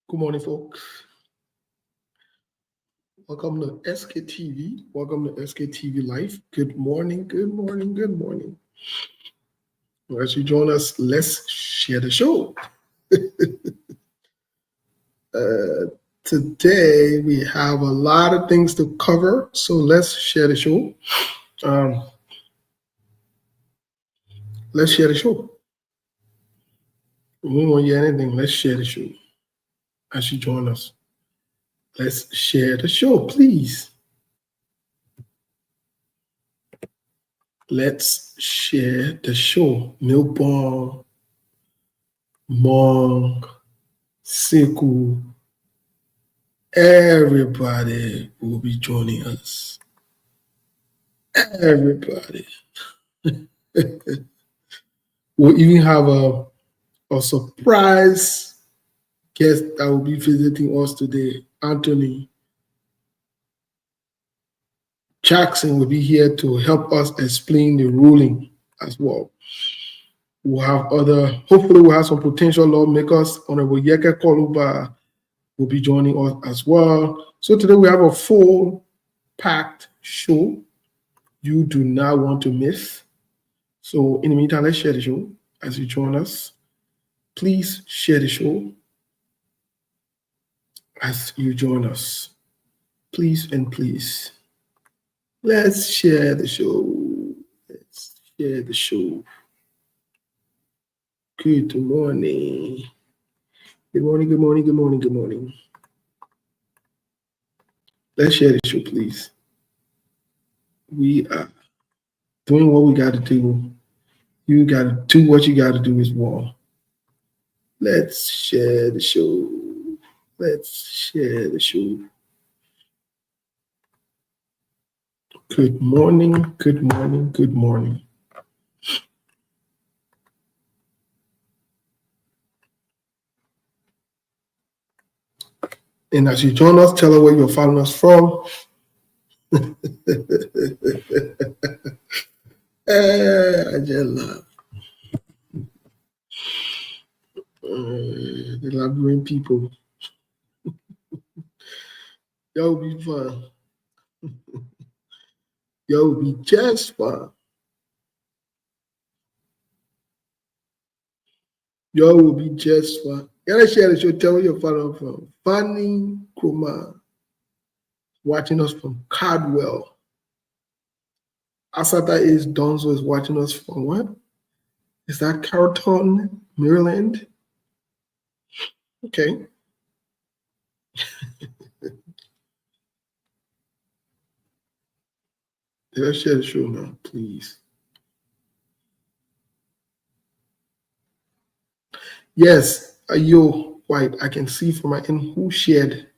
Good morning, folks. Welcome to SKTV. Welcome to SKTV Live. Good morning, good morning, good morning. As you join us, let's share the show. Today, we have a lot of things to cover, so let's share the show. Let's share the show. We don't want to hear anything. Let's share the show. As you join us, let's share the show, please. Let's share the show. Milbon, Monk, Sekou, everybody will be joining us. Everybody. We'll even have a surprise guest that will be visiting us today. Anthony Jackson will be here to help us explain the ruling as well. We'll have hopefully we'll have some potential lawmakers. Honorable Yeke Koluba will be joining us as well. So today we have a full packed show you do not want to miss. So in the meantime, let's share the show as you join us. Please share the show as you join us. Please and please. Let's share the show. Let's share the show. Good morning. Good morning, good morning, good morning, good morning. Let's share the show, please. We are doing what we got to do. You got to do what you got to do as well. Let's share the show. Let's share the show. Good morning, good morning, good morning. And as you join us, tell us where you're following us from. I just love the labyrinth people. Y'all be fun. Y'all be just fun. Y'all will be just fun. Gotta share the show. Tell where you're following from. Fanny Kroma, watching us from Cardwell. Asata is Donzo is watching us from what? Is that Carrollton, Maryland? Okay. Let's share the show now, please. Yes, Ayo White, I can see from my end who shared.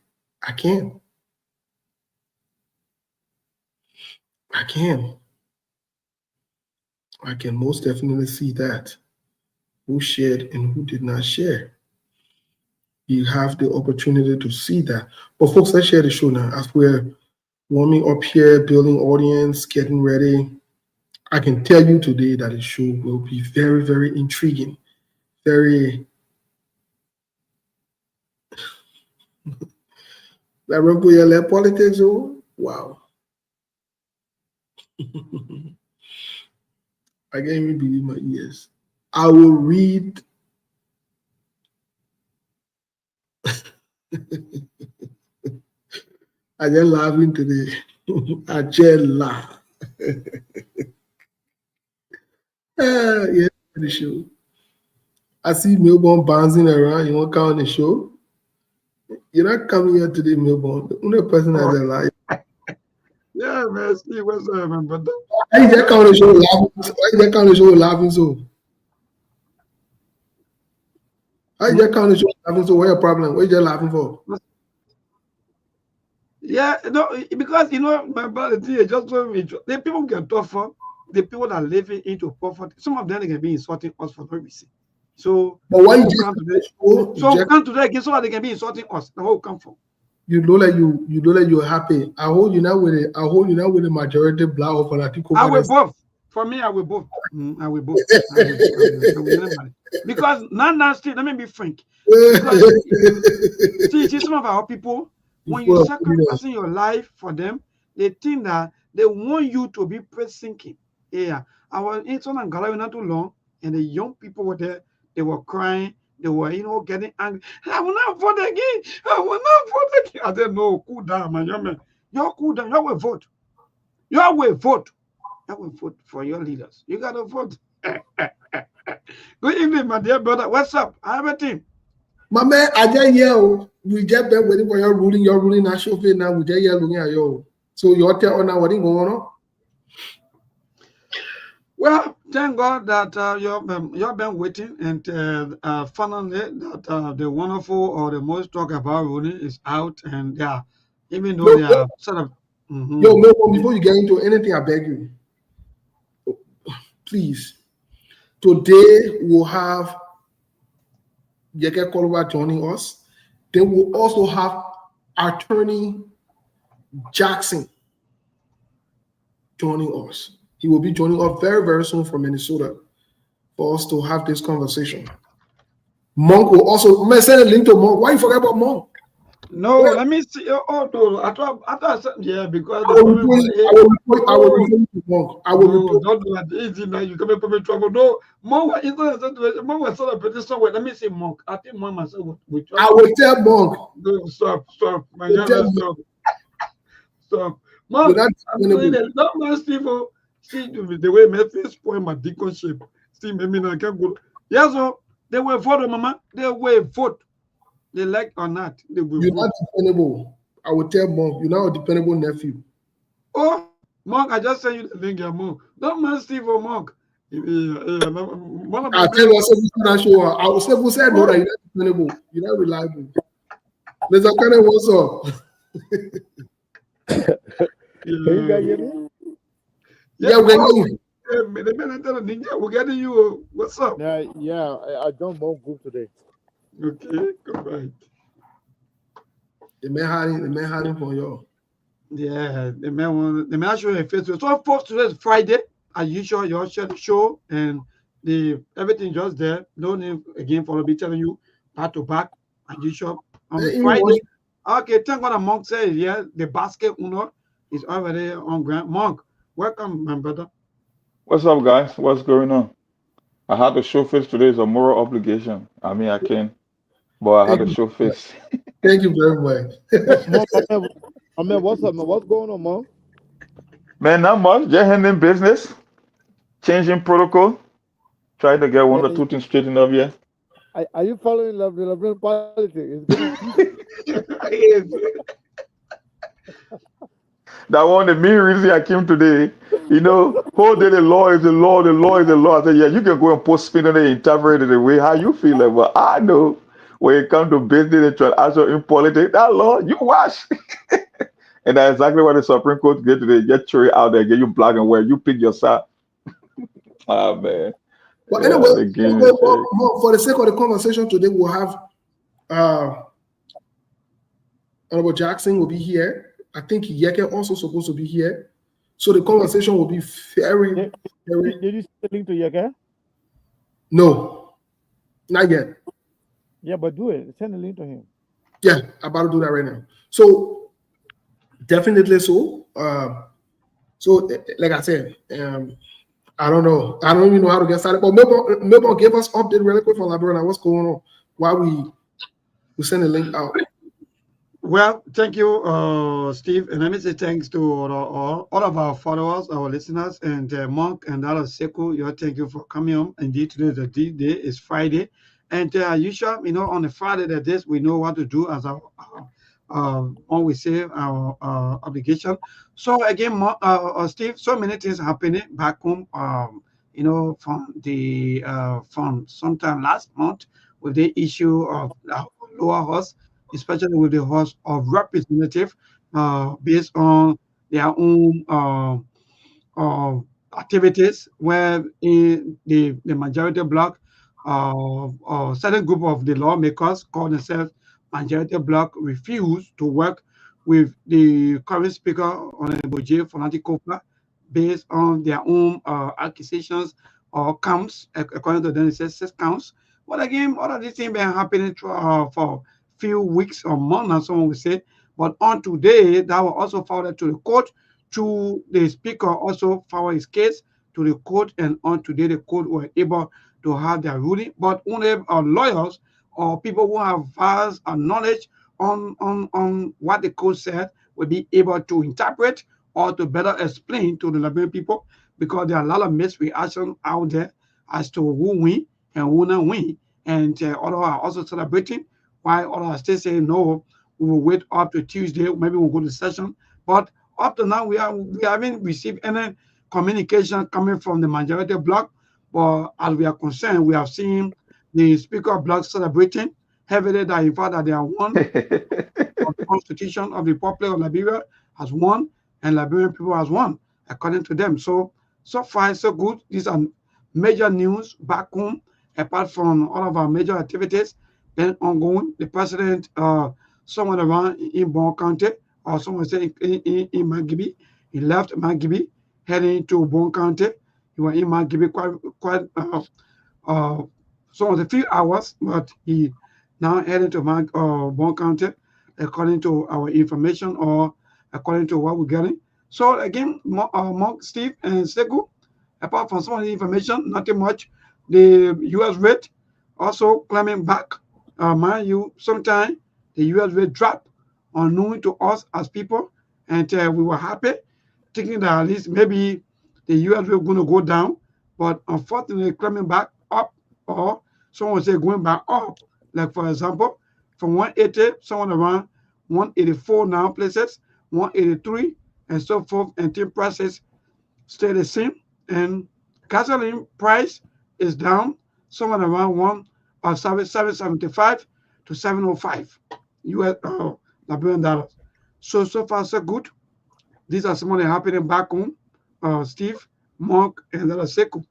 I can. I can most definitely see that. Who shared and who did not share. You have the opportunity to see that. But folks, let's share the show now. As we're warming up here, building audience, getting ready, I can tell you today that the show will be very, very intriguing. Very politics. Oh, wow. I can't even believe my ears. I will read. I just laughing today. I just laugh. Yeah, the show. I see Milbon bouncing around. You want to come on the show? You're not coming here today, Milbon. The only person that's alive. Yeah, man. Steve, what's up, man, brother? Why you just come on the show laughing? Why you just come on the show laughing so? Why you just come on the show laughing so? What's your problem? What you just laughing for? Yeah, no, because my brother, just so the people get tougher, the people that are living into poverty, some of them they can be insulting us for no reason. So, but why you come today? So come today again so that they can be insulting us. The whole come from. You know that you're happy. I hold you now with the majority black of Fanatico. I will both. For me, I will vote. I will vote. I will anybody. Because now, still, let me be frank. Because see, some of our people, when you sacrificing your life for them, they think that they want you to be thinking. Yeah, I was in Son and Galway not too long, and the young people were there. They were crying. They were, getting angry. I will not vote again. I will not vote again. I said, no, cool down, man. You're cool down. You will vote. You will vote. You will vote for your leaders. You got to vote. Good evening, my dear brother. What's up? I have a team. My man, I just yell. We just been waiting for your ruling national fit now. We just yell looking at you. So you're telling now what is going on? Well, thank God that you've been waiting, and finally that the wonderful or the most talked about ruling is out, and yeah, even though they are sort of. Yo, before you get into anything, I beg you, please. Today we'll have Yeke Koloba joining us. Then we'll also have Attorney Jackson joining us. He will be joining us very, very soon from Minnesota for us to have this conversation. Monk will also. I'm gonna send a link to Monk. Why you forget about Monk? No, let me see. Oh, no. I thought, yeah, because I will report to Monk. I will report. Don't do that. Easy now. You come in trouble. No, Monk was sort of pretty somewhere. Let me see Monk. I think Monk myself. I will tell Monk. No, stop. My God, stop. Monk, I'm saying that. Don't mind Steve. See the way my face spoil my deaconship. See, maybe I can't go. Yes, sir. They will vote, Mama. They will vote. They like or not, they will You're vote. not dependable. I will tell Monk, you're not a dependable nephew. Oh, Monk, I just sent you the link, Monk. Don't mind Steve or Monk. I tell you, I will say, who said no, that you're not dependable, you're not reliable. Mr. Kenneth, what's up? You guys hear me? Yeah, we're getting you. We're getting you. What's up? Yeah, I joined Monk group today. Okay, go right. The man hiding for you. Yeah, the man show a face. So, folks, today is Friday. As usual, you share the show and everything just there. Don't need again for be telling you back to back as usual on Friday. Okay, thank God Monk said yeah, the basket owner is already on ground. Monk, welcome, my brother. What's up, guys? What's going on? I had to show face today. It's a moral obligation. I mean, I can, but I had to show face. Thank you very much. What's up, man? What's going on, Monk? Man, not much. Just handling business, changing protocol, trying to get one or two things straightened up here. Are you following the Liberian politics? That one, the main reason I came today, whole day the law is the law, the law is the law. I said, yeah, you can go and post spin on it, interpret it the way how you feel it. But I know when it comes to business and transaction in politics, that law, you watch. And that's exactly what the Supreme Court did today. Just throw it out there, get you black and white. You pick your side. Ah, man. But anyway, for the sake of the conversation today, we'll have Honorable Jackson will be here. I think Yeke also supposed to be here. So the conversation will be very. Did you send the link to Yeke? No, not yet. Yeah, but do it. Send the link to him. Yeah, I'm about to do that right now. So definitely so. So like I said, I don't know. I don't even know how to get started. But maybe give us update really quick from Liberia. What's going on? Why we send the link out. Well, thank you, Steve. And let me say thanks to all of our followers, our listeners, and Monk and other Sekou. Thank you for coming on. Indeed, today is the day. It's Friday. And usually, on the Friday like this, we know what to do as our when we say our obligation. So again, Steve, so many things happening back home. From sometime last month with the issue of lower house, especially with the House of Representatives, based on their own activities, where in the majority bloc, certain group of the lawmakers called themselves majority bloc refused to work with the current speaker, Honorable J. Fonati Kofa, based on their own accusations or counts. According to them, it says 6 counts. But again, all of these things been happening for few weeks or months, as someone would say. But on today, that was also forwarded to the court. To the speaker also forwarded his case to the court, and on today the court were able to have their ruling. But only lawyers or people who have vast knowledge on what the court said will be able to interpret or to better explain to the Liberian people, because there are a lot of misreactions out there as to who win and who not win. And others are also celebrating, while others are still saying, no, we will wait up to Tuesday, maybe we'll go to session. But up to now, we haven't received any communication coming from the majority bloc. But as we are concerned, we have seen the Speaker of Bloc celebrating heavily that in fact that they are won. The Constitution of the Republic of Liberia has won, and Liberian people has won, according to them. So far, so good. These are major news back home, apart from all of our major activities then ongoing. The president, somewhere around in Bon County, or someone say in Mangibi, he left Mangibi, heading to Bon County. He was in Mangibi quite some of the few hours, but he now headed to Bon County, according to our information or according to what we're getting. So again, Mark, Steve, and Segu, apart from some of the information, nothing much. The U.S. rate also climbing back. Mind you, sometimes the U.S. rate dropped unknown to us as people, and we were happy, thinking that at least maybe the U.S. rate going to go down, but unfortunately climbing back up, or someone say going back up. Like for example, from 180, someone around 184 now places, 183, and so forth, and tin prices stay the same. And gasoline price is down, somewhere around 775 to 705 US Liberian dollars. So far so good. These are some of the happening back home. Steve, Mark, and Seku.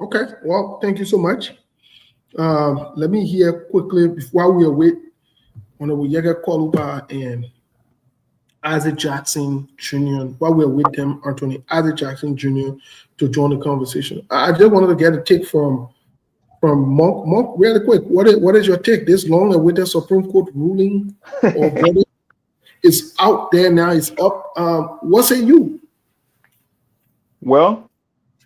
Okay, well, thank you so much. Let me hear quickly while we await Honorable Yega Kwaluba and Isaac Jackson Jr. While we're with them, Anthony Isaac Jackson Jr. to join the conversation. I just wanted to get a take from Monk. Monk, really quick. What is your take? This long awaited Supreme Court ruling or verdict is out there now. It's up. What say you? Well,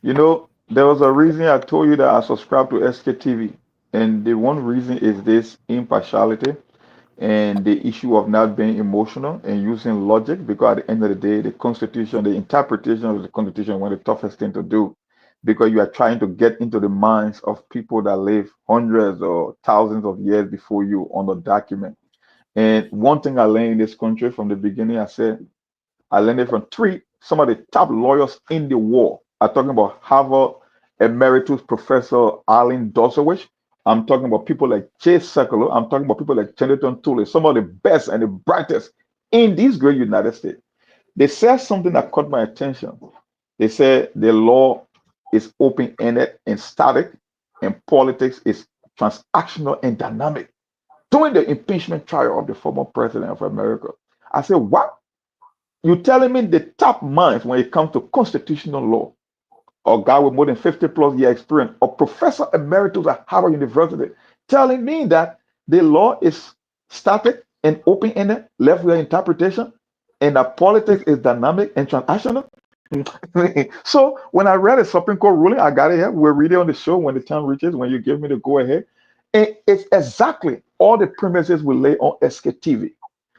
there was a reason I told you that I subscribe to SKTV, and the one reason is this impartiality and the issue of not being emotional and using logic, because at the end of the day, the Constitution, the interpretation of the Constitution, is one of the toughest thing to do, because you are trying to get into the minds of people that live hundreds or thousands of years before you on the document. And one thing I learned in this country from the beginning, I learned it from some of the top lawyers in the world. I'm talking about Harvard Emeritus Professor Arlen Dosowich. I'm talking about people like Jay Sekulow. I'm talking about people like Cheneyton Tule, some of the best and the brightest in this great United States. They said something that caught my attention. They said the law is open-ended and static, and politics is transactional and dynamic. During the impeachment trial of the former president of America, I said, what? You're telling me the top minds when it comes to constitutional law, or guy with more than 50 plus year experience, or professor emeritus at Harvard University, telling me that the law is static and open-ended, left with interpretation, and that politics is dynamic and transactional? So when I read the Supreme Court ruling, I got it here. We'll read it on the show when the time reaches, when you give me the go ahead. And it's exactly all the premises we lay on SKTV.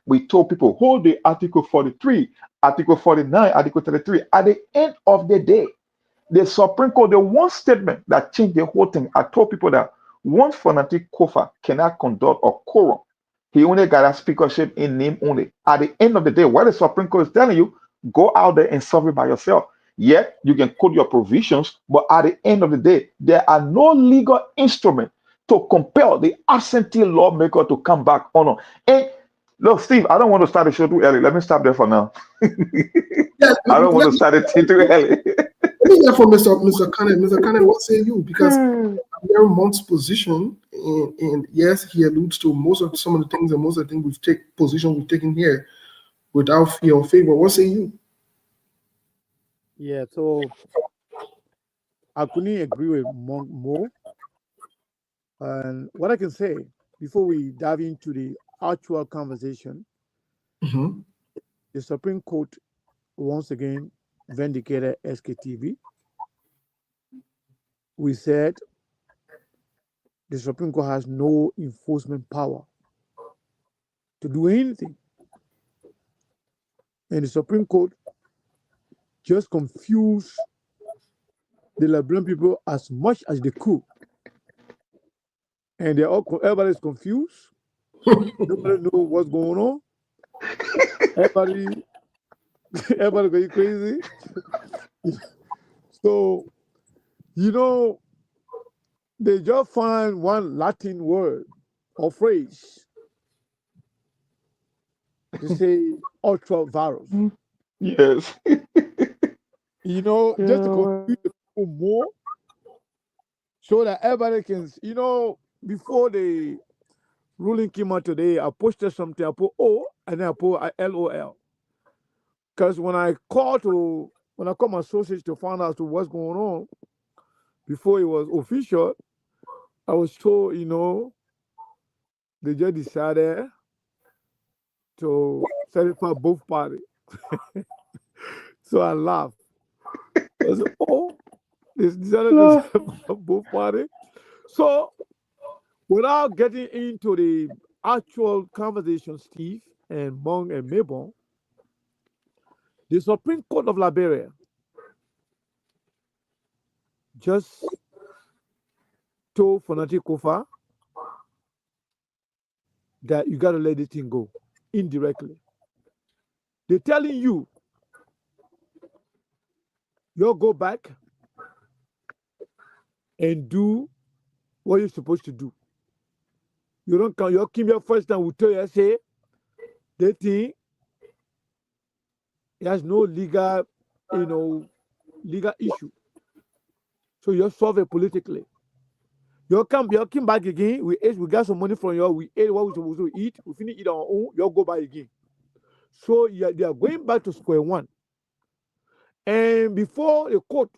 We told people, hold the Article 43, Article 49, Article 33. At the end of the day, the Supreme Court, the one statement that changed the whole thing, I told people that one fanatic Kofa cannot conduct a quorum. He only got a speakership in name only. At the end of the day, what the Supreme Court is telling you, go out there and solve it by yourself. Yet, you can quote your provisions, but at the end of the day, there are no legal instruments to compel the absentee lawmaker to come back on. And look, Steve, I don't want to start the show too early. Let me stop there for now. I don't want to start it too early. Let me hear from Mr. Kane. Mr. Kane, what say you? Because I'm hearing Monk's position, and yes, he alludes to some of the things, and most of the things we've taken here without fear or favor. What say you? Yeah, so I couldn't agree with Monk more. And what I can say before we dive into the actual conversation, Mhm. the Supreme Court once again vindicated SKTV. We said the Supreme Court has no enforcement power to do anything. And the Supreme Court just confused the Liberian people as much as they could. And everybody's confused. Nobody know what's going on. Everybody going crazy. So, they just find one Latin word or phrase to say ultra virus. Yes. Just to confuse the people more, so that everybody can, before the ruling came out today, I posted something, I put O and then I put LOL. Because when I called my sources to find out what's going on, before it was official, I was told, they just decided to satisfy both parties. So I laughed. I said, they decided to satisfy both parties. So without getting into the actual conversation, Steve and Mong and Mabon, the Supreme Court of Liberia just told Fanati Kofa that you got to let this thing go indirectly. They're telling you go back and do what you're supposed to do. You don't come, your Kim first time will tell you, say, that thing, it has no legal issue. So you solve it politically. You come back again, we got some money from you, we ate what we supposed to eat, we finish eat our own, you go back again. So they are going back to square one. And before the court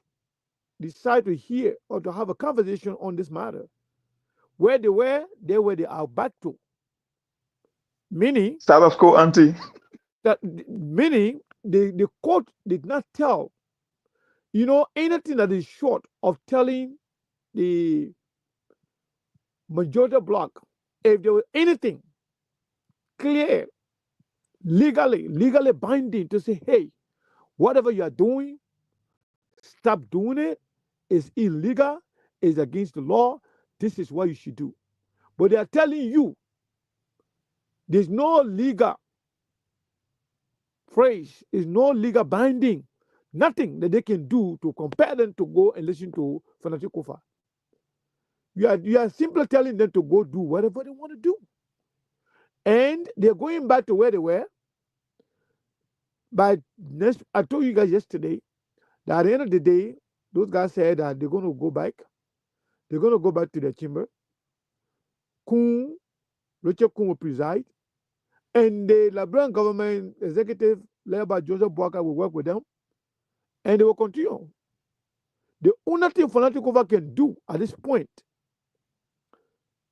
decide to hear or to have a conversation on this matter, where they were they are back to. Meaning Status quo ante. Meaning the court did not tell, anything that is short of telling the majority bloc, if there was anything clear, legally binding to say, hey, whatever you are doing, stop doing it. It's illegal. It's against the law. This is what you should do. But they are telling you there's no legal phrase, is no legal binding, nothing that they can do to compel them to go and listen to Fanati Kofa. You are simply telling them to go do whatever they want to do. And they're going back to where they were. But I told you guys yesterday that at the end of the day, those guys said that they're going to go back. They're going to go back to their chamber. Richard Kun will preside. And the Liberian government executive led by Joseph Boakai will work with them. And they will continue. The only thing Fanati Kofa can do at this point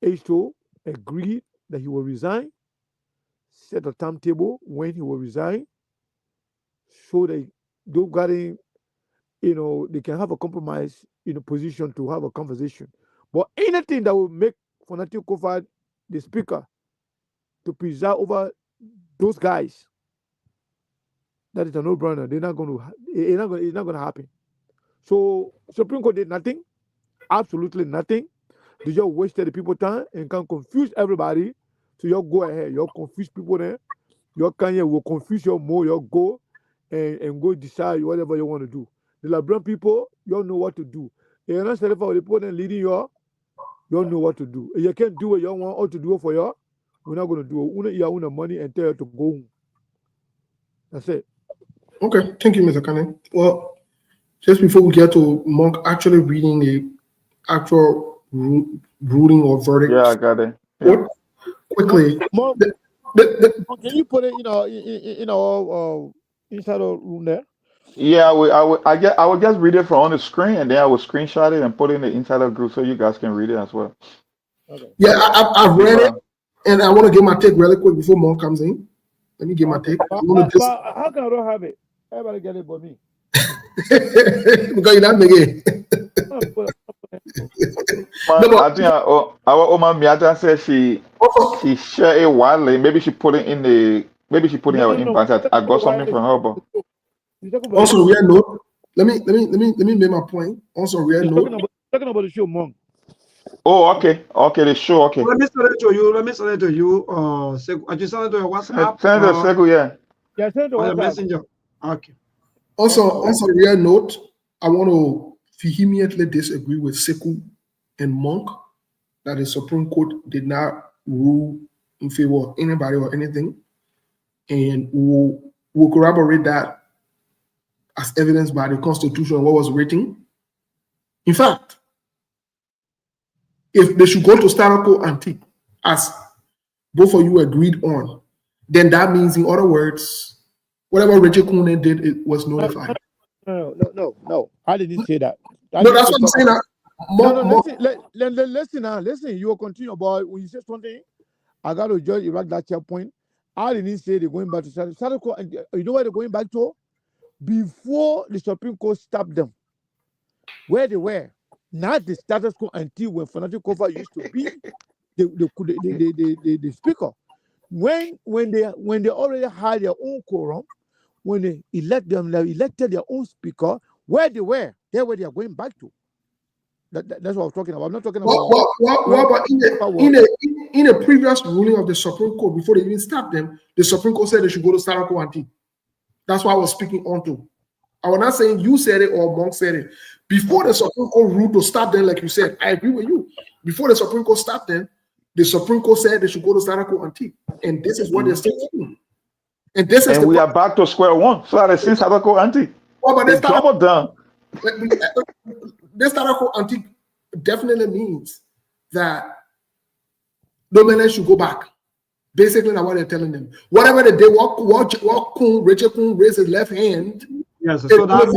is to agree that he will resign, set a timetable when he will resign, so that those guys, they can have a compromise in a position to have a conversation. But anything that will make Fanati Kofa the speaker to preside over those guys, that is a no-brainer. It's not going to happen. So Supreme Court did nothing, absolutely nothing. They just wasted the people's time and can confuse everybody. So you go ahead, you confuse people there. Your Kanye will confuse you more. You go and go decide whatever you want to do. The Liberian people, you know what to do. You're not selling for the people that leading you know what to do. If you can't do what you want or to do it for you, we're not going to do it. We don't have money and tell you to go home. That's it. Okay, thank you, Mr. Kane. Well, just before we get to Monk actually reading the actual ruling or verdict. Yeah, I got it. Yeah. Quickly. Monk, can you put it in our inside the room there? Yeah, I would just read it from on the screen, and then I will screenshot it and put it in the insider group so you guys can read it as well. Okay. Yeah, I've read it, Before, and I want to get my take really quick before Monk comes in. Let me get my take. I want to But how can I don't have it? Everybody get it but me. because you're not making it. No, but I think our Oma Miata said also, she shared it widely. Maybe she put it in the maybe she put it in our No. inbox. I got something from her, but He's talking about also real note. Let me make my point. Also real note. talking about the show, Monk. oh, okay, the show, okay. Let me send it to you. Let me send it to you. I just send it to your WhatsApp Senator Segu, yeah. Yeah, send it to or your WhatsApp. messenger. Okay. Also real note. I want to vehemently disagree with Sekou and Monk that the Supreme Court did not rule in favor of anybody or anything, and we'll corroborate that as evidenced by the Constitution, what was written. In fact, if they should go to Starco Antique, as both of you agreed on, then that means, in other words, whatever Richard Kuhn did, it was notified. No. I didn't say that. No, that's what I'm saying. Listen. You will continue, but when you say something, I got to judge Iraq that checkpoint. I didn't say they're going back to Sadako. And you know where they're going back to? Before the Supreme Court stopped them, where they were, not the status quo until when Fanatic Cover used to be the speaker. When they already had their own quorum, when they elected their own speaker, where they were, that's where they are going back to. That's what I was talking about. I'm not talking about. In a previous ruling of the Supreme Court, before they even stopped them, the Supreme Court said they should go to Starco Antique. That's what I was speaking on to. I was not saying you said it or Monk said it. Before the Supreme Court ruled to stop them, like you said, I agree with you. Before the Supreme Court stopped them, the Supreme Court said they should go to Starco Antique. And this is what they're still doing. And this is we are back to square one. So that since Starco Antique, they doubled down. This Starco Antique definitely means that Dominant should go back. Basically, that's what they're telling them. Whatever they did, Richard Kuhn raised his left hand. Yes, so that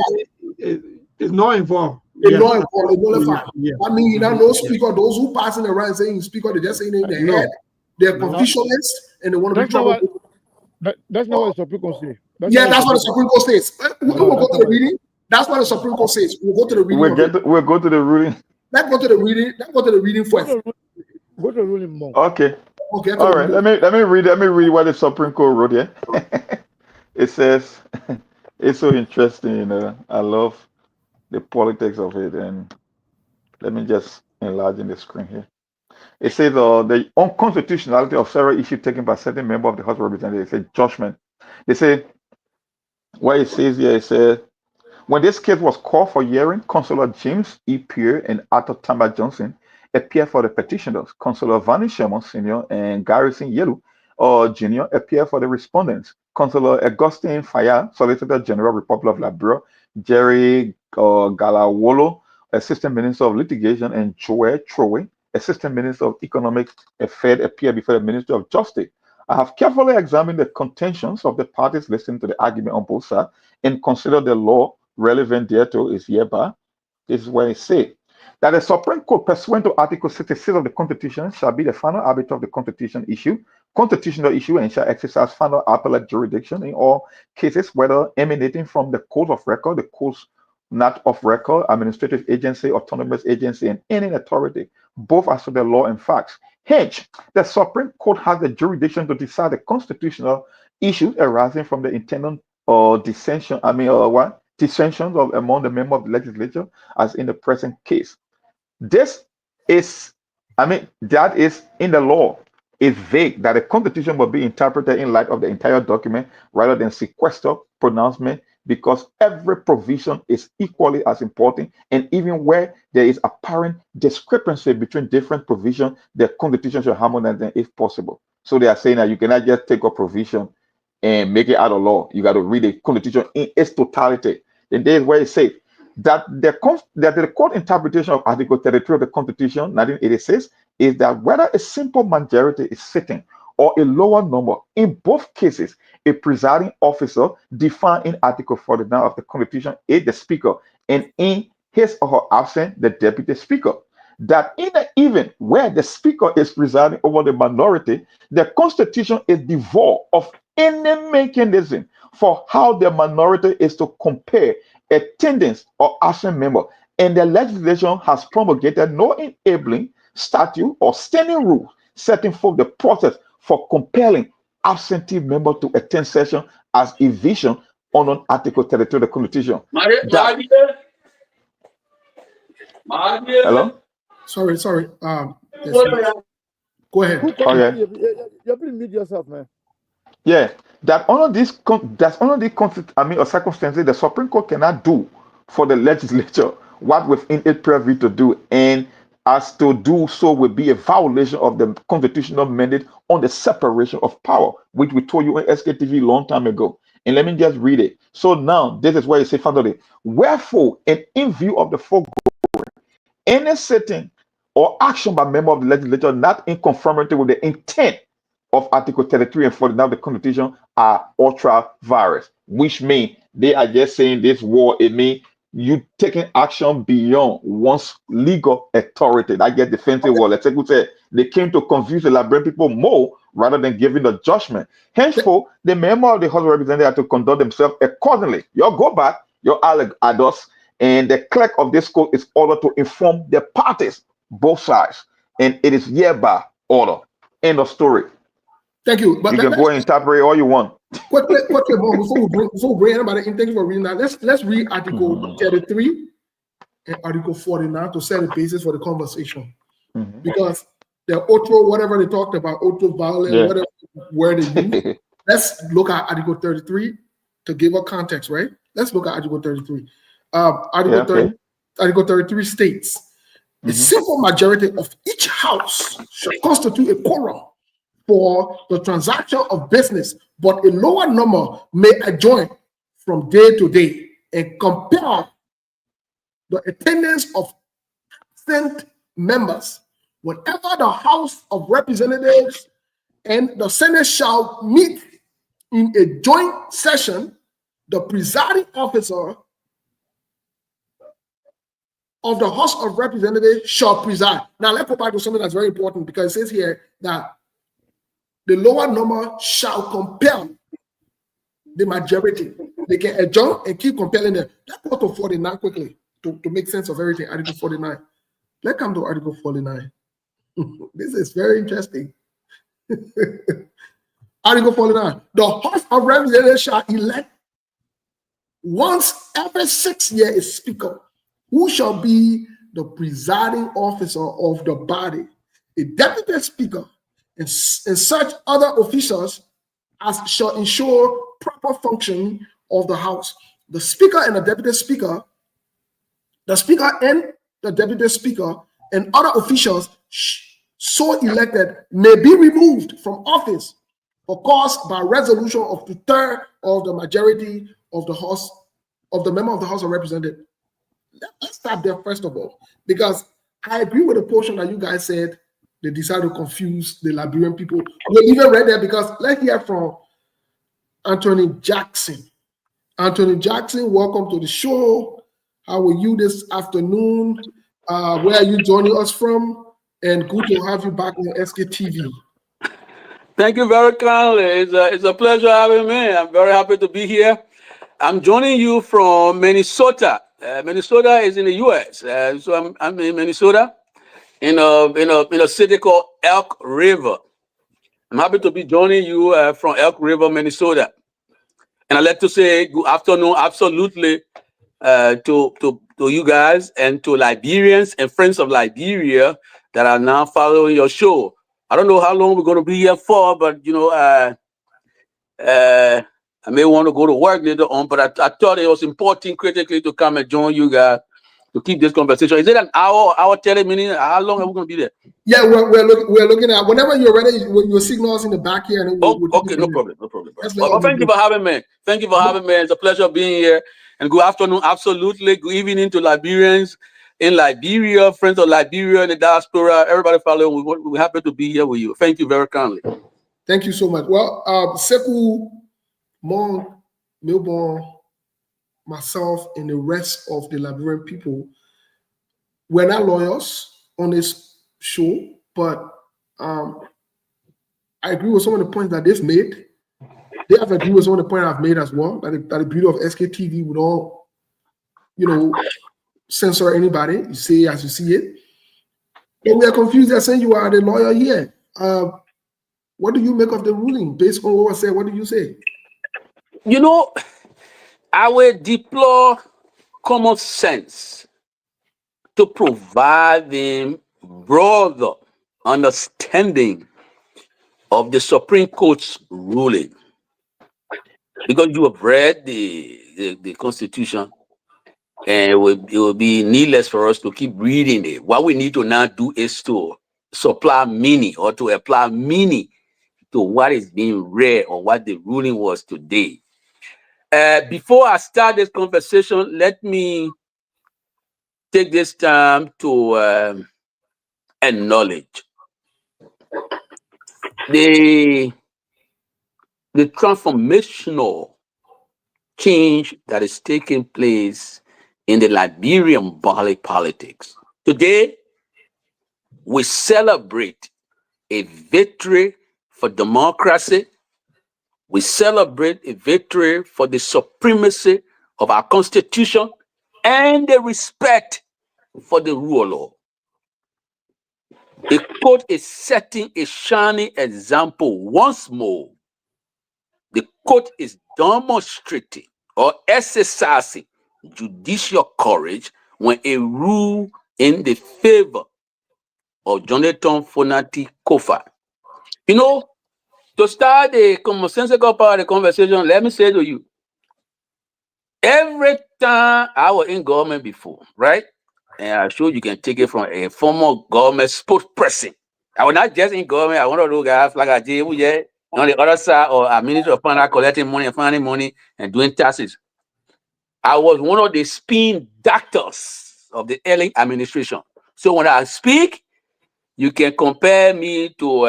it's not involved. It's not involved. It's nullified. Yeah. I mean, you know, no speaker. Those who passing around saying speaker, they're just saying in their head. They're confucionists and they want to be trouble. That's not what the Supreme Court says. That's what the Supreme Court says. We'll go to the reading. That's what the Supreme Court says. We'll go to the reading. We'll go to the ruling. Let's go to the reading. Let's go to the reading first. Go to the ruling more. Okay. All right. Let me read what the Supreme Court wrote here. It says, it's so interesting, you know. I love the politics of it, and let me just enlarge in the screen here. It says the unconstitutionality of several issues taken by certain members of the House of Representatives. It's a judgment. They say, what it says here, it says, when this case was called for hearing, Councillor James E. Pierre and Arthur Tamba Johnson appeared for the petitioners. Councillor Vanny Sherman Sr. and Garrison Yellow Jr. appeared for the respondents. Councillor Augustine Fayad, Solicitor General, Republic of Liberia, Jerry Galawolo, Assistant Minister of Litigation, and Joel Trowe, Assistant Minister of Economic Affairs, appeared before the Ministry of Justice. I have carefully examined the contentions of the parties listening to the argument on both sides and considered the law relevant thereto is hereby. This is where it says that the Supreme Court, pursuant to Article 66 of the Constitution, shall be the final arbiter of the constitutional issue, and shall exercise final appellate jurisdiction in all cases, whether emanating from the court of record, the courts not of record, administrative agency, autonomous agency, and any authority, both as to the law and facts. Hence, the Supreme Court has the jurisdiction to decide the constitutional issues arising from the intended dissensions of among the members of the legislature, as in the present case. This is, that is in the law. It's vague that the Constitution will be interpreted in light of the entire document rather than sequester pronouncement, because every provision is equally as important, and even where there is apparent discrepancy between different provisions, the Constitution should harmonize them if possible. So they are saying that you cannot just take a provision and make it out of law. You got to read the Constitution in its totality. And there is where it says that the court interpretation of Article 33 of the Constitution, 1986, is that whether a simple majority is sitting or a lower number. In both cases, a presiding officer defined in Article 49 of the Constitution is the Speaker, and in his or her absence, the Deputy Speaker. That in the event where the Speaker is presiding over the minority, the Constitution is devoid of any mechanism for how the minority is to compare attendance or absent member, and the legislation has promulgated no enabling statute or standing rule setting forth the process for compelling absentee member to attend session as a vision on Article 32 of the Constitution. Hello? Sorry. Yes, go ahead. You have to mute yourself, man. Yeah, that under these circumstances, the Supreme Court cannot do for the legislature what within its purview to do, and as to do so would be a violation of the constitutional mandate on the separation of power, which we told you on SKTV long time ago. And let me just read it. So now, this is where you say, finally, wherefore, and in view of the foregoing, any sitting or action by member of the legislature not in conformity with the intent of Article 33 and 49 of the Constitution are ultra virus, which means they are just saying this war, it means you taking action beyond one's legal authority. That get defensive word. Let's say they came to confuse the Liberian people more rather than giving the judgment. Henceforth, the member of the House of Representatives have to conduct themselves accordingly. You go back, your adults, and the clerk of this court is ordered to inform the parties, both sides, and it is hereby order. End of story. Thank you. But you can go and interpret all you want. Before we bring anybody in, thank you for reading that. Let's read Article 33 and Article 49 to set the basis for the conversation. Because the outro, whatever they talked about, outro violence, whatever word they use, let's look at Article 33 to give a context, right? Let's look at Article 33. Article 33 states, a simple majority of each house shall constitute a quorum for the transaction of business, but a lower number may adjourn from day to day and compel the attendance of absent members. Whenever the House of Representatives and the Senate shall meet in a joint session, the presiding officer of the House of Representatives shall preside. Now let's go back to something that's very important, because it says here that the lower number shall compel the majority. They can adjourn and keep compelling them. Let's go to 49 quickly to make sense of everything. Article 49. Let's come to Article 49. This is very interesting. Article 49. The House of Representatives shall elect once every 6 years a speaker, who shall be the presiding officer of the body, a deputy speaker, and such other officials as shall ensure proper function of the House. The speaker and the deputy speaker, the speaker and the deputy speaker, and other officials so elected may be removed from office for cause by resolution of 2/3 of the majority of the House, of the member of the House of Representatives. Let's stop there first of all, because I agree with the portion that you guys said they decided to confuse the Liberian people. We even read that, because let's hear from Anthony Jackson. Anthony Jackson, welcome to the show. How are you this afternoon? Where are you joining us from? And good to have you back on SKTV. Thank you very kindly. It's a pleasure having me. I'm very happy to be here. I'm joining you from Minnesota. Minnesota is in the U.S. So I'm in Minnesota, in a city called Elk River. I'm happy to be joining you from Elk River, Minnesota. And I'd like to say good afternoon, absolutely, to you guys and to Liberians and friends of Liberia that are now following your show. I don't know how long we're going to be here for, but you know, I may want to go to work later on, but I thought it was important critically to come and join you guys to keep this conversation. Is it an hour 30 minutes? How long are we going to be there? Yeah, we're looking at whenever you're ready. Your signals in the back here. And okay, no problem. Well, thank you for having me. Thank you for having me. It's a pleasure being here. And good afternoon, absolutely. Good evening to Liberians in Liberia, friends of Liberia in the diaspora, everybody following. We're happy to be here with you. Thank you very kindly. Thank you so much. Well, Sekou, Monk, Milborn, myself, and the rest of the Liberian people, we're not lawyers on this show, but I agree with some of the points that they've made. They have agreed with some of the points I've made as well, that the beauty of SKTV would all, censor anybody. You say as you see it. But we are confused. They're saying you are the lawyer here. What do you make of the ruling based on what was said? What do you say? I will deploy common sense to provide them broader understanding of the Supreme Court's ruling. Because you have read the Constitution, and it will be needless for us to keep reading it. What we need to now do is to supply meaning or to apply meaning to what is being read or what the ruling was today. Before I start this conversation, let me take this time to acknowledge the transformational change that is taking place in the Liberian politics. Today, we celebrate a victory for democracy. We celebrate a victory for the supremacy of our Constitution and the respect for the rule of law. The court is setting a shining example once more. The court is demonstrating or exercising judicial courage when a rule in the favor of Jonathan Fonati Kofa. To start the consensual part of the conversation, let me say to you, every time I was in government before, right? And I'm sure you can take it from a former government spokesperson. I was not just in government. I want to look at like I did on the other side, or a minister of finance collecting money and finding money and doing taxes. I was one of the spin doctors of the early administration. So when I speak, you can compare me to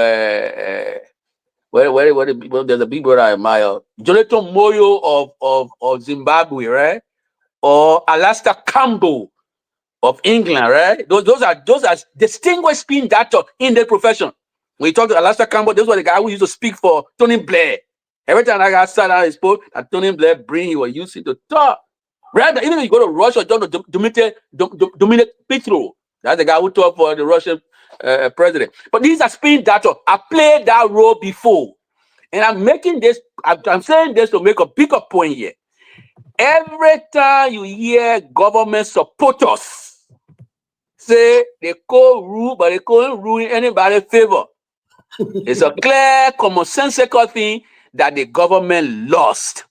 there's a big brother I admire, Jonathan Moyo of Zimbabwe, right? Or Alastair Campbell of England, right? Those are distinguished spin doctors in their profession. When you talk to Alastair Campbell, those were the guy who used to speak for Tony Blair. Every time I got sat down and spoke, that Tony Blair bring, he was using to talk. Rather, even if you go to Russia, John Dominic Petro, that's the guy who talked for the Russian president. But these are spin doctors. I played that role before. And I'm making this, I'm saying this to make a bigger point here. Every time you hear government supporters say they could rule, but they couldn't rule in anybody's favor, it's a clear, commonsensical thing that the government lost.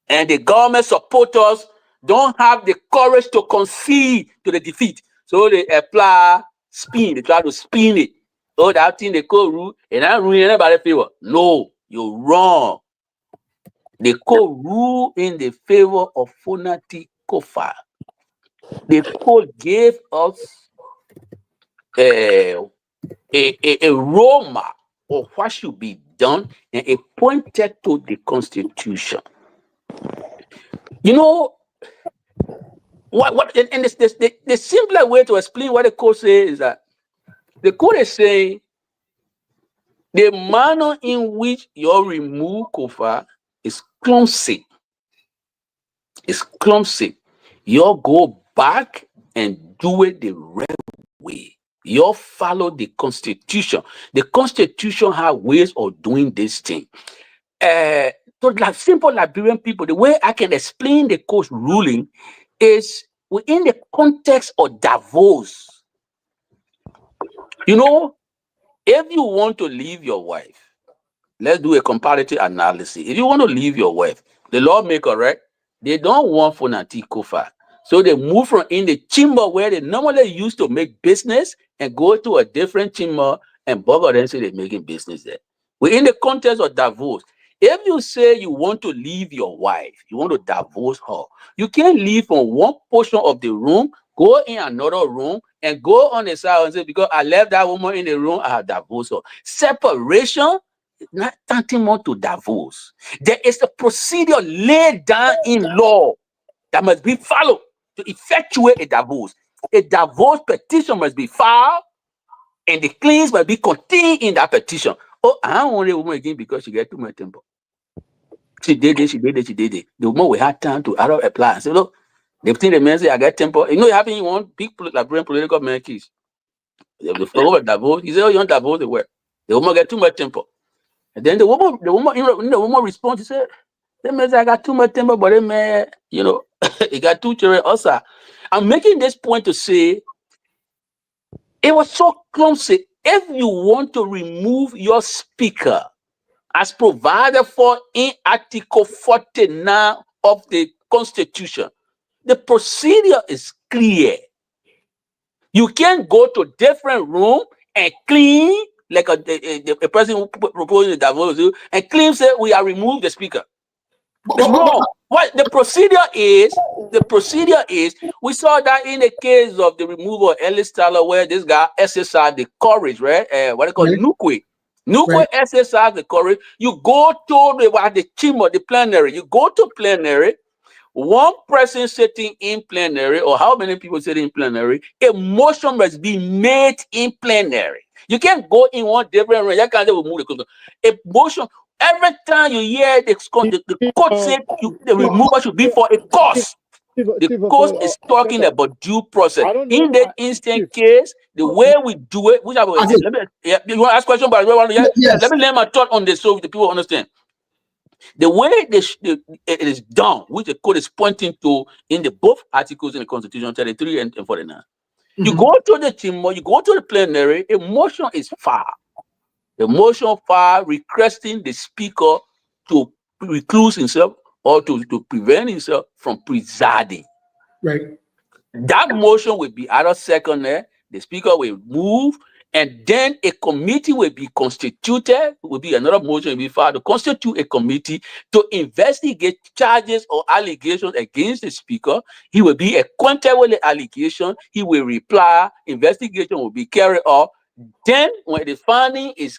And the government supporters don't have the courage to concede to the defeat. So they apply spin, they try to spin it. Oh, that thing they could rule, and I rule in anybody's favor. No, you're wrong. They could rule in the favor of Fonati Kofa. The court gave us a roadmap of what should be done, and it pointed to the Constitution. And the simpler way to explain what the court says is that the court is saying the manner in which you remove Kofa is clumsy. It's clumsy. You go back and do it the right way. You follow the Constitution. The Constitution has ways of doing this thing. So like simple Liberian people, the way I can explain the court's ruling is within the context of Davos. If you want to leave your wife, let's do a comparative analysis. If you want to leave your wife, the lawmaker, right? They don't want Fonati Kofa. So they move from in the chamber where they normally used to make business and go to a different chamber and bother them say they're making business there. Within the context of Davos, if you say you want to leave your wife, you want to divorce her, you can't leave from one portion of the room, go in another room, and go on the side and say, because I left that woman in the room, I have divorced her. Separation not tantamount to divorce. There is a procedure laid down in law that must be followed to effectuate a divorce. A divorce petition must be filed, and the claims must be contained in that petition. Oh, I don't want a woman again because she get too much temper. She did it. The woman will have time to apply and say, look, the thing the man say, I got temper. You know, you having one big political man case. The fellow divorce. He said, oh, you want divorce? The woman get too much temper. And then the woman responds, she said, the man say, I got too much temper, but the man, he got 2 children also. I'm making this point to say, it was so clumsy. If you want to remove your speaker as provided for in Article 49 of the Constitution, the procedure is clear. You can't go to different room and clean like a person who proposing the divorce and claim say we are remove the speaker. It's wrong. What the procedure is, we saw that in the case of the removal of Ellis Tyler, where this guy exercised the courage, right? What they call Nukwe. Nukwe exercised the courage. You go to the chamber, the plenary. You go to plenary. One person sitting in plenary, or how many people sitting in plenary, a motion must be made in plenary. You can't go in one different room. You can't remove the question. A motion. Every time you hear the court say the removal should be for a cause. The court is talking about due process. In that instant case, the way we do it, which I will say, you want to ask question, but let me lay my thought on this so the people understand. The way it is done, which the court is pointing to in the both articles in the Constitution, 33 and 49. Mm-hmm. You go to the chamber, you go to the plenary, a motion is filed. The motion filed requesting the speaker to recluse himself or to prevent himself from presiding. Right. That motion will be either seconded, the speaker will move, and then a committee will be constituted, will be another motion will be filed to constitute a committee to investigate charges or allegations against the speaker. He will be acquainted with the allegation, he will reply, investigation will be carried out. Then when the finding is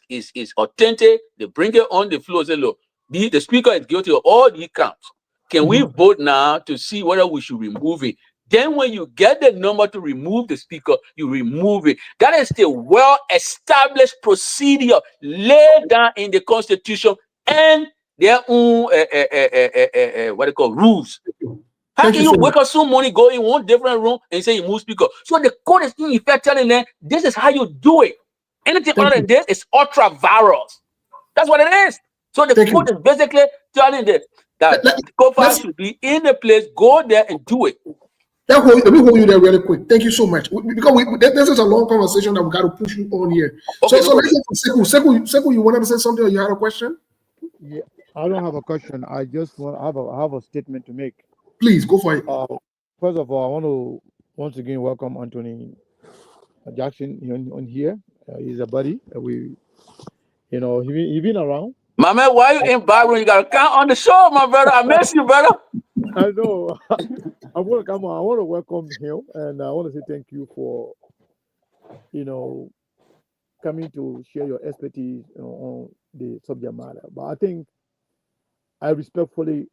authentic, they bring it on the floor and say, look, the speaker is guilty of all these counts. Can we vote now to see whether we should remove it? Then when you get the number to remove the speaker, you remove it. That is the well-established procedure laid down in the Constitution and their own what they call rules. How can you wake up some morning, go in one different room and say you move speaker? So the court is in effect telling them this is how you do it. Anything other than this is ultra virus. That's what it is. So the court is basically telling them that the COFA should be in the place, go there and do it. Let me hold you there really quick. Thank you so much. Because this is a long conversation that we got to push you on here. Okay, so let's get to Sekou, you wanted to say something or you had a question? Yeah, I don't have a question. I just have a statement to make. Please go for it. First of all, I want to once again welcome Anthony Jackson on here. He's a buddy. He been around. My man, why you in background? You got to count on the show, my brother. I miss you, brother. I know. I want to come on. I want to welcome him, and I want to say thank you for, coming to share your expertise on the subject matter. But I think I respectfully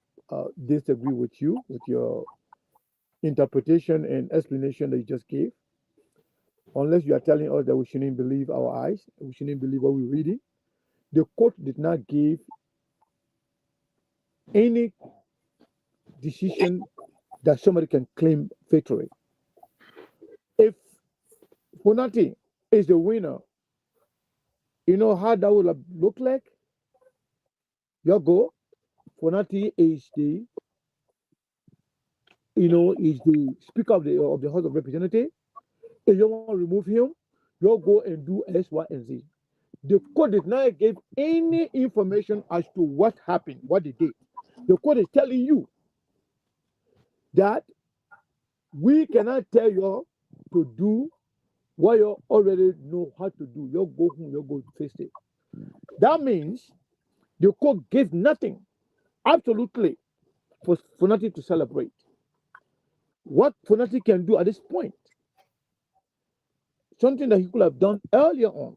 disagree with you with your interpretation and explanation that you just gave. Unless you are telling us that we shouldn't believe our eyes, we shouldn't believe what we're reading. The court did not give any decision that somebody can claim victory. If Fonati is the winner, you know how that would look like? Your goal, Fonati is the Speaker of the House of Representatives. If you want to remove him, you'll go and do X, Y, and Z. The court did not give any information as to what happened, what they did. The court is telling you that we cannot tell you to do what you already know how to do. You go home, you go face it. That means the court gave nothing, absolutely, for nothing to celebrate. What Fonati can do at this point, something that he could have done earlier on,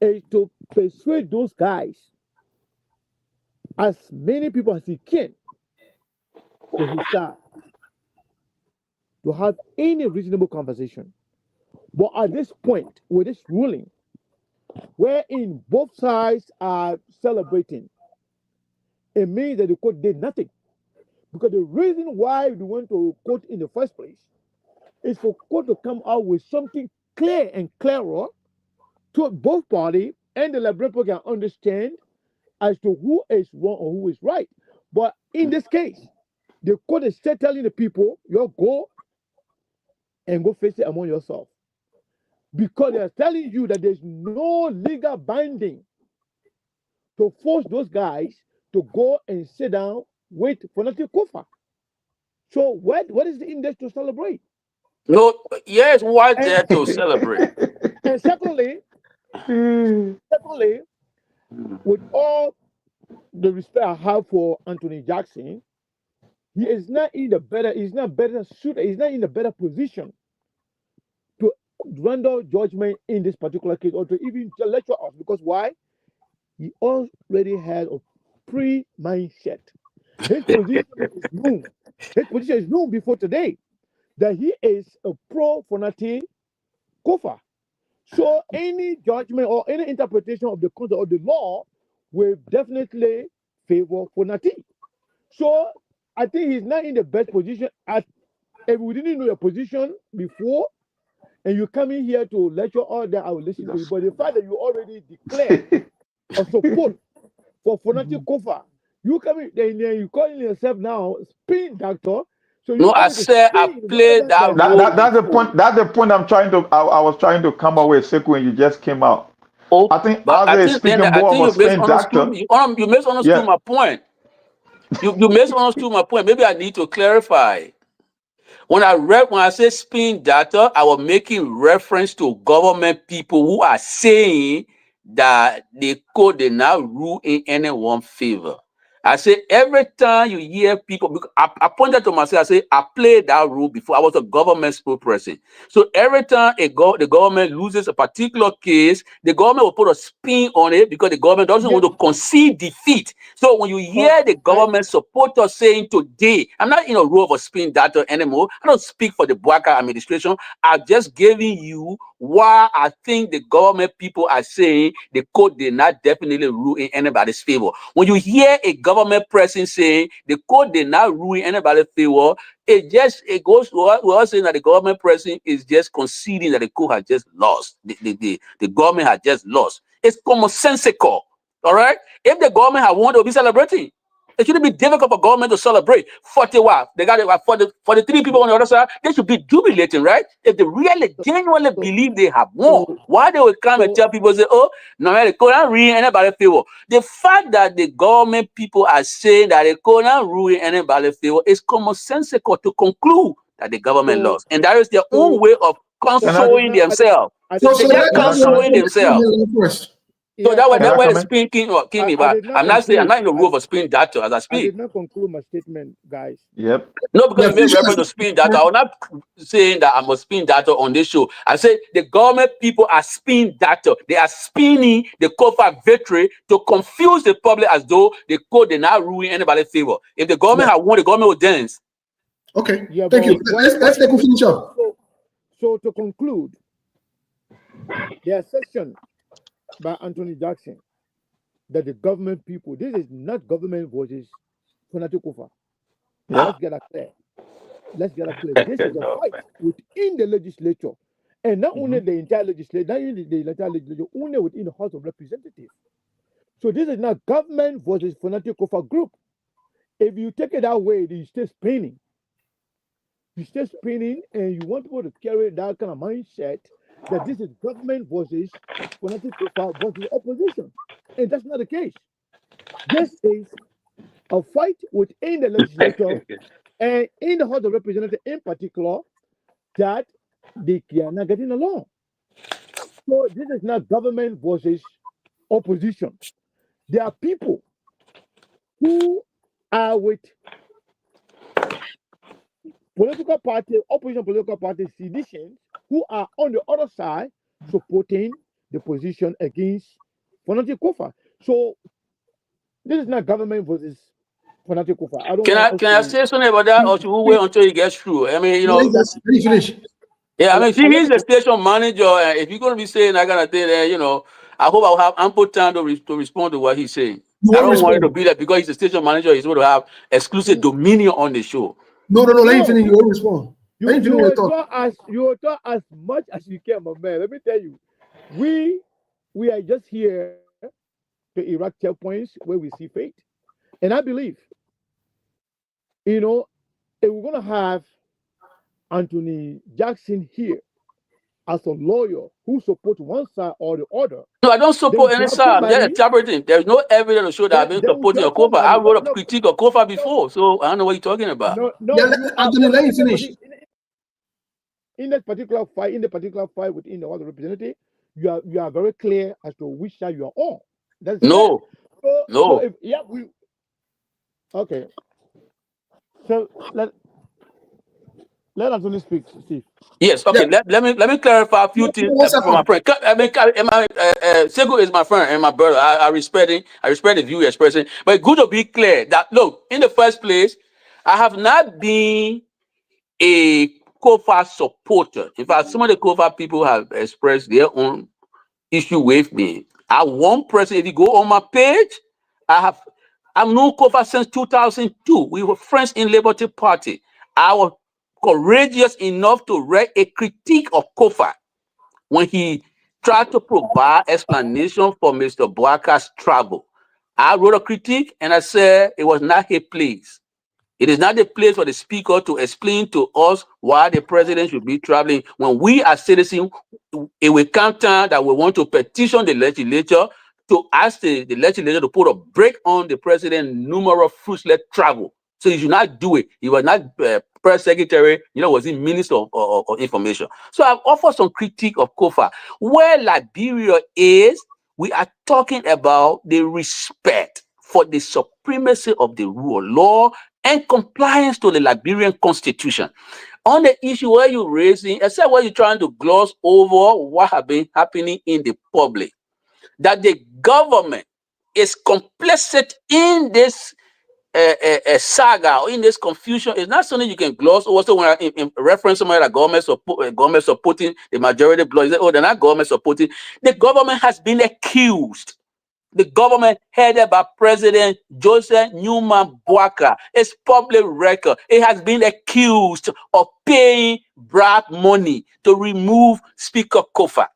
is to persuade those guys as many people as he can to his side to have any reasonable conversation. But at this point, with this ruling, wherein both sides are celebrating, it means that the court did nothing. Because the reason why we went to court in the first place is for court to come out with something clear and clearer to both parties, and the Liberian people can understand as to who is wrong or who is right. But in this case, the court is still telling the people, you go and go face it among yourself. Because they are telling you that there's no legal binding to force those guys to go and sit down with Fonati Kofa. So what is the index to celebrate? No, yes, why there to celebrate? And secondly, with all the respect I have for Anthony Jackson, he is not in the better, he's not better suited, he's not in a better position to render judgment in this particular case or to even lecture us. Because why? He already had a pre-mindset. His position is known. His position is known before today that he is a pro-Fonati Kofa. So any judgment or any interpretation of the concept of the law will definitely favor Fonati. So I think he's not in the best position. If we didn't know your position before, and you come in here to lecture all that, I will listen to you. But the fact that you already declared a support for Fonati Kofa, you come in and you calling yourself now spin doctor. So you No, I said I played that role. That's the point. That's the point I'm trying to. I was trying to come up with, Sekou, when you just came out. Oh, I think but as I a think, speaking then, I more think of a you spin doctor. misunderstood. You misunderstood Yeah. my point. You misunderstood my point. Maybe I need to clarify. When I say spin data, I was making reference to government people who are saying that the court did not rule in anyone's favor. I say every time you hear people, because I pointed to myself, I say I played that role before. I was a government spokesperson. So every time the government loses a particular case, the government will put a spin on it because the government doesn't want to concede defeat. So when you hear the government supporters saying today, I'm not in a role of a spin data anymore. I don't speak for the Bouaka administration. I'm just giving you why I think the government people are saying the court did not definitely rule in anybody's favor. When you hear a government person saying the court did not rule in anybody's favor, it goes we're all saying that the government person is just conceding that the court has just lost. The government has just lost. It's commonsensical. All right. If the government had won, they'll be celebrating. It shouldn't be difficult for government to celebrate. 40 what? They got 43 people on the other side. They should be jubilating, right? If they really genuinely believe they have won, why they will come and tell people, say, oh, no, they couldn't rule in anybody's favor. The fact that the government people are saying that they couldn't rule in anybody's favor is commonsensical to conclude that the government lost. And that is their own way of consoling themselves. So They're just consoling themselves. So that way the spin came me back. I'm not in the role of a spin doctor as I speak. I did not conclude my statement, guys. Yep. No, because you made reference to spin data. I'm not saying that I'm a spin data on this show. I said the government people are spin data. They are spinning the Kofa victory to confuse the public as though the court did not rule in anybody's favor. If the government had won, the government would dance. Okay, thank you. Let's take a finish up. So to conclude, the assertion by Anthony Jackson that the government people, this is not government versus Fonati Kofa. Let's get that clear. Let's get that clear. This is a fight within the legislature, and not only the entire legislature, not only the entire legislature, only within the House of Representatives. So this is not government versus Fonati Kofa group. If you take it that way, you stay spinning. You stay spinning, and you want people to carry that kind of mindset that this is government versus Fonati Kofa versus opposition, and that's not the case. This is a fight within the legislature and in the House of Representatives in particular that they are not getting along. So this is not government versus opposition. There are people who are with political party, opposition political party seditions, who are on the other side supporting the position against Fonati Kofa. So This is not government versus Fanatic Kofa. I don't Can want I us can I to. say something about that, or should we wait until he gets through? I mean, Let me finish. yeah, I mean, I he's want the station manager. If you're going to be saying that kind of thing, I hope I'll have ample time to respond to what he's saying. You I won't don't want it to respond. be that because he's the station manager, he's going to have exclusive dominion on the show. No. Let him No, finish. You won't respond. Let him you finish will your thought. talk as much as you can, my man. Let me tell you, we are just here to erect checkpoints where we see fate, and I believe, if we're gonna have Anthony Jackson here as a lawyer who supports one side or the other, No, I don't then support we any have side. I'm just somebody. elaborating. There's no evidence to show that I've been Then we supporting a have Kofa. I somebody. wrote a No, critique of Kofa no, before, so I don't know what you're talking about. no. You are Anthony, let him in finish. in that particular fight within the House of Representatives, you are very clear as to which side you are on. That's clear. No, So no. if we okay. So let Anthony speak, Steve. Yes, okay. Yeah. Let me clarify a few things One from my second. friend. I mean, Sego is my friend and my brother. I respect him. I respect the view you're expressing. But it's good to be clear that look, in the first place, I have not been a Kofa supporter. In fact, some of the Kofa people have expressed their own issue with me. I want person. If you go on my page, I've known Kofa since 2002. We were friends in Liberty Party. I was courageous enough to write a critique of Kofa when he tried to provide explanation for Mr. Boaka's travel. I wrote a critique and I said it was not his place. It is not the place for the speaker to explain to us why the president should be traveling. When we as citizens, it will come time that we want to petition the legislature to ask the legislature to put a break on the president's numerous fruitless travel. So you should not do it. He was not press secretary, was he minister of information. So I've offered some critique of Kofa. Where Liberia is, we are talking about the respect for the supremacy of the rule of law and compliance to the Liberian constitution. On the issue where you're raising, except where you're trying to gloss over what has been happening in the public, that the government is complicit in this saga or in this confusion is not something you can gloss over. So when I in reference somewhere like government supporting the majority bloc, you say, oh, they're not government supporting. The government has been accused. The government headed by President Joseph Newman Boaka is public record. It has been accused of paying bribe money to remove Speaker Kofa.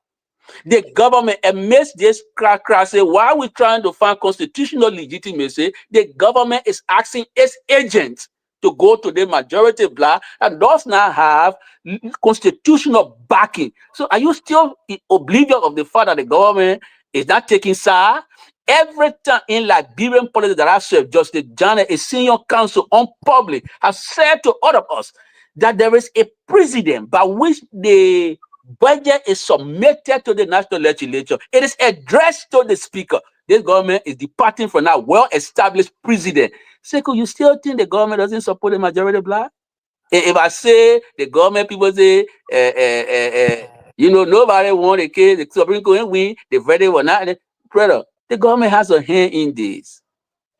The government, amidst this crack, say, while we're trying to find constitutional legitimacy, the government is asking its agents to go to the majority bloc and does not have constitutional backing. So are you still oblivious of the fact that the government is not taking side? Every time in Liberian politics that I've served, Justice Janet, a senior counsel on public, has said to all of us that there is a precedent by which the budget is submitted to the national legislature. It is addressed to the speaker. This government is departing from that well-established precedent. Seko, you still think the government doesn't support the majority bloc? If I say the government, people say, nobody want a case, the Supreme Court win, the verdict will not. Brother, the government has a hand in this.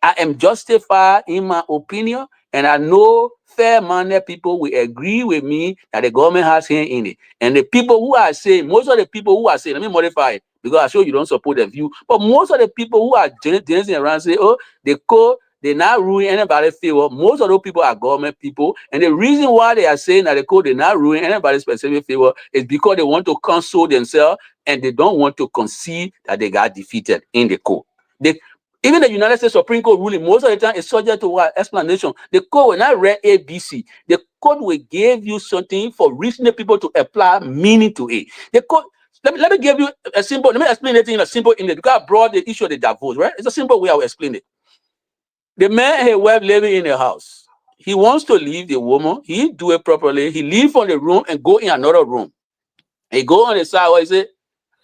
I am justified in my opinion, and I know fair-minded people will agree with me that the government has hand in it. And the people who are saying, most of the people who are saying, let me modify it, because I sure you don't support the view, but most of the people who are dancing around say, oh, the code, they're not ruining anybody's favor. Most of those people are government people. And the reason why they are saying that the code did not ruin anybody's specific favor is because they want to console themselves and they don't want to concede that they got defeated in the code. Even the United States Supreme Court ruling, most of the time, is subject to what explanation. The code will not read ABC. The code will give you something for reasonable people to apply meaning to it. The code, let me give you a simple, let me explain it in a simple English, because I brought the issue of the divorce, right? It's a simple way I will explain it. The man and his wife living in a house. He wants to leave the woman. He do it properly. He leave from the room and go in another room. He go on the side where he say,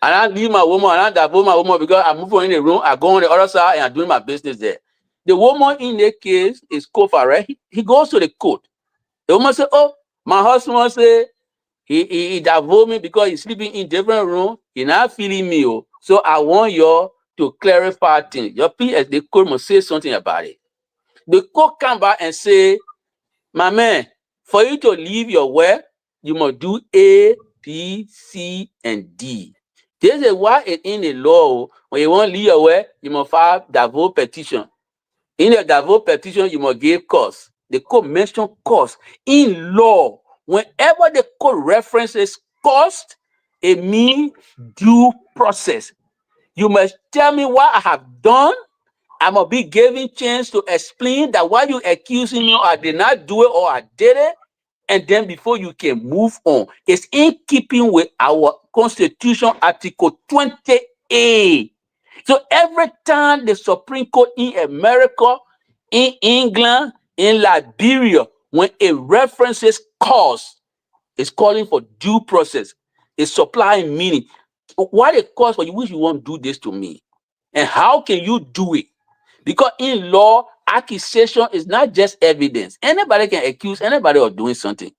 and I leave my woman, and I divorce my woman because I move on in the room, I go on the other side and I'm doing my business there. The woman in the case is Kofa, right? He goes to the court. The woman say, oh, my husband say he divorced me because he's sleeping in different room. He not feeling me. Oh. So I want your to clarify things. Your PS, the court must say something about it. The court come back and say, my man, for you to leave your well, you must do A, B, C, and D. This is why it's in the law. When you want to leave your well, you must file divorce petition. In the divorce petition, you must give cause. The court mention cause. In law, whenever the court references cost, it means due process. You must tell me what I have done. I must be given chance to explain that what you accusing me, I did not do it or I did it, and then before you can move on. It's in keeping with our Constitution, Article 20A. So every time the Supreme Court in America, in England, in Liberia, when it references cause, it's calling for due process. It's supplying meaning. What it calls for you, which you want to do this to me? And how can you do it? Because in law, accusation is not just evidence. Anybody can accuse anybody of doing something.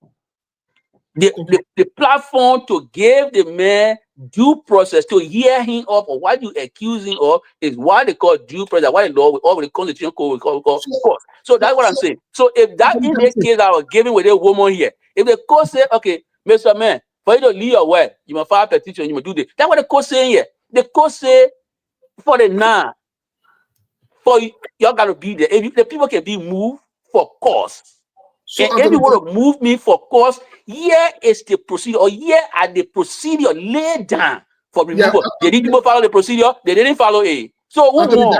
The platform to give the man due process, to hear him up or what you accuse him of, is what they call due process, what the law or the Constitution code call court. So that's what I'm saying. So if that in the case I was giving with a woman here, if the court said, okay, Mr. Man, for you to leave your way, you must file a petition, you must do this. That's what the court saying here. The court say for the now, for y'all gotta be there. If the people can be moved for cause. So and if you want to move me for cause, here is the procedure, or here are the procedure laid down for removal. They didn't follow the procedure, they didn't follow it. So who won?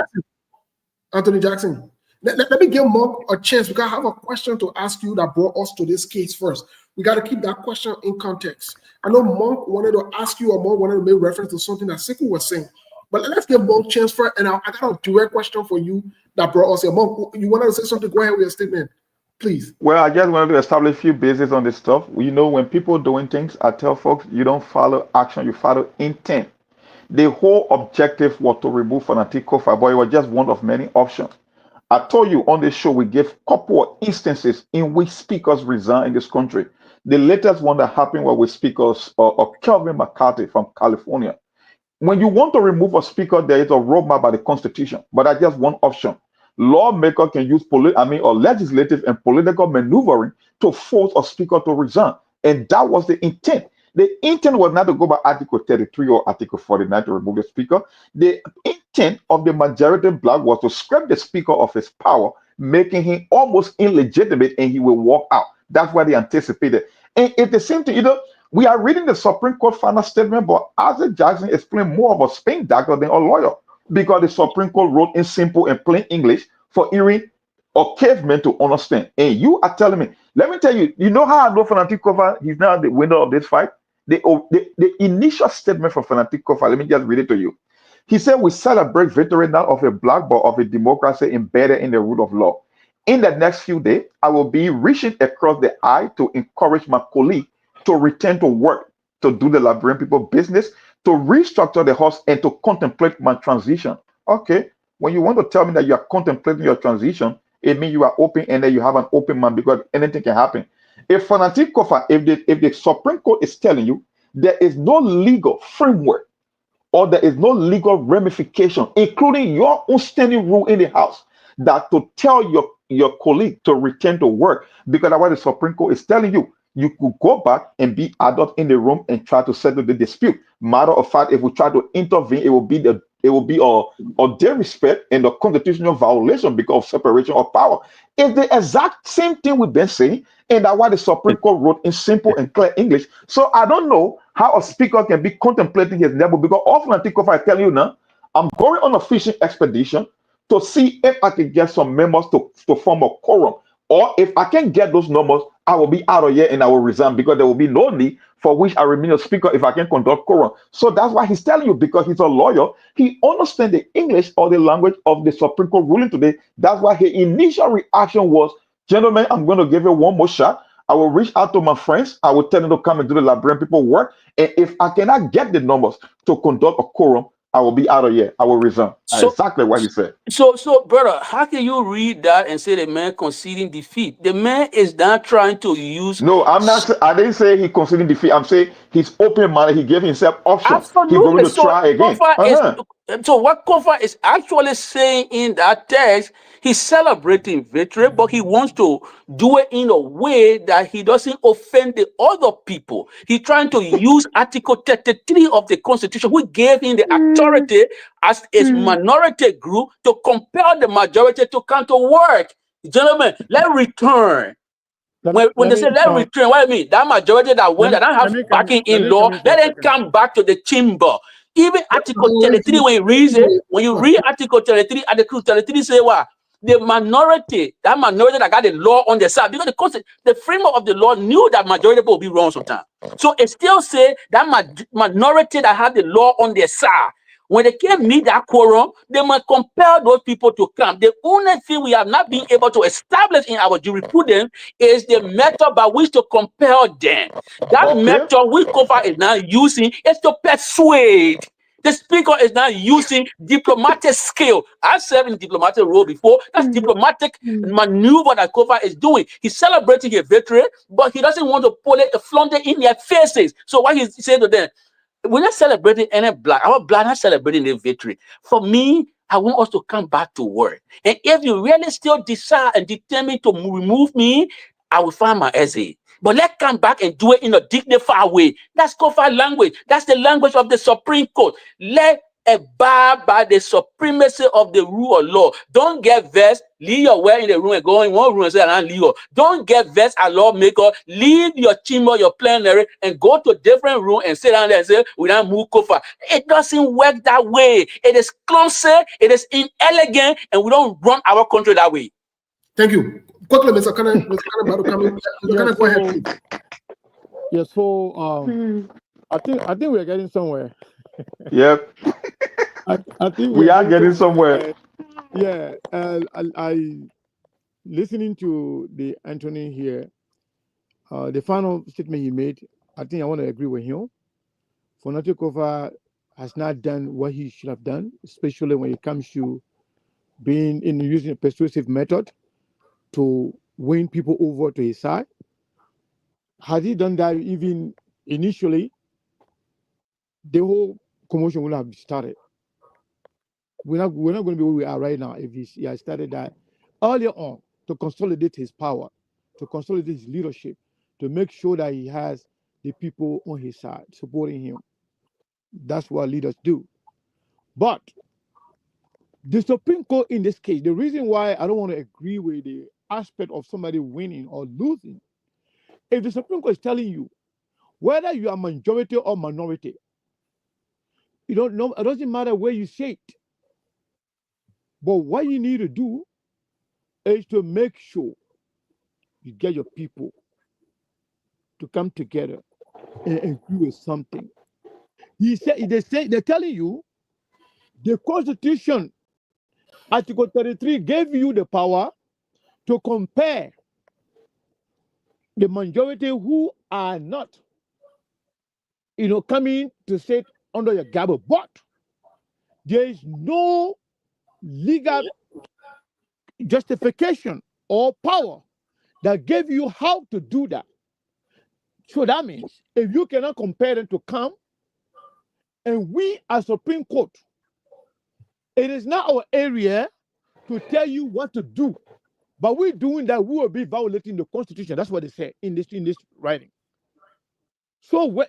Anthony Jackson, let me give Monk a chance because I have a question to ask you that brought us to this case first. We got to keep that question in context. I know Monk wanted to ask you, or Monk wanted to make reference to something that Sekou was saying. But let's give Monk a chance first. And I got a direct question for you that brought us here. Monk, you wanted to say something? Go ahead with your statement, please. Well, I just wanted to establish a few bases on this stuff. You know, when people doing things, I tell folks, you don't follow action, you follow intent. The whole objective was to remove Fanatic Kofi, but it was just one of many options. I told you on this show, we gave a couple of instances in which speakers resign in this country. The latest one that happened was with speakers of Kelvin McCarthy from California. When you want to remove a speaker, there is a roadmap by the Constitution, but that's just one option. Lawmaker can use or legislative and political maneuvering to force a speaker to resign, and that was the intent. The intent was not to go by Article 33 or Article 49 to remove the speaker. The intent of the majority bloc was to scrap the speaker of his power, making him almost illegitimate, and he will walk out. That's what they anticipated. And it's the same thing, we are reading the Supreme Court final statement, but Isaac Jackson explained more of a Spain doctor than a lawyer, because the Supreme Court wrote in simple and plain English for Erie or cavemen to understand. And you are telling me, let me tell you, you know how I know Fanatic Kofi, he's now the winner of this fight? The initial statement from Fanatic Kofi, let me just read it to you. He said, we celebrate victory not of a black, but of a democracy embedded in the rule of law. In the next few days, I will be reaching across the aisle to encourage my colleague to return to work, to do the Liberian people business, to restructure the house, and to contemplate my transition. Okay, when you want to tell me that you are contemplating your transition, it means you are open and that you have an open mind, because anything can happen. If Fanatic Kofi, if the Supreme Court is telling you there is no legal framework or there is no legal ramification, including your own standing rule in the house, that to tell your colleague to return to work, because that's what the Supreme Court is telling you, you could go back and be adult in the room and try to settle the dispute. Matter of fact, if we try to intervene, it will be a disrespect and a constitutional violation because of separation of power. It's the exact same thing we've been saying, and that's why the Supreme Court wrote in simple and clear English. So I don't know how a speaker can be contemplating his level, because often I think if I tell you now, I'm going on a fishing expedition to see if I can get some members to form a quorum. Or if I can get those numbers, I will be out of here and I will resign, because there will be no need for which I remain a speaker if I can conduct quorum. So that's why he's telling you, because he's a lawyer, he understands the English or the language of the Supreme Court ruling today. That's why his initial reaction was, gentlemen, I'm going to give you one more shot. I will reach out to my friends. I will tell them to come and do the Liberian people work. And if I cannot get the numbers to conduct a quorum, I will be out of here. I will resign. So, exactly what he said. So, brother, how can you read that and say the man conceding defeat? The man is not trying to use. No, I'm not. I didn't say he conceding defeat. I'm saying He's open-minded. He gave himself option. He's going Absolutely. to So try again. so what Kofa is actually saying in that text, he's celebrating victory, but he wants to do it in a way that he doesn't offend the other people. He's trying to use Article 33 of the Constitution, which gave him the authority as a minority group to compel the majority to come to work. Gentlemen, let's return. When they say let return, what I mean, that majority that went, that don't have backing in law, let them come back to the chamber. Even Article 33, when you read it, when you read Article 33, Article 33 say what? The minority, that minority that got the law on their side, because the framework of the law knew that majority will be wrong sometimes. So it still say that minority that had the law on their side, when they can't meet that quorum, they must compel those people to come. The only thing we have not been able to establish in our jurisprudence is the method by which to compel them. That method which Kofa is now using is to persuade. The speaker is now using diplomatic skill. I served in diplomatic role before. That's diplomatic maneuver that Kofa is doing. He's celebrating his victory, but he doesn't want to pull it, flaunt it in their faces. So what he said to them, we're not celebrating any black. Our black not celebrating the victory. For me, I want us to come back to work. And if you really still decide and determine to remove me, I will find my exit. But let's come back and do it in a dignified way. That's Kofa language. That's the language of the Supreme Court. Let abide by the supremacy of the rule of law. Don't get vexed. Leave your way in the room and go in one room and say, "I'm leave." Don't get vexed as lawmaker. Leave your chamber, your plenary, and go to a different room and sit down there and say, "We don't move Kofa." It doesn't work that way. It is clumsy, it is inelegant, and we don't run our country that way. Thank you. Quickly, Mr. Kane, about to come in. Go ahead, please. Yeah, so I think we're getting somewhere. Yep. I think we are getting somewhere. Yeah, I listening to the Anthony here, the final statement he made, I think I want to agree with him. Fonati Kofa has not done what he should have done, especially when it comes to being in using a persuasive method to win people over to his side. Had he done that even initially, the whole commotion would have started. We're not going to be where we are right now if he had started that earlier on to consolidate his power, to consolidate his leadership, to make sure that he has the people on his side supporting him. That's what leaders do. But the Supreme Court in this case, the reason why I don't want to agree with the aspect of somebody winning or losing, if the Supreme Court is telling you whether you are majority or minority, you don't know, it doesn't matter where you sit. But what you need to do is to make sure you get your people to come together and agree with something. They're telling you the Constitution, Article 33, gave you the power to compare the majority who are not, coming to sit under your gavel. But there is no legal justification or power that gave you how to do that. So that means if you cannot compare them to come, and we as Supreme Court, it is not our area to tell you what to do. But we're doing that, we will be violating the Constitution. That's what they say in this writing. So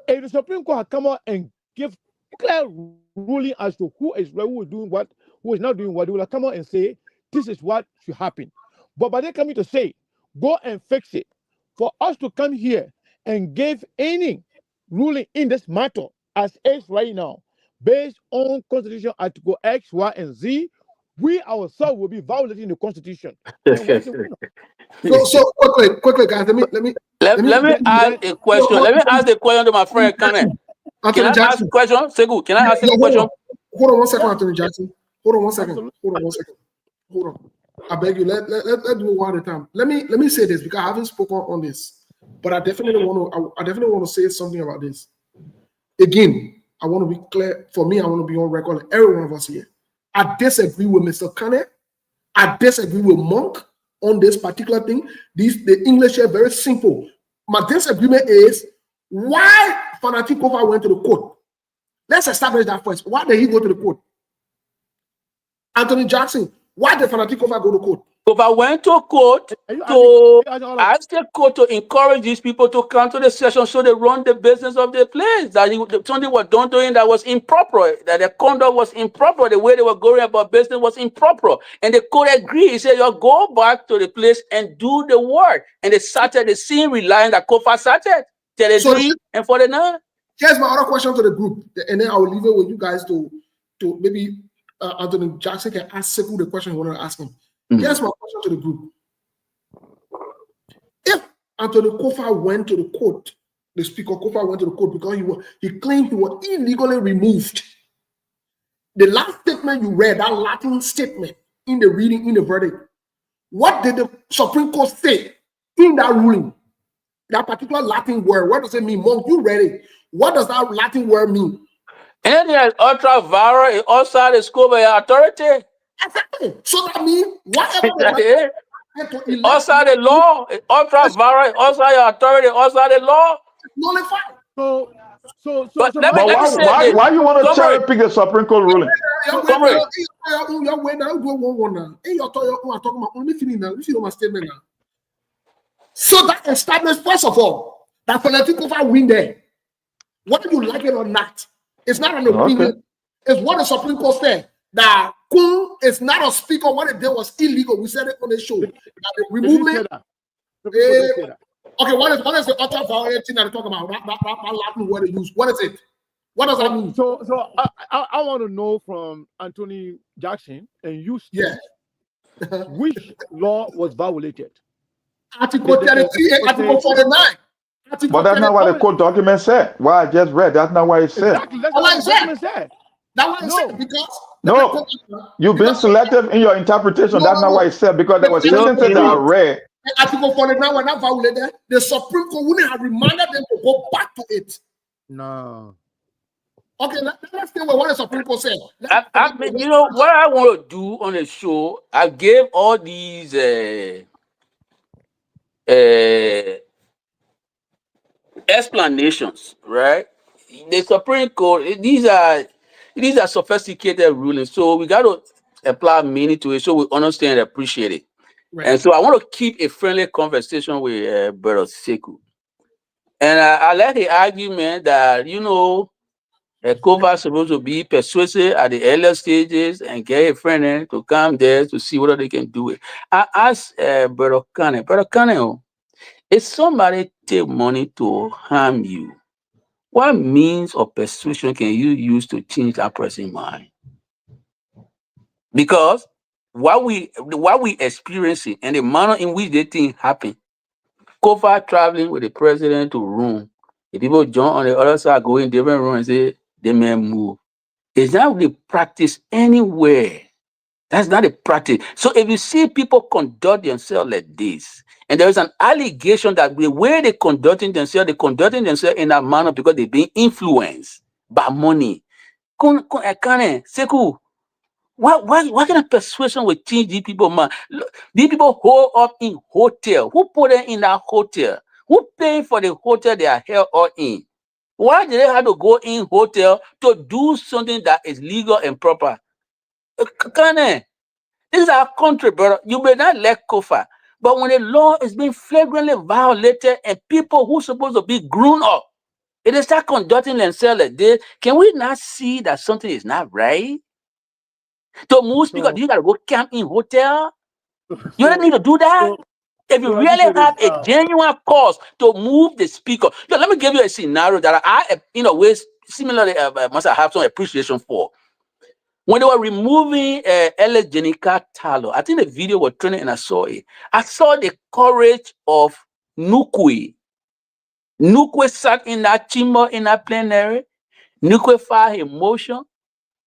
if the Supreme Court had come out and give clear ruling as to who is doing what, who is not doing what, they will come out and say, this is what should happen. But by they coming to say, go and fix it, for us to come here and give any ruling in this matter as is right now, based on Constitution Article X, Y, and Z, we ourselves will be violating the Constitution. So quickly, guys. Let me ask a question. Let me ask the question to my friend Kenneth. Can I ask a question? Segu, can I ask a question? Hold on 1 second, Anthony Jackson. Hold on 1 second. Hold on. I beg you. Let's do it one at a time. Let me say this because I haven't spoken on this, but I definitely want to say something about this. Again, I want to be clear. For me, I want to be on record. Every one of us here. I disagree with Mr. Kenneth. I disagree with Monk on this particular thing. The English are very simple. My disagreement is Why Fanatic Kofa went to the court? Let's establish that first. Why did he go to the court? Anthony Jackson, why did Fanatic Kofa go to court? Kofa went to court to ask the court to encourage these people to come to the session so they run the business of the place. That something was done to him that was improper, that the conduct was improper, the way they were going about business was improper. And the court agreed. He said, you go back to the place and do the work. And they started the scene relying that Kofa started 33 and 49. Here's my other question to the group, and then I will leave it with you guys to maybe Anthony Jackson can ask Sekou the question you want to ask him. Here's my question to the group. If Anthony Kofa went to the court, the Speaker Kofa went to the court because he claimed he was illegally removed. The last statement you read, that Latin statement in the reading, in the verdict, what did the Supreme Court say in that ruling? That particular Latin word, what does it mean? Monk, you read it. What does that Latin word mean? Any ultra vires outside the scope of your authority. Exactly. So that means whatever outside the law, ultra vires outside your authority, outside the law. Nullified. Why you want to cherry pick the Supreme Court ruling? So that established, first of all, that Fanatic Kofa win there. Whether you like it or not, it's not an opinion. It's what the Supreme Court said. That Kun is not a speaker. What it did was illegal. We said it on the show. Removing. Okay, what is the other violent thing that they talk about? That Latin word they use. What is it? What does that mean? So I want to know from Anthony Jackson and you, yes, which law was violated? Article 33, Article 49. But that's not what the court document said. What I just read, that's not what it said. Exactly, that's what the document said. That's what it said, because no, you've been selective in your interpretation. That's not what it said, because there was sentences that I read. Article 49 were not violated. The Supreme Court wouldn't have reminded them to go back to it. No. Okay, let's see what the Supreme Court said. You know what I want to do on the show? I gave all these explanations, right? The Supreme Court, these are sophisticated rulings, so we got to apply meaning to it so we understand and appreciate it. Right. And so I want to keep a friendly conversation with Brother Sekou. And I like the argument that, you know, Kofa is supposed to be persuasive at the earlier stages and get a friend to come there to see whether they can do it. I asked Brother Kane, if somebody take money to harm you, what means of persuasion can you use to change that person's mind? Because what we experiencing and the manner in which the thing happen, Kofa traveling with the president to Rome, the people join on the other side, go in different room and say, they may move. It's not the practice anywhere. That's not a practice. So if you see people conduct themselves like this, and there is an allegation that the way they're conducting themselves in that manner because they're being influenced by money. Sekou, what kind of persuasion will change these people, man? These people hold up in hotel. Who put them in that hotel? Who pay for the hotel they are held up in? Why do they have to go in hotel to do something that is legal and proper? This is our country, brother. You may not like Kofa, but when the law is being flagrantly violated and people who are supposed to be grown up, if they start conducting themselves like this, can we not see that something is not right? To move speaker, you gotta go camp in hotel. You don't need to do that. If you really have a genuine cause to move the speaker, let me give you a scenario that I, in a way, similarly, must have some appreciation for. When they were removing Ella Jenica Talo, I think the video was trending and I saw it. I saw the courage of Nukwe. Nukwe sat in that chamber in that plenary. Nukwe filed a motion.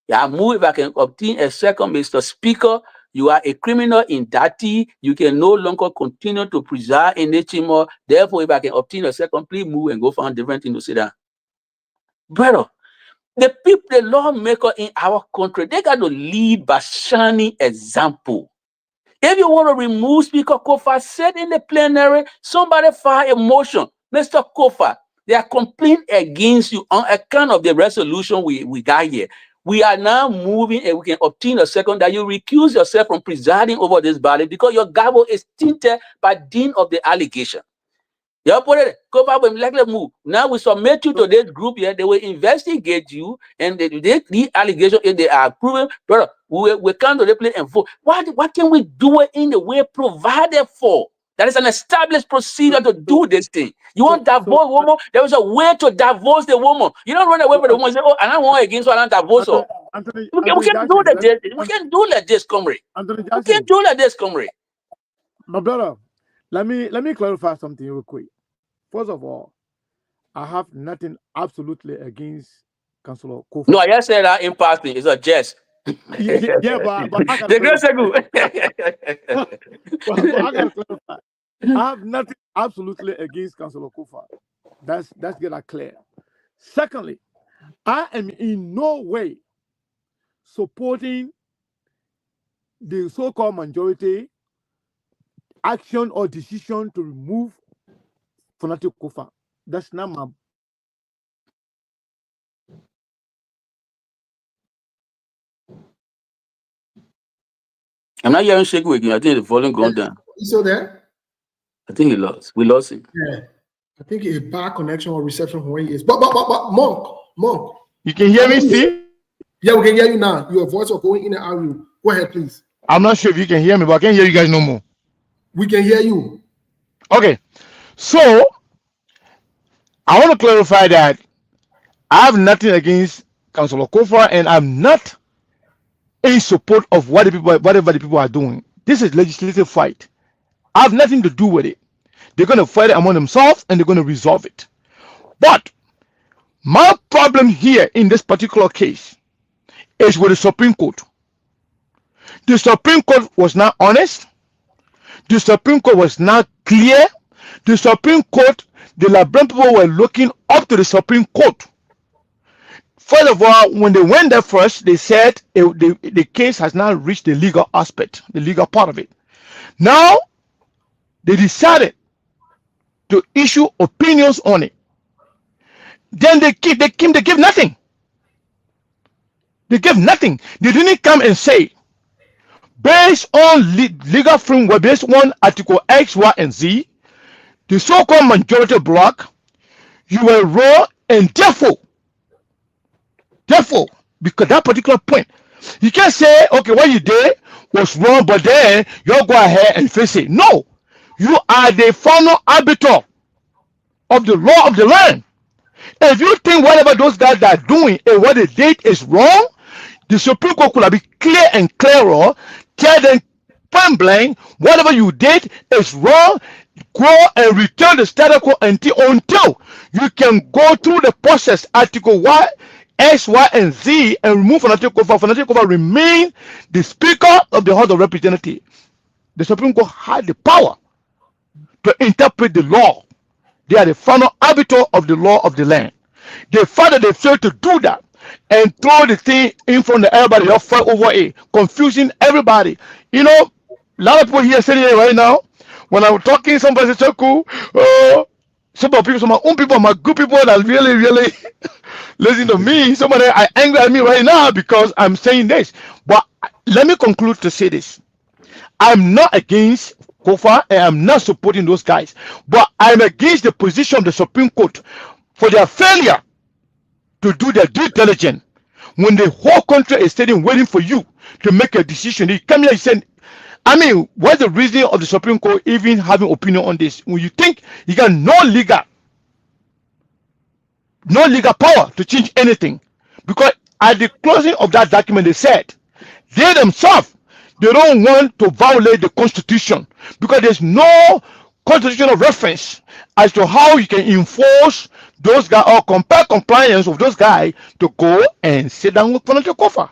Yeah, move if I can obtain a second, Mr. Speaker. You are a criminal indictee. You can no longer continue to preside in the chamber. Therefore, if I can obtain a second, please move and go find different thing to sit down. Brother, the people, the lawmaker in our country, they got to lead by shining example. If you want to remove Speaker Kofa, said in the plenary, somebody file a motion. Mr. Kofa, They are complaining against you on account of the resolution we got here. We are now moving and we can obtain a second that you recuse yourself from presiding over this body because your gavel is tainted by dint of the allegation. You put it, go back and let them move. Now we submit you to this group here. They will investigate you and the allegation, if they are proven, brother, we come to the place and vote. What can we do it in the way provided for? That is an established procedure to do this thing. You want to divorce woman? There is a way to divorce the woman. You don't run away from the woman and say, oh, and I want against her, I don't divorce her. We can't do like this. We can't do like this, comrade. We can't do like this, comrade. My brother, let me clarify something real quick. First of all, I have nothing absolutely against Councillor Kofa. No, I just said that in passing. It's a jest. Yeah, but I the grace of good. But I gotta clarify. I have nothing absolutely against Councillor Kofa. That's get that clear. Secondly, I am in no way supporting the so-called majority action or decision to remove Fanatic Kofa. That's not my. I'm not hearing Sheku again. I think the volume gone down. You still there? I think he lost. We lost him. Yeah. I think a bad connection or reception from where he is. But Monk. You can hear me, Steve? Yeah, we can hear you now. Your voice was going in and out. Go ahead, please. I'm not sure if you can hear me, but I can't hear you guys no more. We can hear you. Okay. So I want to clarify that I have nothing against Councillor Kofa, and I'm not in support of whatever the people are doing. This is legislative fight. I have nothing to do with it. They're going to fight it among themselves and they're going to resolve it. But my problem here in this particular case is with the Supreme Court. The Supreme Court was not honest. The Supreme Court was not clear. The Supreme Court, the Liberian people were looking up to the Supreme Court. First of all, when they went there first, they said the case has not reached the legal aspect, the legal part of it. Now, they decided to issue opinions on it. Then they give nothing. They give nothing. They didn't come and say, based on legal framework, based on Article X, Y, and Z, the so-called majority bloc, you were wrong, and therefore, because that particular point, you can't say, okay, what you did was wrong, but then you'll go ahead and face it. No, you are the final arbiter of the law of the land. If you think whatever those guys are doing and what they did is wrong, the Supreme Court could have been clear and clearer, tell them point blank, whatever you did is wrong, go and return the status quo until you can go through the process, Article Y, X, Y, and Z, and remove Fanatic Kofa. Fanatic Kofa remain the Speaker of the House of Representatives. The Supreme Court had the power to interpret the law. They are the final arbiter of the law of the land. The fact that they failed to do that and throw the thing in front of everybody, they'll fight over it, confusing everybody. You know, a lot of people here sitting here right now, when I'm talking, somebody says, so cool. Some people, some of my own people, my good people that really listen to me. Somebody are angry at me right now because I'm saying this. But let me conclude to say this. I'm not against Kofa and I'm not supporting those guys. But I'm against the position of the Supreme Court for their failure to do their due diligence. When the whole country is sitting waiting for you to make a decision, they come here and say, I mean, what's the reason of the Supreme Court even having opinion on this? When you think you got no legal power to change anything. Because at the closing of that document, they said, they themselves, they don't want to violate the Constitution because there's no constitutional reference as to how you can enforce those guys or compel compliance of those guys to go and sit down with Fanatic Kofa.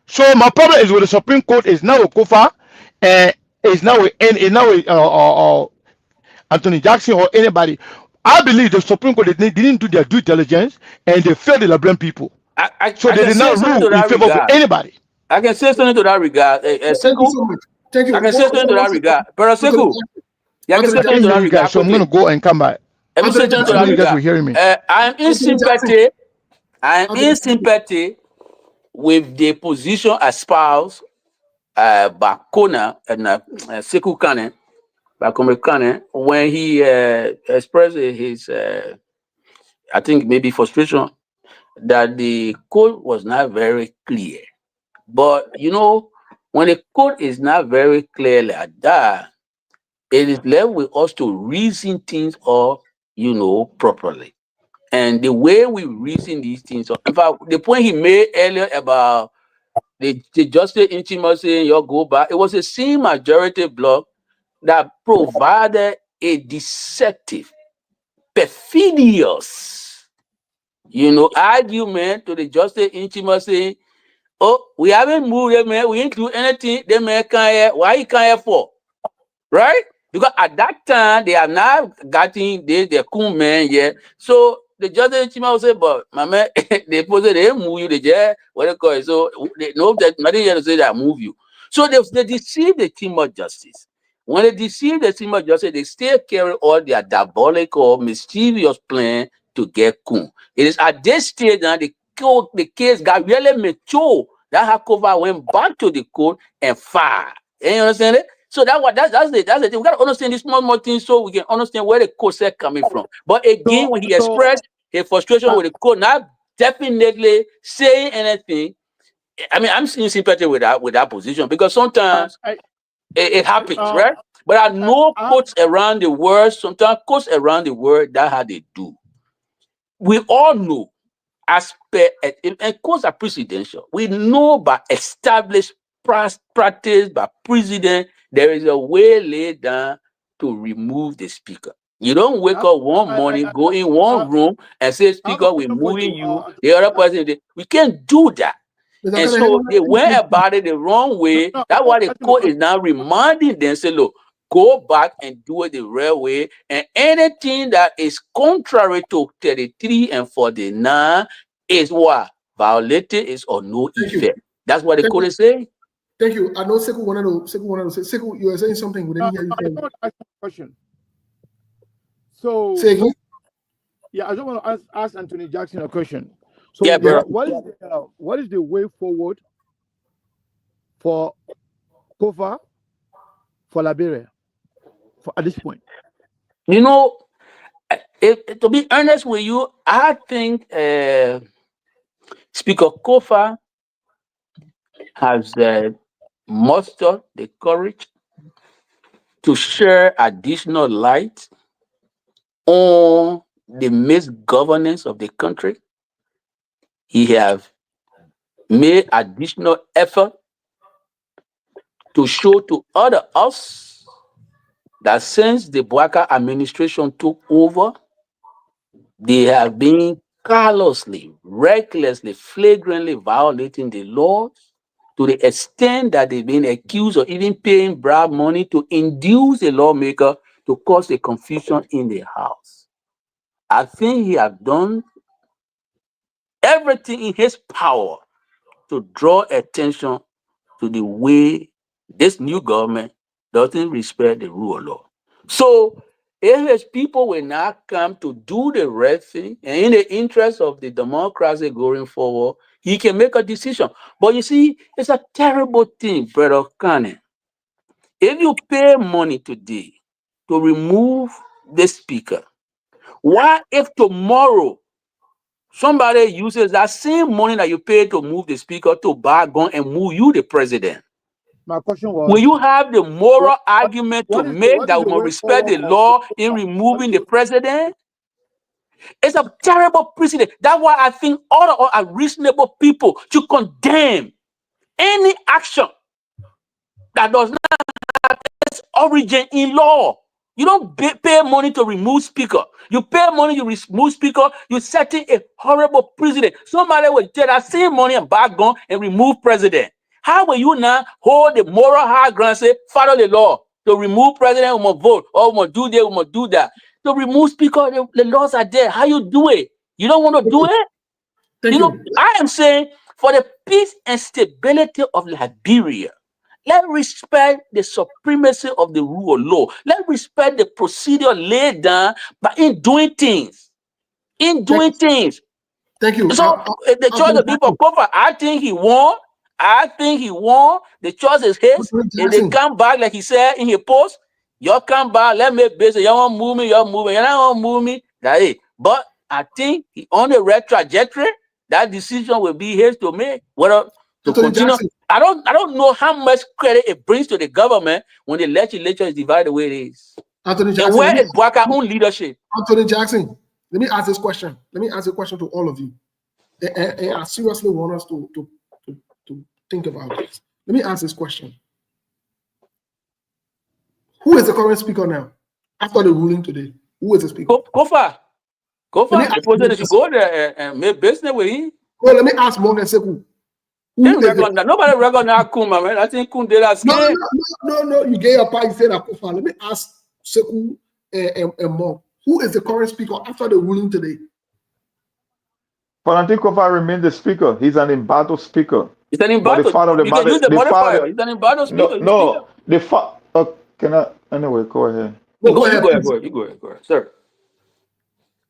So my problem is with the Supreme Court is now with Kofa, and is now with Anthony Jackson or anybody. I believe the Supreme Court they didn't do their due diligence and they failed the Liberian people. So they did not rule in favor of anybody. I can say something to that regard. Thank you so much. Thank you. I can say something to that regard. But Sekou, I can say something to that regard. So I'm going to go and come back. Let me say Anthony something I know you guys to were hearing me. I'm in Anthony Jackson. sympathy. I'm Anthony in sympathy with the position espoused by Kona and Sekou Kane, by Comrade Kane, when he expressed his, I think maybe frustration that the code was not very clear. But you know, when the code is not very clear like that, it is left with us to reason things up, properly. And the way we reason these things up, in fact, the point he made earlier about the justice intimacy, your go back, it was the same majority bloc that provided a deceptive, perfidious, argument to the justice intimacy. Oh, we haven't moved them, man. We didn't do anything. They man can't hear. Why you can't hear for? Right? Because at that time they have not gotten the cool man yet. So the justice intimacy say, but my man, they pose they move you, they just what they call it. So they know that nothing here to say that move you. So they deceive the team of justice. When they deceive the team of justice, they still carry all their diabolical, mischievous plan to get cool. It is at this stage now the case got really mature. That Hakova went back to the court and fired. You understand it? So that's the thing. We gotta understand these small things so we can understand where the court is coming from. But again, when he expressed his frustration with the court, not definitely saying anything. I mean, I'm seeing sympathy with that position because sometimes it happens, right? But I know courts around the world, sometimes courts around the world, that's how they do. We all know and courts are presidential. We know by established practice by president, there is a way laid down to remove the speaker. You don't wake up one morning, go in one room and say, Speaker, we're moving you. The other person, we can't do that. And so they went about it the wrong way. That's why the court is now reminding them, say, look, go back and do it the right way. And anything that is contrary to 33 and 49 is what? Violated is or no effect. That's what the court is saying. Thank you. I know Sekou wanted to say, Sekou, you were saying something. We didn't hear you. I want to ask a question. So, say again? Yeah, I just want to ask Anthony Jackson a question. So, yeah, bro. What is the way forward for COFA, for Liberia, at this point? You know, to be honest with you, I think Speaker COFA has mustered the courage to share additional light on the misgovernance of the country. He have made additional effort to show to us that since the Bouaka administration took over, they have been callously, recklessly, flagrantly violating the laws to the extent that they've been accused of even paying bribe money to induce a lawmaker to cause a confusion in the House. I think he has done everything in his power to draw attention to the way this new government doesn't respect the rule of law. So if his people will not come to do the right thing and in the interest of the democracy going forward, he can make a decision. But you see, it's a terrible thing, Brother Kane. If you pay money today to remove the speaker, why if tomorrow somebody uses that same money that you pay to move the speaker to buy a gun and move you the president? My question was, will you have the moral argument to make that we must respect the law in removing the president? It's a terrible precedent. That's why I think all are reasonable people to condemn any action that does not have its origin in law. You don't pay money to remove speaker. You pay money, you remove speaker, you're setting a horrible precedent. Somebody will take that same money and buy a gun and remove president. How will you now hold the moral high ground and say, follow the law? To remove president, we must vote, or we must do this, we must do that. To remove speaker, the laws are there. How you do it? You don't want to do it? Thank you. I am saying for the peace and stability of Liberia Let's respect the supremacy of the rule of law. Let's respect the procedure laid down in doing things. In doing things. Thank you. So the choice of people, Kofa, I think he won. The choice is his. If they come back, like he said in his post, y'all come back, let me business. Y'all want to move me, y'all move me. You're not going to move me. That's it. But I think he on the right trajectory. That decision will be his to make. Whether to continue. Jackson. I don't know how much credit it brings to the government when the legislature is divided the way it is. Anthony Jackson. And where is Bwaka's own leadership? Anthony Jackson, let me ask this question. Let me ask a question to all of you. And I seriously want us to think about this. Let me ask this question. Who is the current speaker now? After the ruling today, who is the speaker? Kofa. The president should go there and make business with him. Well, let me ask Morgan Sekou. Nobody recognize Kuma, man. I think Kun did that. No. You gave a part, you said that Kofa. Let me ask Sekou and Mo. Who is the current speaker after the ruling today? But I think Kofa remains the speaker. He's an embattled speaker. He's an embattled. You can use the modifier. He's an embattled speaker. No, can I? Anyway, go ahead. Go ahead, sir.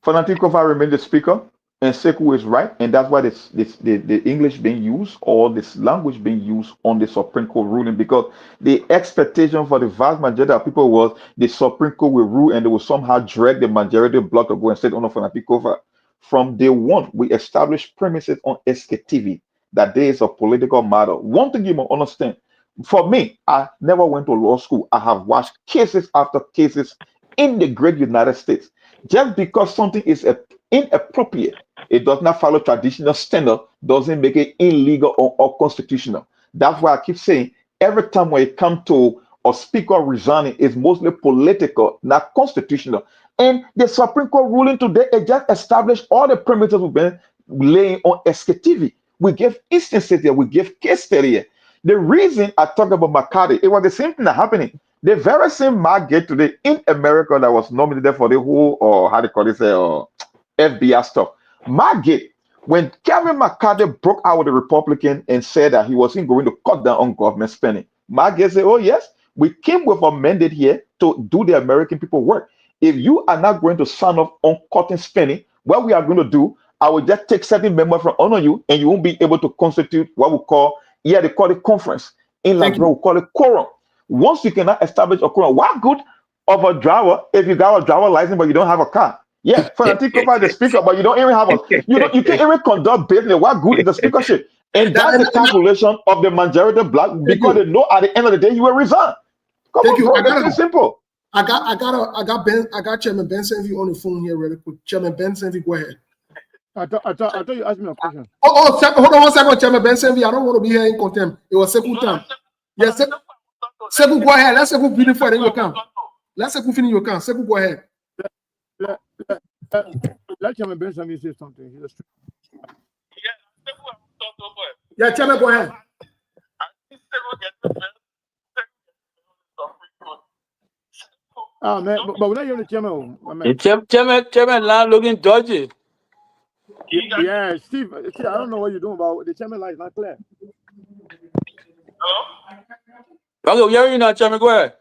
Fanatic Kofa remains the speaker, and Sekou is right, and that's why the English being used or this language being used on the Supreme Court ruling, because the expectation for the vast majority of people was the Supreme Court will rule and they will somehow drag the majority bloc to go and sit on Fanatic Kofa. From day one, we established premises on SKTV that there is a political matter. One thing you must understand, for me, I never went to law school. I have watched cases after cases in the great United States. Just because something is inappropriate, it does not follow traditional standard, doesn't make it illegal or unconstitutional. That's why I keep saying every time when it comes to a speaker resigning, it's mostly political, not constitutional. And the Supreme Court ruling today, it just established all the premises we've been laying on SKTV. We gave instances here, we gave case study here. The reason I talk about McCarthy, it was the same thing that happening. The very same Margate today in America that was nominated for the whole, or how they call it, FBI stuff. Margate, when Kevin McCarthy broke out with the Republican and said that he wasn't going to cut down on government spending, Margate said, oh yes, we came with a mandate here to do the American people work. If you are not going to sign off on cutting spending, what we are going to do, I will just take certain members from under you, and you won't be able to constitute what we call, they call it conference. In Liberia, we call it quorum. Once you cannot establish a quorum, what good of a driver if you got a driver license but you don't have a car? Yes, Fanatic Kofa is the speaker, but you don't even have you can't even conduct business. What good is the speakership? And that's the calculation of the majority bloc, because they know at the end of the day you will resign. Thank you. It's simple. I got Chairman Ben Senvi on the phone here really quick. Chairman Ben Senvi, go ahead. I thought you asked me a question. Hold on 1 second, Chairman Ben Senvi. I don't want to be here in contempt. It was Sekou time. Yes, Sekou, go ahead. Let's Sekou finish for your account. Let's Sekou finish your account. Sekou, go ahead. Let Chairman Ben Senvi say something. Yeah, Chairman, go ahead. Oh man, but we're not hearing the chairman. Chairman now looking dodgy. Yeah, Steve, I don't know what you're doing about the chairman line is not clear. Hello? Okay, we're hearing you now, Chairman. Go ahead.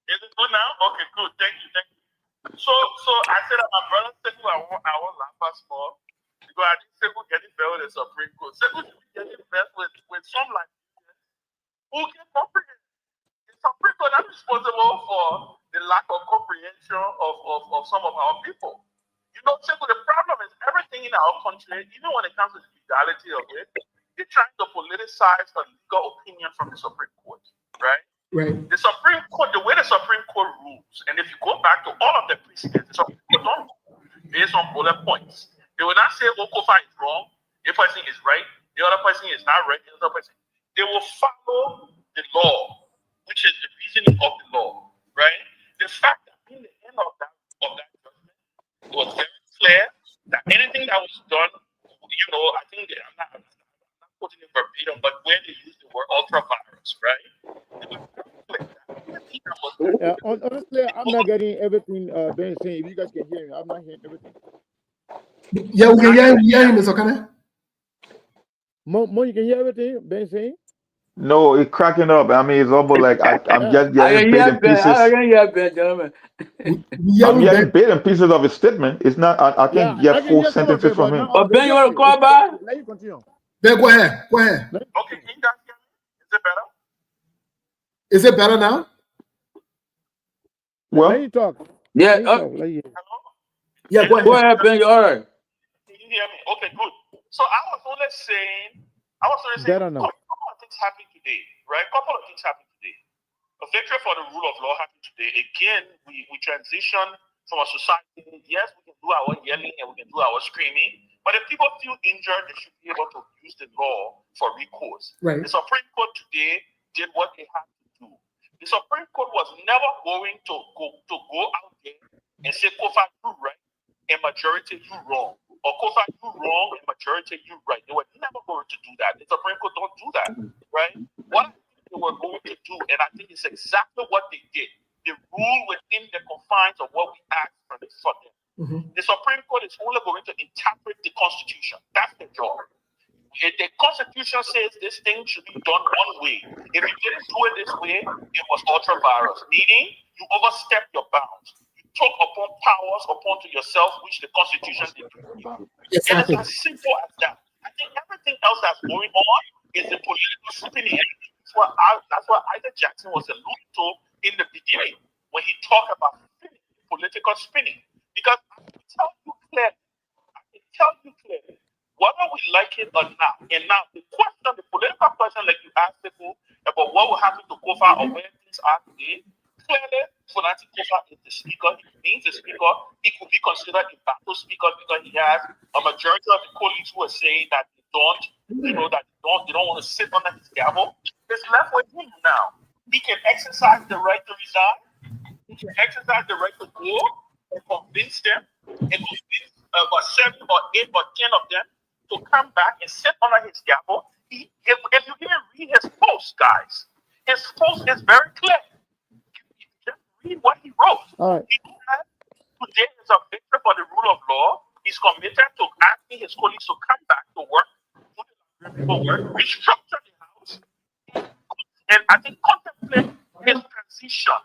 Is it good now? Okay, good. Thank you. So I said that my brother Sekou, I won't laugh as more because I think Sekou getting better with the Supreme Court. Sekou should be getting better with some like who can comprehend. The Supreme Court is responsible for the lack of comprehension of some of our people. You know, Sekou, the problem is everything in our country, even when it comes to the legality of it, they're trying to politicize a legal opinion from the Supreme Court, right? Right. The Supreme Court, the way the Supreme Court rules, and if you go back to all of the precedents, the Supreme Court don't rule based on bullet points. They will not say, oh, Kofa is wrong, the person is right, the other person is not right, the other person. They will follow the law, which is the reasoning of the law, right? The fact that in the end of that judgment, it was very clear that anything that was done, you know, I think I'm not putting it verbatim, but where they use the word ultra-virus, right? Yeah, honestly, I'm not getting everything Ben saying. If you guys can hear me, I'm not hearing everything. Yeah, we can hear him, Mr. Kane. Mo, you can hear everything Ben saying? No, it's cracking up. I mean, it's almost like I'm just I getting can bit hear and Ben. I pieces. can hear Ben, gentlemen. I'm getting bit and pieces of his statement. It's not. I Yeah, can't I get can full hear some of sentences it, but from him. now Ben, you want to call back? let you continue. Ben, go ahead. Go ahead. Okay, can you guys hear me? Is it better? Is it better now? Let Well, you talk. Yeah. Let you talk. Let you. Hello? Yeah, go Go ahead. ahead, Ben. You're all right. Can you hear me? Okay, good. So I was only saying, Better now. a couple of things happened today, right? A couple of things happened today. A victory for the rule of law happened today. Again, we transition from a society. Yes, we can do our yelling and we can do our screaming, but if people feel injured, they should be able to use the law for recourse. Right. The Supreme Court today did what they had to do. The Supreme Court was never going to go out there and say, Kofa, you right, and majority you wrong. Or Kofa, you wrong, and majority you right. They were never going to do that. The Supreme Court don't do that, right? What I think they were going to do, and I think it's exactly what they did. They rule within the confines of what we asked for them. Mhm. The Supreme Court is only going to interpret the Constitution. That's their job. If the Constitution says this thing should be done one way, if you didn't do it this way, it was ultra virus, meaning you overstepped your bounds. You took upon powers upon to yourself, which the Constitution did not give you. Exactly. And it's as simple as that. I think everything else that's going on is the political spinning. That's what Isaac Jackson was alluding to in the beginning when he talked about spinning, political spinning. Because I can tell you clearly, whether we like it or not. And now the political question, like you asked people about what will happen to Kofa or where things are today, clearly Funati Kofa is the speaker. He remains the speaker. He could be considered a battle speaker because he has a majority of the colleagues who are saying that they don't want to sit under his gavel. It's left with him now. He can exercise the right to resign. He can exercise the right to go and convince them and convince about 7 or 8 or 10 of them to come back and sit under his gavel. If you even read his post, guys, his post is very clear. Just read what he wrote. All right. He said, today is a victory for the rule of law. He's committed to asking his colleagues to come back to work, restructure the house, and I think contemplate his transition.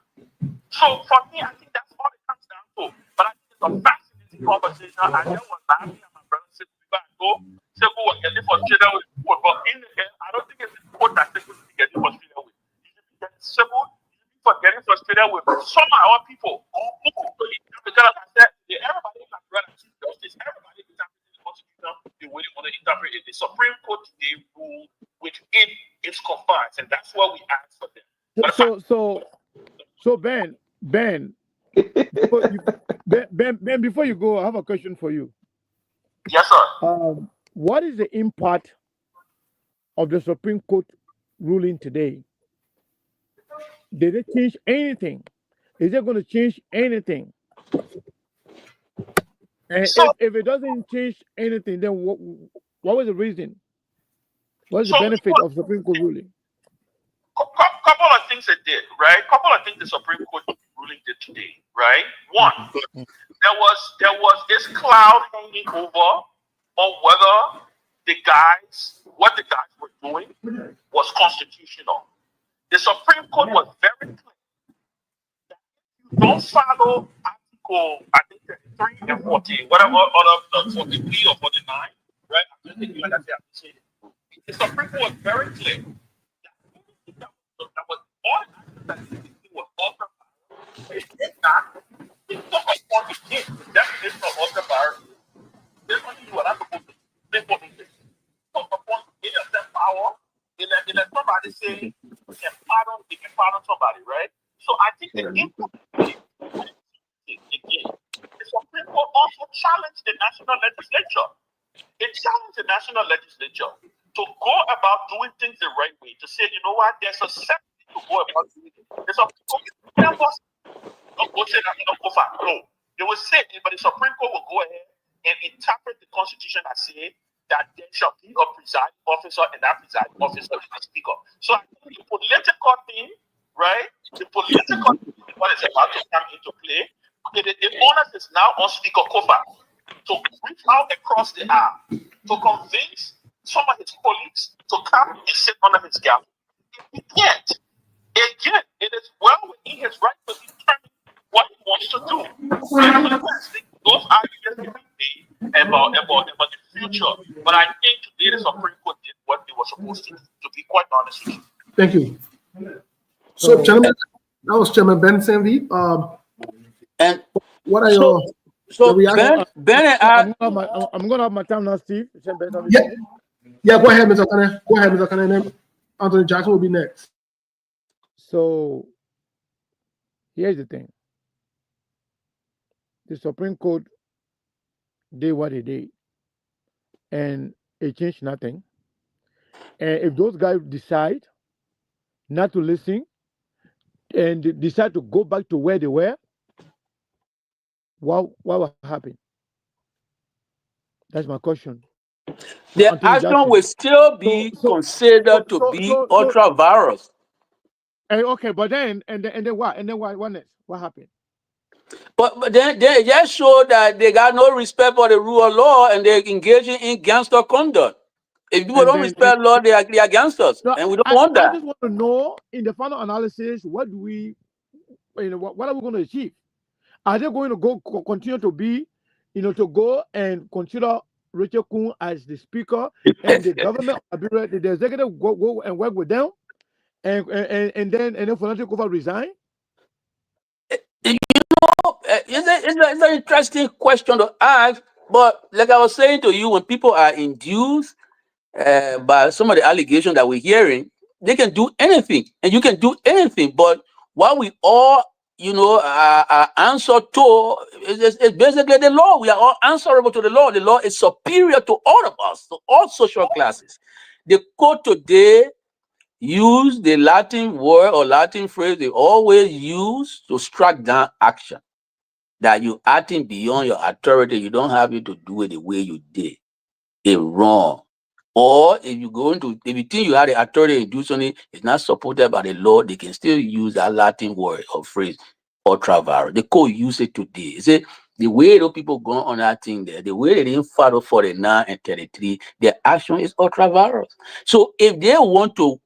So for me, I think that's all it comes down to. But I think it's a fascinating conversation. I never was laughing at my brother saying, Sekou was getting frustrated with the quote, but in the end, I don't think it's the quote that Sekou should be getting frustrated with. Sekou for getting frustrated with some of our people. Because like I said, everybody is like brother chief justice, everybody is interpreting the Constitution the way they want to interpret it. The Supreme Court today rule within its confines, and that's what we ask for them. So Ben, before you go, I have a question for you. Yes, sir. What is the impact of the Supreme Court ruling today? Did it change anything? Is it going to change anything? And if it doesn't change anything, then what was the reason? What's the benefit of Supreme Court ruling? Couple of things it did, right? Couple of things the Supreme Court ruling did today, right? One, there was this cloud hanging over on whether what the guys were doing was constitutional. The Supreme Court was very clear that if you don't follow Article, I think 33 and 14, whatever other 43 or 49, right? I'm just thinking like I said, the Supreme Court was very clear that anything that was all that was ultra virus, it's not upon the king. The definition of ultra virus is only you are not supposed to think what it is. So upon any of that power, and let somebody say they can pardon somebody, right? So I think the impact again, the Supreme Court also challenged the national legislature. It challenged the national legislature to go about doing things the right way, to say, you know what, there's a set to go about doing it. There's a no. They will say it, but the Supreme Court will go ahead and interpret the Constitution and say that there shall be a presiding officer, and that presiding officer is the speaker. So I think the political thing, right? The political thing, what is about to come into play, the onus is now on Speaker Kofa to reach out across the aisle to convince some of his colleagues to come and sit under his gavel. He can't. Again, it is well within his right to determine what he wants to do. And sometimes those arguments can be made about the future. But I think today the Supreme Court did what they were supposed to do, to be quite honest with you. Thank you. So, gentlemen, that was Chairman Ben Sanvi. And what are your Ben and I'm going to have my time now, Steve. Yeah, go ahead, Mr. Kane. Go ahead, Mr. Kane. And then Anthony Jackson will be next. So, here's the thing. The Supreme Court did what they did, and it changed nothing. And if those guys decide not to listen and decide to go back to where they were, what will happen? That's my question. The action will still be considered to be ultra virus. Okay, but then and then what? And then what next? What happened? But then they just show that they got no respect for the rule of law and they're engaging in gangster conduct. If people don't respect law, they are against us, and we don't want that. I just want to know in the final analysis, what are we going to achieve? Are they going to continue to be, to go and consider Rachel Kuhn as the speaker, and the government, the executive go and work with them, and then Fonate Kofa resign? It's an interesting question to ask, but like I was saying to you, when people are induced by some of the allegations that we're hearing, they can do anything, and you can do anything. But what we all, answer to is basically the law. We are all answerable to the law. The law is superior to all of us, to all social classes. The court today use the Latin word or Latin phrase they always use to strike down action. That you acting beyond your authority, you don't have it to do it the way you did. It's wrong. Or if you think you have the authority to do something, it's not supported by the law, they can still use that Latin word or phrase, ultra virus. The court use it today. See, the way those people go on that thing there, the way they didn't follow 49 and 33, their action is ultra virus. So if they want to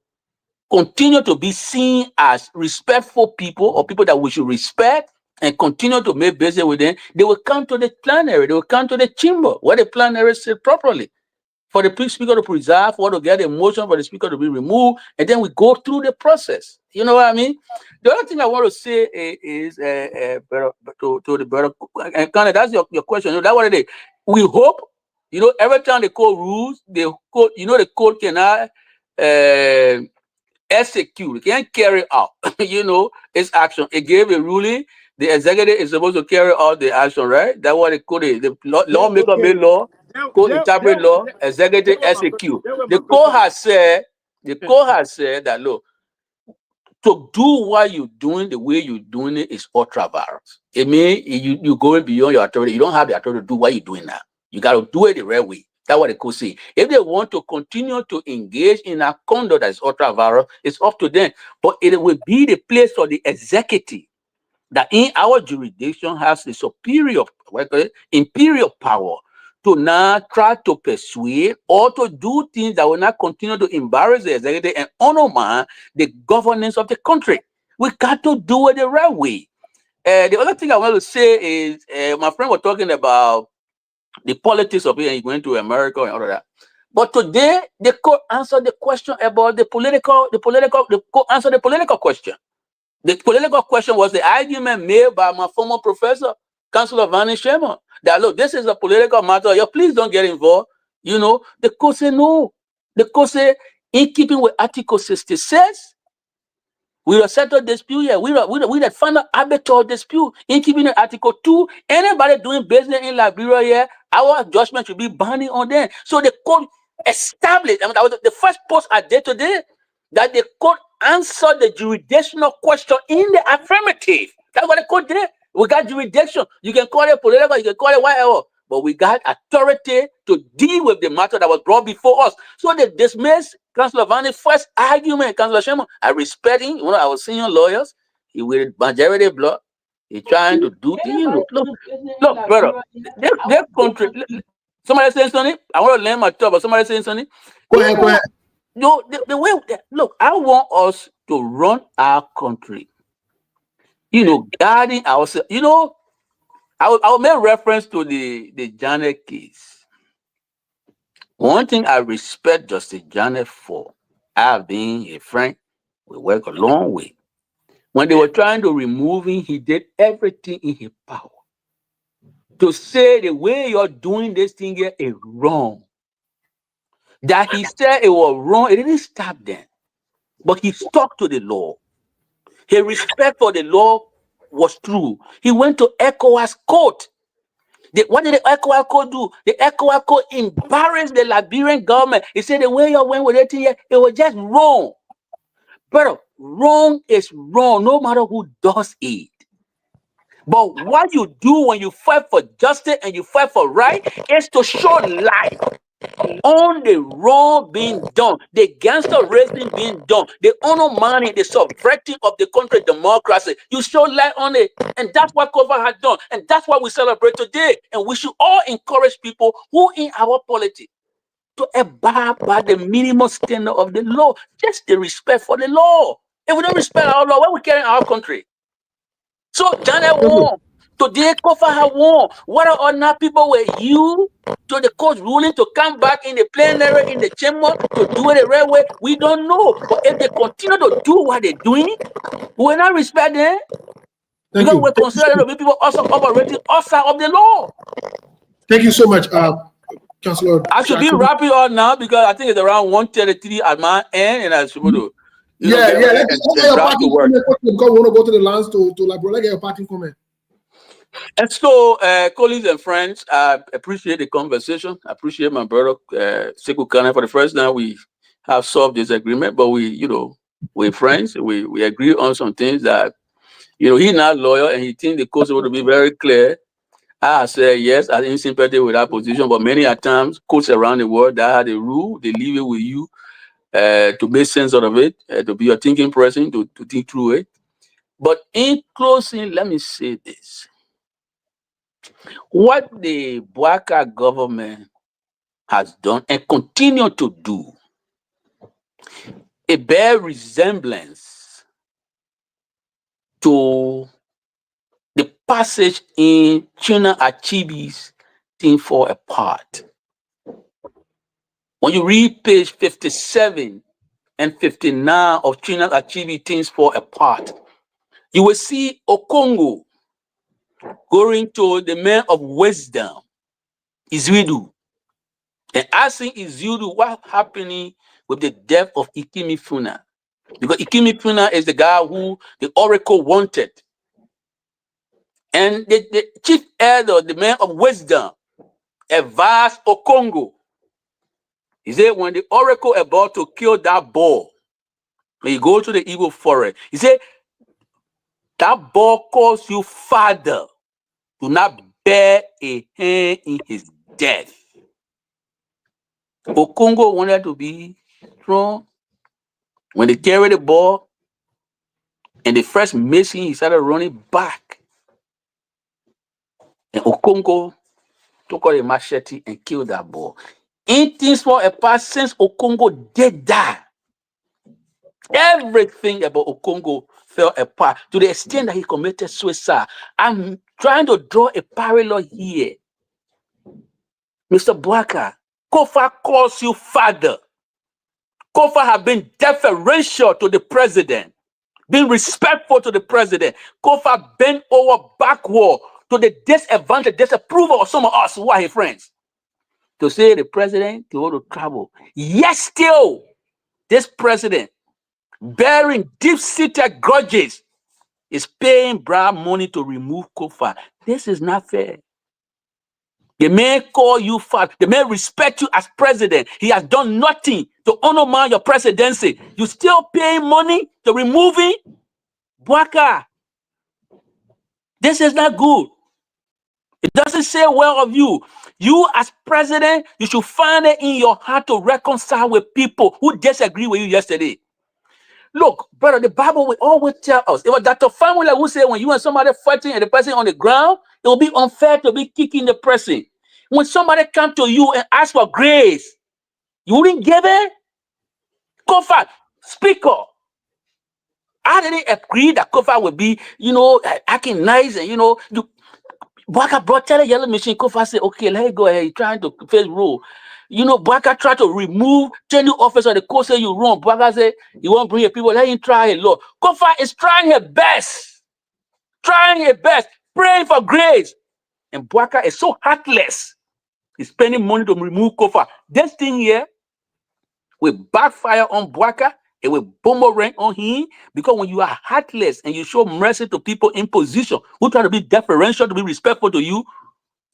continue to be seen as respectful people or people that we should respect and continue to make business with them, they will come to the plenary, they will come to the chamber where the plenary sit properly. For the speaker to preserve, or to get a motion for the speaker to be removed, and then we go through the process. You know what I mean? The other thing I want to say is to the brother, and kind of that's your question. That's what it is. We hope, every time the court rules, the court cannot execute, it can't carry out, its action. It gave a ruling. The executive is supposed to carry out the action, right? That's what the court is. The lawmaker made law. Court interpret law, executive execute. The court has said that, look, to do what you're doing the way you're doing it is ultra virus. It means you're going beyond your authority. You don't have the authority to do what you're doing now. You got to do it the right way. That's what the court say. If they want to continue to engage in a conduct that is ultra virus, it's up to them. But it will be the place for the executive that in our jurisdiction has the imperial power to now try to persuade or to do things that will not continue to embarrass the executive and undermine the governance of the country. We got to do it the right way. The other thing I want to say is, my friend was talking about the politics of it, and he went to America and all of that. But today, the court answered the question about the court answered the political question. The political question was the argument made by my former professor, Councillor Vani Sherman, that, look, this is a political matter. Please don't get involved. The court said no. The court said, in keeping with Article 66, we will settle dispute here. We will find an arbitral dispute. In keeping with Article 2, anybody doing business in Liberia here, our judgment should be binding on them. So the court established, that was the first post I did today, that the court answered the jurisdictional question in the affirmative. That's what the court did. We got jurisdiction. You can call it political, you can call it whatever, but we got authority to deal with the matter that was brought before us. So they dismissed Councillor Vani's first argument. Councillor Sherman, I respect him. One of our senior lawyers, he with majority block. He's trying to do things. Look, brother, their country. Somebody saying something? I want to learn my talk, but somebody saying something? Go ahead. No, the way, look, I want us to run our country, guarding ourselves. I'll make reference to the Janet case. One thing I respect Justice Janet for, I've been a friend, we work a long way. When they were trying to remove him, he did everything in his power to say the way you're doing this thing here is wrong. That he said it was wrong, it didn't stop then. But he stuck to the law. His respect for the law was true. He went to ECOWAS court. What did the ECOWAS court do? The ECOWAS court embarrassed the Liberian government. He said the way you went with it here, it was just wrong. But wrong is wrong, no matter who does it. But what you do when you fight for justice and you fight for right is to show light on the wrong being done, the gangster raising being done, the undermining, the subverting of the country democracy. You show light on it, and that's what Kofa has done, and that's what we celebrate today. And we should all encourage people who in our politics to abide by the minimum standard of the law, just the respect for the law. If we don't respect our law, what we carry in our country? So Janet won. Today, Kofa has won. Whether or not people were you to the court ruling to come back in the plenary, in the chamber, to do it the right way, we don't know. But if they continue to do what they're doing, we will not respect them. Because we're considered to be people also operating outside of the law. Thank you so much, Councillor. I should be wrapping up now because I think it's around 1:33 at my end, and I should do. Let's get your parting comment because we want to go to the lands to Labro. Let's get your parting comment. And so, colleagues and friends, I appreciate the conversation. I appreciate my brother Sekou Kane. For the first time, we have solved this agreement, but we're friends. We agree on some things that, he's not loyal and he thinks the courts will be very clear. I say yes, I in sympathy with that position, but many a times, courts around the world that have the rule, they leave it with you to make sense out of it, to be a thinking person, to think through it. But in closing, let me say this. What the Bouaka government has done and continue to do, it bears resemblance to the passage in Chinua Achebe's Things Fall Apart. When you read page 57 and 59 of Chinua Achebe Things Fall Apart, you will see Okongo going to the man of wisdom, Izuidu, and asking Izuidu what's happening with the death of Ikemefuna. Because Ikemefuna is the guy who the oracle wanted. And the chief elder, the man of wisdom, advised Okongo. He said, when the oracle about to kill that bull, when you go to the evil forest, he said, that bull calls you father. Do not bear a hand in his death. Okongo wanted to be strong. When they carried the ball and the first missing, he started running back. And Okongo took out a machete and killed that ball. In Things Fall Apart, since Okongo did that, everything about Okongo fell apart to the extent that he committed suicide. I'm trying to draw a parallel here. Mr. Bouaka, Kofa calls you father. Kofa has been deferential to the president, been respectful to the president. Kofa bent over backward to the disadvantage, disapproval of some of us who are his friends. To say the president to go to trouble. Yes, still, this president, bearing deep-seated grudges, is paying bribe money to remove Kofa. This is not fair. They may call you fat. They may respect you as president. He has done nothing to undermine your presidency. You still paying money to remove him? Bouaka, this is not good. It doesn't say well of you. You as president, you should find it in your heart to reconcile with people who disagree with you yesterday. Look, brother, the Bible will always tell us. It was Dr. Famula who said when you and somebody fighting and the person on the ground, it will be unfair to be kicking the person. When somebody comes to you and asks for grace, you wouldn't give it? Kofa, speaker. I didn't agree that Kofa would be, acting nice and, Bwaka brought tell a yellow machine. Kofa said, okay, let it go ahead. He's trying to face rule. Bwaka tried to remove training officer. The coach said you wrong. Bwaka said he won't bring your people. Let him try a lot. Kofa is trying her best. Praying for grace. And Bwaka is so heartless. He's spending money to remove Kofa. This thing here will backfire on Bwaka. It will boomerang on him, because when you are heartless and you show mercy to people in position who try to be deferential, to be respectful to you,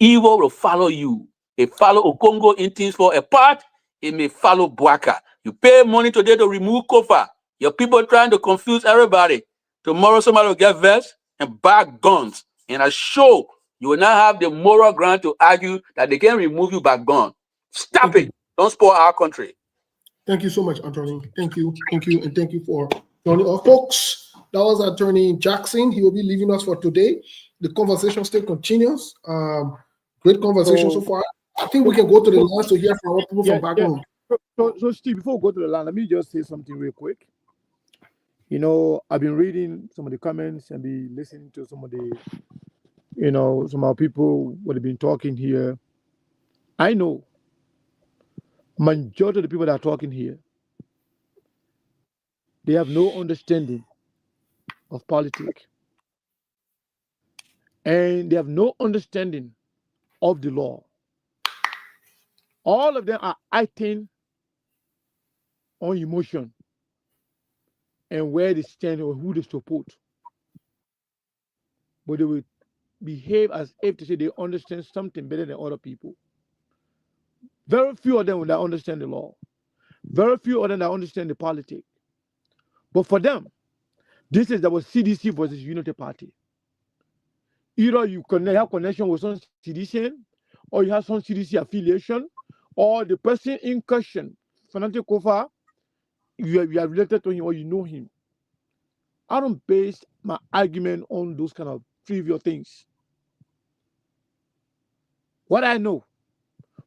evil will follow you. It follow Okongo in things for a part, it may follow Bwaka. You pay money today to remove Kofa. Your people trying to confuse everybody. Tomorrow somebody will get vexed and back guns. And I show you will not have the moral ground to argue that they can remove you back gun. Stop it. Don't spoil our country. Thank you so much, Attorney. Thank you, and thank you for joining us, folks. That was Attorney Jackson. He will be leaving us for today. The conversation still continues. Great conversation so far. I think we can go to the lines to hear from our people from back home. So Steve, before we go to the line, let me just say something real quick. I've been reading some of the comments and be listening to some of the, some of our people what have been talking here. I know majority of the people that are talking here, they have no understanding of politics, and they have no understanding of the law. All of them are acting on emotion and where they stand or who they support, but they will behave as if to say they understand something better than other people. Very few of them will not understand the law. Very few of them that understand the politics. But for them, this is our CDC versus Unity Party. Either you have connection with some CDC, or you have some CDC affiliation, or the person in question, Fanatic Kofa, you are related to him or you know him. I don't base my argument on those kind of trivial things. What I know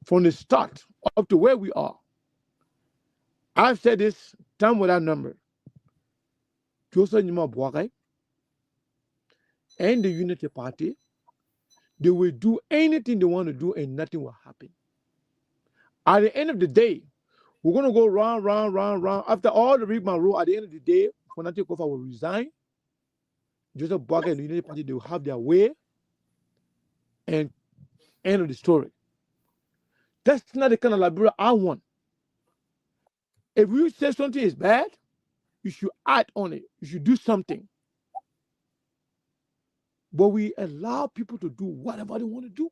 from the start up to where we are, I've said this time without number. Joseph Nima Bwaka and the Unity Party, they will do anything they want to do and nothing will happen. At the end of the day, we're going to go round. After all the rigmarole rule, at the end of the day, Fanatic Kofa will resign. Joseph Bwaka and the Unity Party, they will have their way, and end of the story. That's not the kind of Liberia I want. If you say something is bad, you should act on it. You should do something. But we allow people to do whatever they want to do.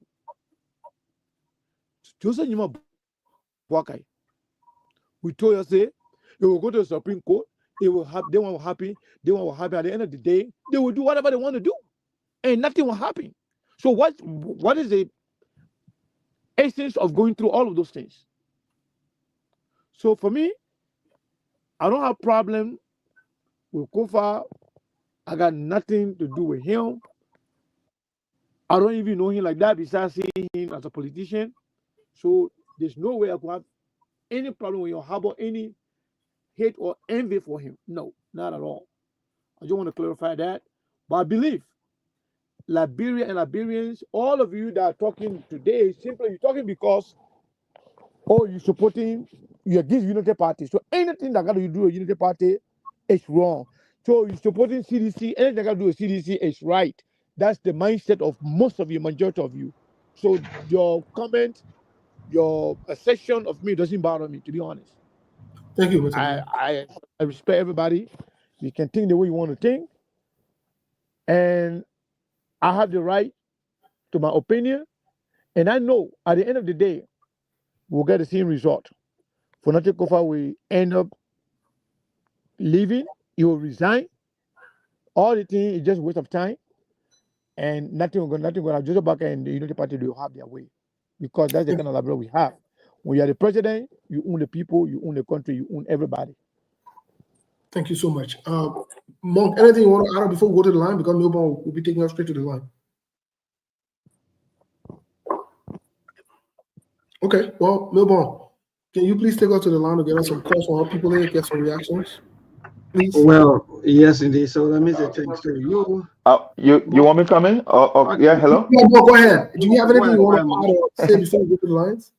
Joseph Nima Bwaka, we told you, say, it will go to the Supreme Court. They will have, they won't happy. They won't happy. At the end of the day, they will do whatever they want to do, and nothing will happen. So what is the essence of going through all of those things? So for me, I don't have problem with Kofa. I got nothing to do with him. I don't even know him like that besides seeing him as a politician. So there's no way I could have any problem with him or harbor any hate or envy for him. No, not at all. I just want to clarify that. But I believe Liberia and Liberians, all of you that are talking today, simply you're talking because, you're supporting, you're against Unity Party. So anything that got to do with Unity Party is wrong. So you're supporting CDC, anything that got to do with CDC is right. That's the mindset of most of you, majority of you. So your comment, your assertion of me doesn't bother me, to be honest. Thank you, Mr. I respect everybody. You can think the way you want to think. And I have the right to my opinion. And I know at the end of the day, we'll get the same result. Fanatic Kofa will end up leaving. He will resign. All the thing is just a waste of time. And nothing going to Joseph Bwaka and the Unity Party will have their way. Because that's the kind of Liberia we have. When you are the president, you own the people, you own the country, you own everybody. Thank you so much. Monk, anything you want to add before we go to the line? Because Milburn will be taking us straight to the line. Okay, well, Milburn, Can you please take us to the line to get us some calls from our people here, get some reactions? Please. Well, yes, indeed. So let me say thanks to you. You want me to come in? Okay. Yeah, hello? Yeah, go ahead. Do you have anything you want Go to add or say before we go to the lines?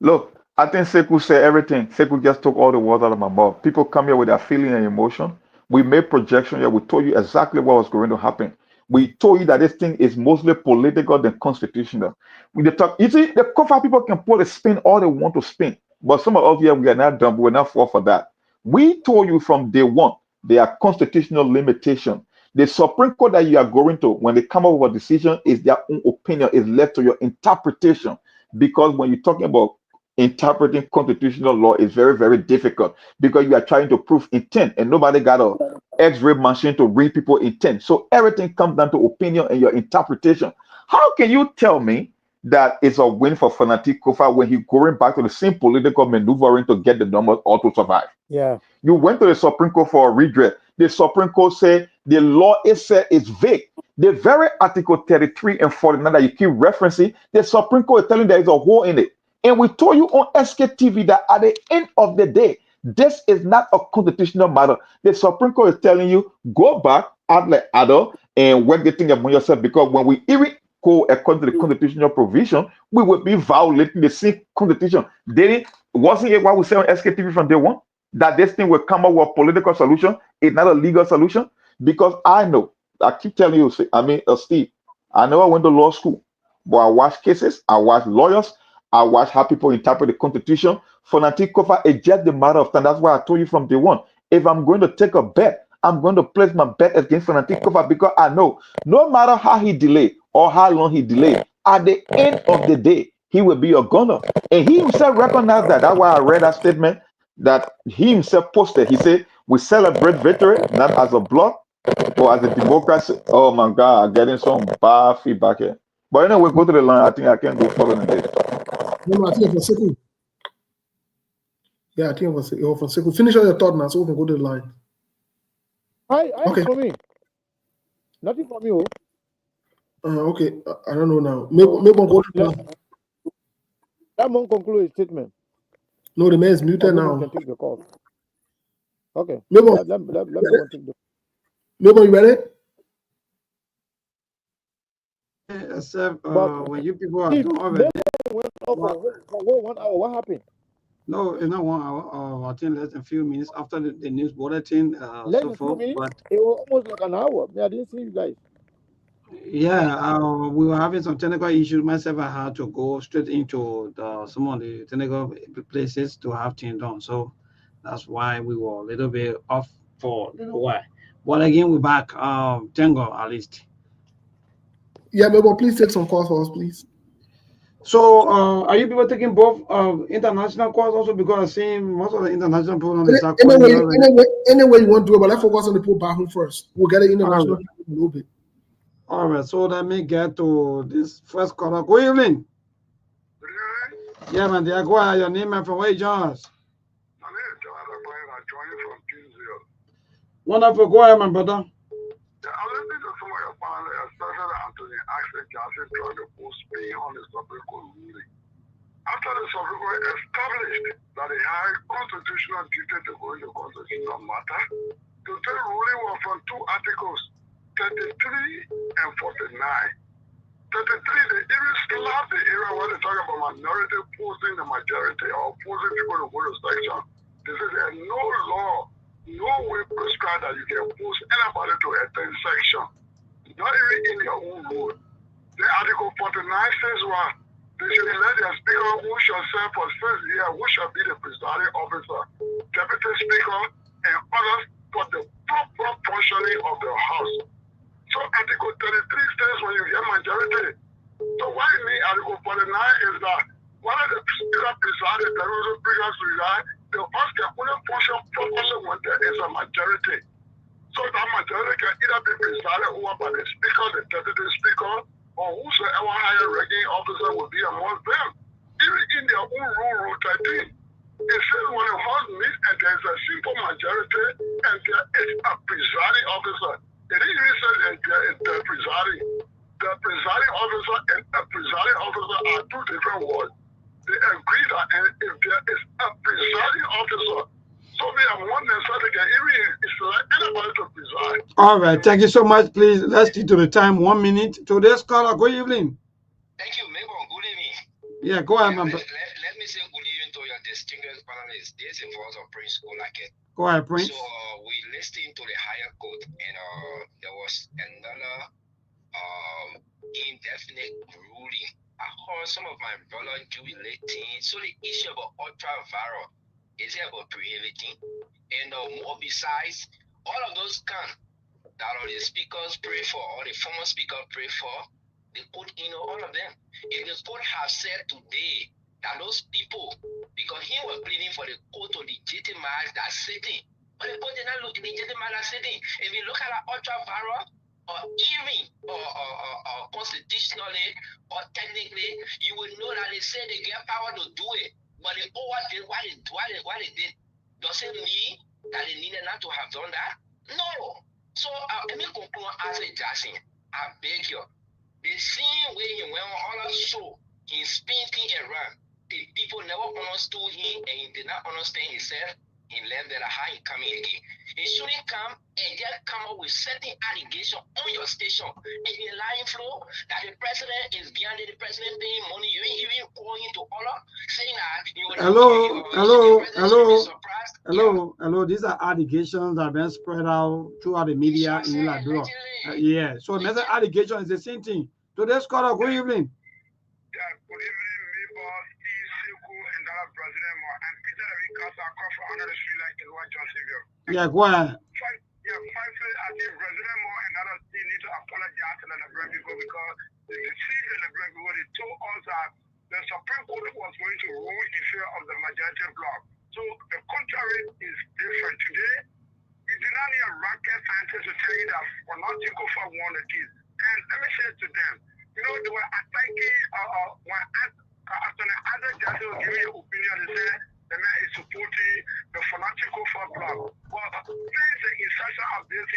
Look, I think Sekou said everything. Sekou just took all the words out of my mouth. People come here with their feeling and emotion. We made projection here. We told you exactly what was going to happen. We told you that this thing is mostly political than constitutional. We talk. You see, the Kofa people can put a spin all they want to spin, but some of us here we are not dumb. We're not for that. We told you from day one there are constitutional limitations. The Supreme Court that you are going to, when they come up with a decision, is their own opinion. Is left to your interpretation. Because when you're talking about interpreting constitutional law, is very, very difficult because you are trying to prove intent, and nobody got a X-ray machine to read people intent. So everything comes down to opinion and your interpretation. How can you tell me that it's a win for Fanatic Kofa when he's going back to the same political maneuvering to get the numbers or to survive? Yeah. You went to the Supreme Court for a redress. The Supreme Court said the law is vague. The very Article 33 and 49 that you keep referencing, the Supreme Court is telling there is a hole in it. And we told you on SKTV that at the end of the day, this is not a constitutional matter. The Supreme Court is telling you, go back, act like adult, and work the thing among yourself, because when we even go according to the constitutional provision, we will be violating the same constitution. Wasn't it what we said on SKTV from day one? That this thing will come up with a political solution, it's not a legal solution? Because I know, I keep telling you, Steve, I know I went to law school, but I watch cases, I watch lawyers, I watch how people interpret the Constitution. Fanatic Kofa is just the matter of time. That's why I told you from day one. If I'm going to take a bet, I'm going to place my bet against Fanatic Kofa, because I know no matter how he delayed or how long he delayed, at the end of the day, he will be a gunner. And he himself recognized that. That's why I read that statement that he himself posted. He said, we celebrate victory, not as a bloc or as a democracy. Oh my God, I'm getting some bad feedback here. But anyway, go to the line. I think I can go further than this. No, I think it was Sekou. Yeah, I think it was for Sekou. Finish all your thought now so we can go to the line. Okay. For me. Nothing from you. Okay, I don't know now. Maybe I'll go to the line. That won't conclude his statement. No, the man is muted now. Can take the call. Okay. Maybe Let me take the. Maybe you ready? Except when you people are done already. For 1 hour. What happened? No, it's not 1 hour. I think less than a few minutes after the news bulletin. Less than 2 minutes. But it was almost like an hour. I didn't see you guys. Yeah, we were having some technical issues. Myself, I had to go straight into some of the technical places to have things done. So that's why we were a little bit off for a little while. But again, we're back. Thank God, at least. Yeah, but please take some calls for us, please. So, are you people taking both international calls also? Because I've seen most of the international people on the start calling. Anyway, you want to do it, but let's focus on the people back home first. We'll get it international in a little bit. All right, so let me get to this first caller. Good evening. Yeah, man, dear, go ahead. Your name and from where you join us? My name is Jonathan Blaine. I join you from Kingsville. Wonderful. Go ahead, my brother. Yeah, I'm listening to some of your panel, especially Anthony Axel Johnson trying to put spin on the Supreme Court ruling. After the Supreme Court established that they had constitutional duty to go into constitutional matter, the third ruling was from 2 articles, 33 and 49. 33, they even slapped the area where they talk about minority opposing the majority or opposing people to go to section. They say there's no law, no way prescribed that you can force anybody to attend section, not even in your own rule. The Article 49 says what? They should elect their speaker who shall serve for 6 years, who shall be the presiding officer, deputy speaker, and others for the proper functioning of the House. So Article 33 says when you get majority. So what I mean Article 49 is that one of the speaker presiding, the rules speakers preside, the House can only function properly when there is a majority. So that majority can either be presided over by the speaker, the deputy speaker, or whosoever higher ranking officer will be amongst them. Even in their own rule 13, it says when a House meets and there is a simple majority and there is a presiding officer. It even says the presiding officer and a presiding officer are 2 different words. The they agree that if there is a presiding officer, so we have one necessarily even select anybody to preside. All right, thank you so much. Please, let's stick to the time. 1 minute. Today's caller, good evening. Thank you, Mabel. Good evening. Yeah, go ahead, Yeah, man. let me say good evening to your distinguished panelists. This is voice of Prince Olaket. Go ahead, Prince. So we listened to the higher court, and there was another indefinite ruling. I heard some of my brothers jubilating. So the issue about ultra-viral is about prohibiting, and more besides, all of those can that all the speakers pray for, all the former speakers pray for, the court, all of them. If the court have said today that those people, because he was pleading for the court to legitimize that sitting, but the court did not legitimize that sitting. If you look at that ultra-viral, or even or constitutionally or technically, you will know that they say they get power to do it, but they what they did doesn't mean that they needed not to have done that. No. So let me conclude as a Jackson. I beg you. The same way he went on all that show, he's spinning around. The people never understood him, and he did not understand himself. He left there how he coming again. He shouldn't come and just come up with certain allegations on your station and the lying flow that the president is behind it, the president paying money. You ain't even calling to order, saying that you Hello. These are allegations that have been spread out throughout the media in Liberia. Yeah. So another allegation is the same thing. Today's caller, good evening. Yeah, good evening, Mabel, Steve, Sekou, and that President Moore, and Peter Ricasa, for another street like in what John Savior. Yeah, go ahead. Frankly, I think President Moore and that still need to apologize to the Liberia people because they deceived the Liberia people. They told us that the Supreme Court was going to rule in favor of the majority bloc. So the contrary is different. Today, you do not need a rocket scientist to tell you that Fanatico for won the case. And let me say to them, they were attacking when Attorney Adam Jackson was giving an opinion, they said the man is supporting the Fanatico for bloc. Well, since the insertion of this,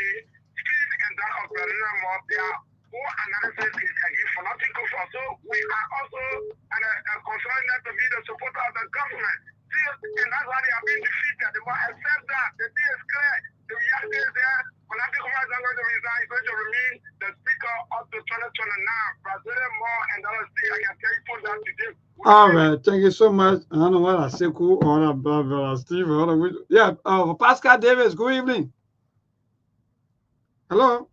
Steve and that of President Moore, their whole analysis is against Fanatico for. So we are also concerned to be the supporter of the government. And that's why they are being defeated. They will accept that. The day is clear. The reality is there. Fanatico is not going to resign. He's going to remain the speaker up to 2029. President Moore and the other state, I can tell you for that today. All right, thank you so much. I don't know what I say, cool, or Steve, yeah, Pascal Davis, good evening. Hello?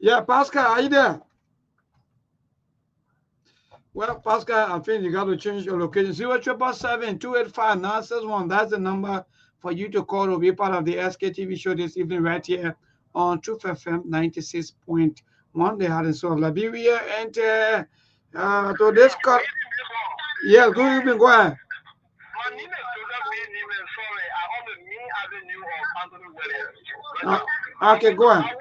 Yeah, Pascal, are you there? Well, Pascal, I think you got to change your location. 077-285-961. That's the number for you to call to be part of the SKTV show this evening right here on Truth FM 96.1. They had in South Liberia. And to this call. Yeah, good evening. Go ahead. My name is sorry. I own the main avenue of Anthony Williams. Okay, go ahead. I want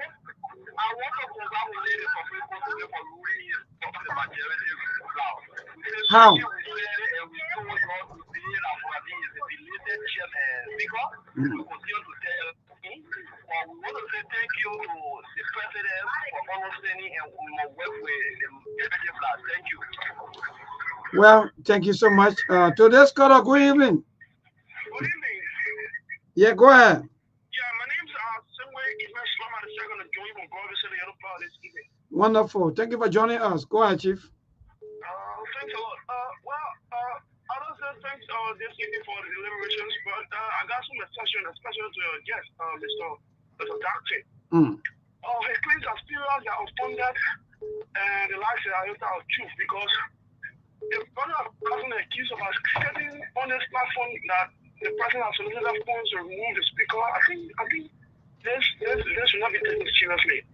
to congratulate the Supreme Court today for ruling of the majority. How? Well, thank you so much. Today's caller, good evening. Good evening. Yeah, go ahead. Yeah, my name's Simway Ismail Slama. I'm going to join you on Gorgeous City Other Part this evening. Wonderful. Thank you for joining us. Go ahead, Chief. Thanks a lot. I don't say thanks this evening for the deliberations, but I got some exception, especially to your guest, Mr. Doctor. His claims are serious, they are unfounded, and the lies are of truth because the brother of person accused of getting on this platform that the president has solicited funds to remove the speaker. I think this should not be taken seriously.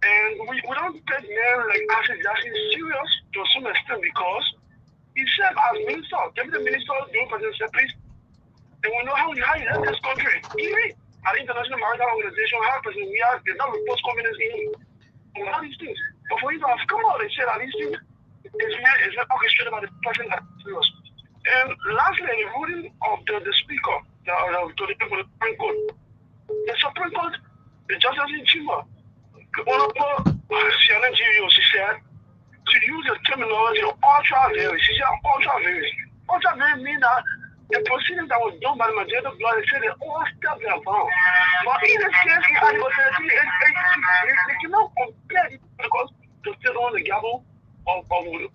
And we don't take men like Ashley Jackson serious to some extent because he served as minister, deputy minister, doing president said, please, and we know how he left this country. Even at the International Maritime Organization, how president we have did not report confidence in him. And all these things. But for him to have come out and said that these things is not orchestrated by the president that serious. And lastly, the ruling of the speaker, the Supreme Court. The Supreme Court, the justice in chamber. One of the CNN GVO, she said, to use the terminology ultra virus. She said ultra virus. Ultra virus means that the proceedings that was done by the majority of blood, they said they all steps their bound. But in this case, they cannot compare it because they still on the gavel of honorable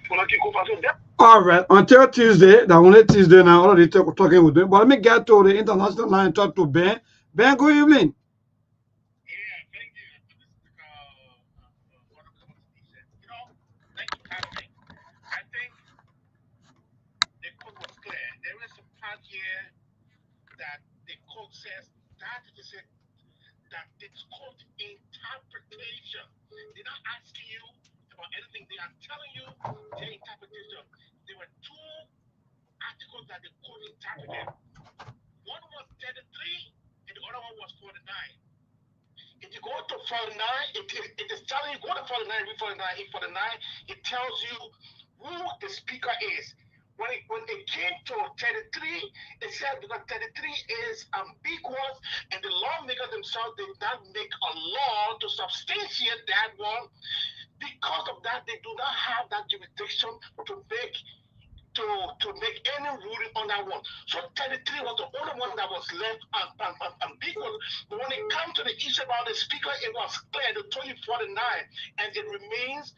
political person. All right, until Tuesday, the only Tuesday now, already talking with them. But let me get to the international line and talk to Ben. Ben, good evening. Yeah, thank you. This is one of the speeches. Thank you for having me. I think the code was clear. There is a part here that the code says that is that it's called interpretation. They're not asking you about anything. They are telling you their interpretation. There were two articles that the code interpreted. One was 33 and the other one was 49. If you go to 49, it is telling you, go to 49, read 49, in 49, it tells you who the speaker is. When it came to 33, it said because 33 is ambiguous and the lawmakers themselves did not make a law to substantiate that one. Because of that, they do not have that jurisdiction to make any ruling on that one. So 33 was the only one that was left ambiguous. But when it comes to the issue about the speaker, it was clear. They told you 49, and it remains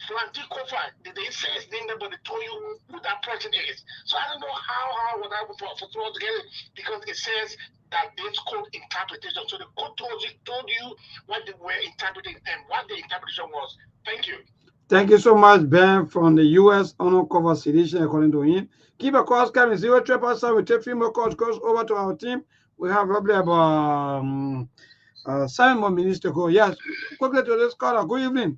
Franti Kofa. They didn't say his name, but they told you who that person is. So I don't know how was I for throw together because it says that this code interpretation. So the code told you what they were interpreting and what the interpretation was. Thank you. Thank you so much, Ben, from the U.S. Undercover Sedition, according to him. Keep a course coming. 0-7 we take 3 more calls over to our team. We have probably about 7 more minutes to go. Yes, quickly to this caller. Good evening.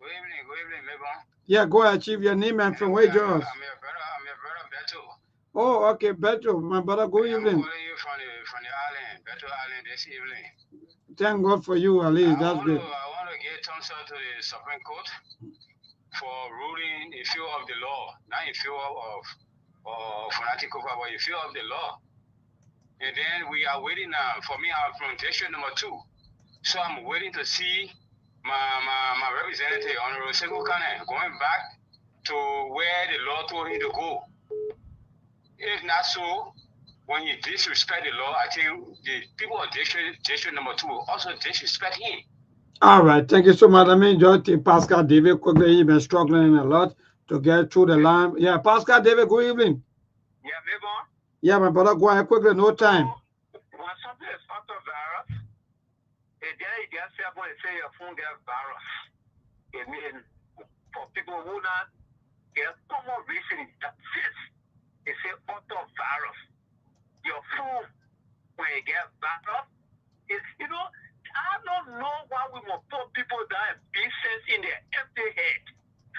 Good evening, Mebon. Yeah, go ahead, Chief. Your name and from where you I'm your brother Beto. Oh, okay, Beto. My brother, good evening. I'm calling you from the island, Beto Island, this evening. Thank God for you, at least. That's good. I want to give thumbs up to the Supreme Court for ruling in favor of the law, not in favor of fanatical, but in favor of the law. And then we are waiting for me, I'm from district number 2. So I'm waiting to see my representative, Honorable Sekou Kane, going back to where the law told him to go. If not so, when you disrespect the law, I think the people of district number 2 also disrespect him. All right, thank you so much. Let me just take Pascal David quickly. He's been struggling a lot to get through the line. Yeah, Pascal David, good evening. Yeah, Mebon. Yeah, my brother, go ahead quickly, no time. When something is out of virus, it gets people to say your phone gets virus. It means for people who not get common reason that fits, they say out of virus. Your phone, when it gets virus, it's, I don't know why we must put people that have business in their empty head.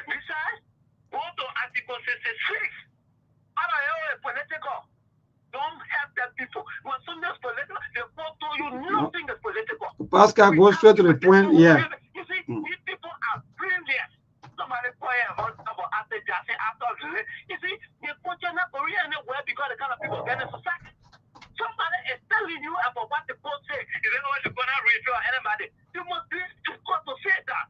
Besides, go to Article 66. I don't know, political. Don't help them people. When something's political, they won't tell you nothing that's political. Pascal, go straight to the point. Yeah. You see, these people are brilliant. Somebody point about after Jackson, after you see, they're putting up Korea anywhere because the kind of people get in society. Somebody is telling you about what the court say. You don't know what you're going to read or anybody. You must be to court to say that.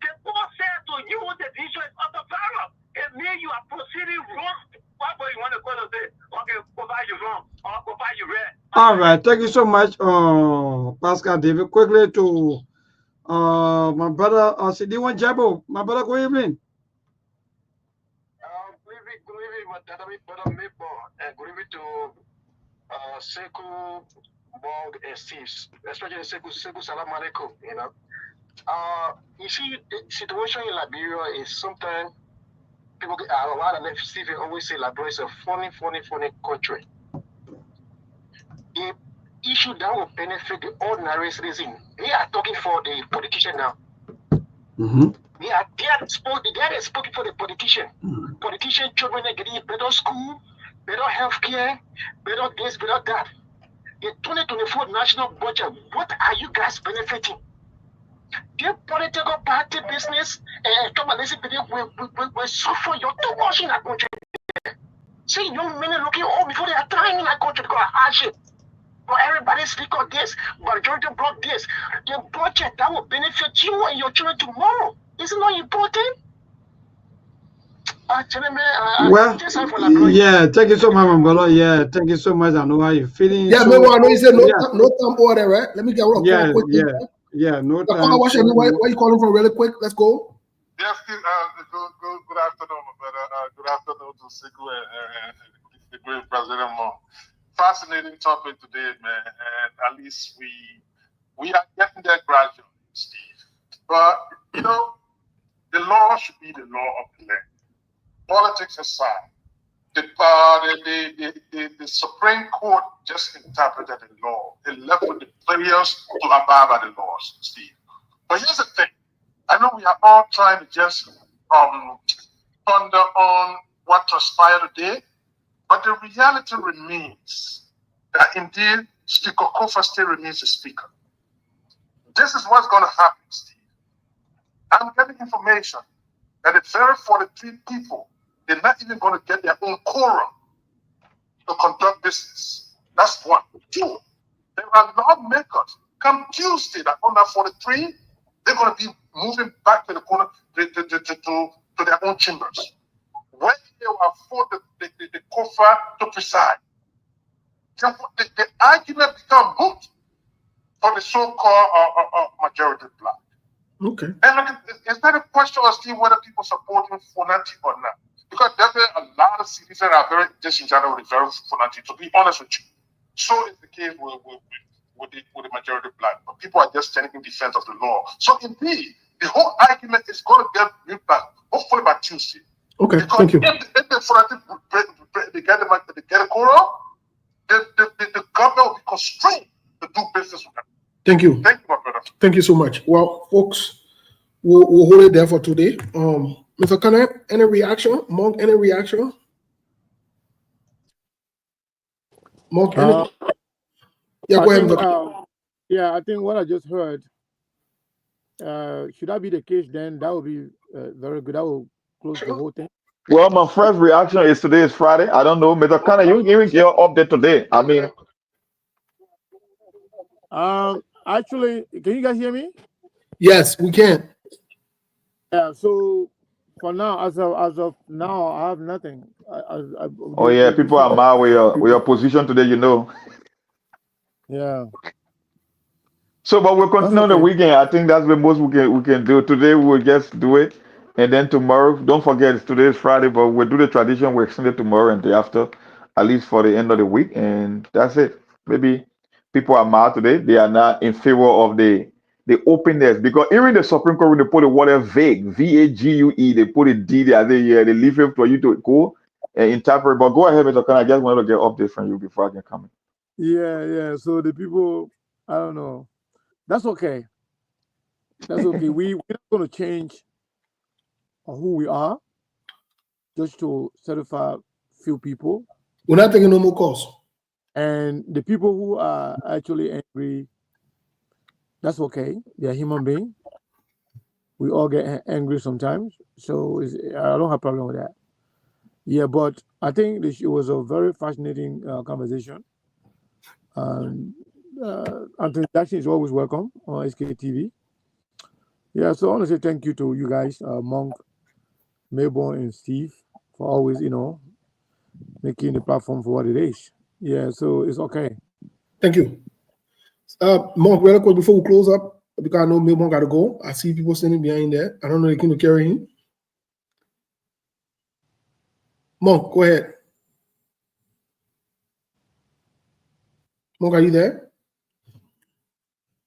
The court said to you the issue is of the virus. It means you are proceeding wrong. Why would you want to go to say, okay, go buy you wrong or go buy you red? All right, thank you so much, Pascal David. Quickly to my brother, Sidiwan Jabo. My brother, good evening. Good evening, my brother Maple, and good evening to Sekou Bog and Steve, especially Sekou Salam Alaikum, you see, the situation in Liberia is sometimes people get a lot of Stephen always say Liberia is a funny country. The issue that will benefit the ordinary citizen, they are talking for the politician now. Mm-hmm. They are speaking for the politician. Mm-hmm. Politician children are getting better school, better healthcare, better this, better that. The 2024 national budget, what are you guys benefiting? The political party business and will suffer your too much in that country. See, young men are looking old before they are dying in that country because of hardship. But everybody speak on this, majority block this. The budget that will benefit you and your children tomorrow Is it not important? Well, yeah, thank you so much, Mangolo. Yeah, thank you so much. I know how you're feeling. Yeah, so, maybe I know you said no, yeah, no time order, right? Let me get one yeah, quick. yeah, no Caller, time. what's your name? Where you calling from? Really quick. Let's go. Yes, good afternoon, my brother. Good afternoon to Siku and the great President Mo. Fascinating topic today, man. And at least we are getting there gradually, Steve. But you know, the law should be the law of the land. Politics aside, the Supreme Court just interpreted the law. It left with the players to abide by the laws, Steve. But here's the thing. I know we are all trying to just ponder on what transpired today, but the reality remains that indeed Speaker Kofa still remains the speaker. This is what's going to happen, Steve. I'm getting information that the very 43 people, they're not even going to get their own quorum to conduct business. That's one. Two, there are lawmakers come Tuesday that on that 43, they're going to be moving back to the corner to their own chambers, where they will afford the Kofa to preside. The argument become moot for the so-called majority black. Okay. And look, it's not a question of Steve whether people supporting Fonati or not, because there are a lot of cities that are very disenchanted with the very Fonati. To be honest with you, so is the case with the majority black, but people are just standing in defense of the law. So indeed, the whole argument is going to get moved back, hopefully by Tuesday. Okay, because thank you. If the Fonati they get a quorum, the government will be constrained to do business with them. Thank you. Thank you, my brother. Thank you so much. Well, folks, we'll hold it there for today. Mr. Connor, any reaction? Monk, any reaction? Monk, any? Yeah, go ahead. Yeah, I think what I just heard, should that be the case, then that would be very good. That will close the whole thing. Well, my first reaction is today is Friday. I don't know, Mr. Kana, you giving your update today. I mean, actually, can you guys hear me? Yes, we can. Yeah. So for now, as of now, I have nothing. oh yeah, people are mad with your position today, you know. Yeah. So, but we'll continue on the weekend. I think that's the most we can do. Today we'll just do it, and then tomorrow. Don't forget, today is Friday, but we'll do the tradition. We'll extend it tomorrow and the after, at least for the end of the week, and that's it. Maybe people are mad today. They are not in favor of the openness, because even the Supreme Court, when they put the word vague, VAGUE, they put a D there. They leave it for you to go and interpret. But go ahead, Mr. Khan. I just wanted to get update from you before I can come in. Yeah. So the people, I don't know. That's okay. That's okay. We're not going to change who we are just to certify few people. We're not taking no more calls. And the people who are actually angry, that's okay. They're human beings. We all get angry sometimes. So I don't have a problem with that. Yeah, but I think it was a very fascinating conversation. Anthony Jackson is always welcome on SKTV. Yeah, so I want to say thank you to you guys, Monk, Mayborn, and Steve, for always, making the platform for what it is. Yeah, so it's okay. Thank you. Monk, real quick before we close up, because I know Mayborn got to go. I see people standing behind there. I don't know if they can carry him. Monk, go ahead. Monk, are you there?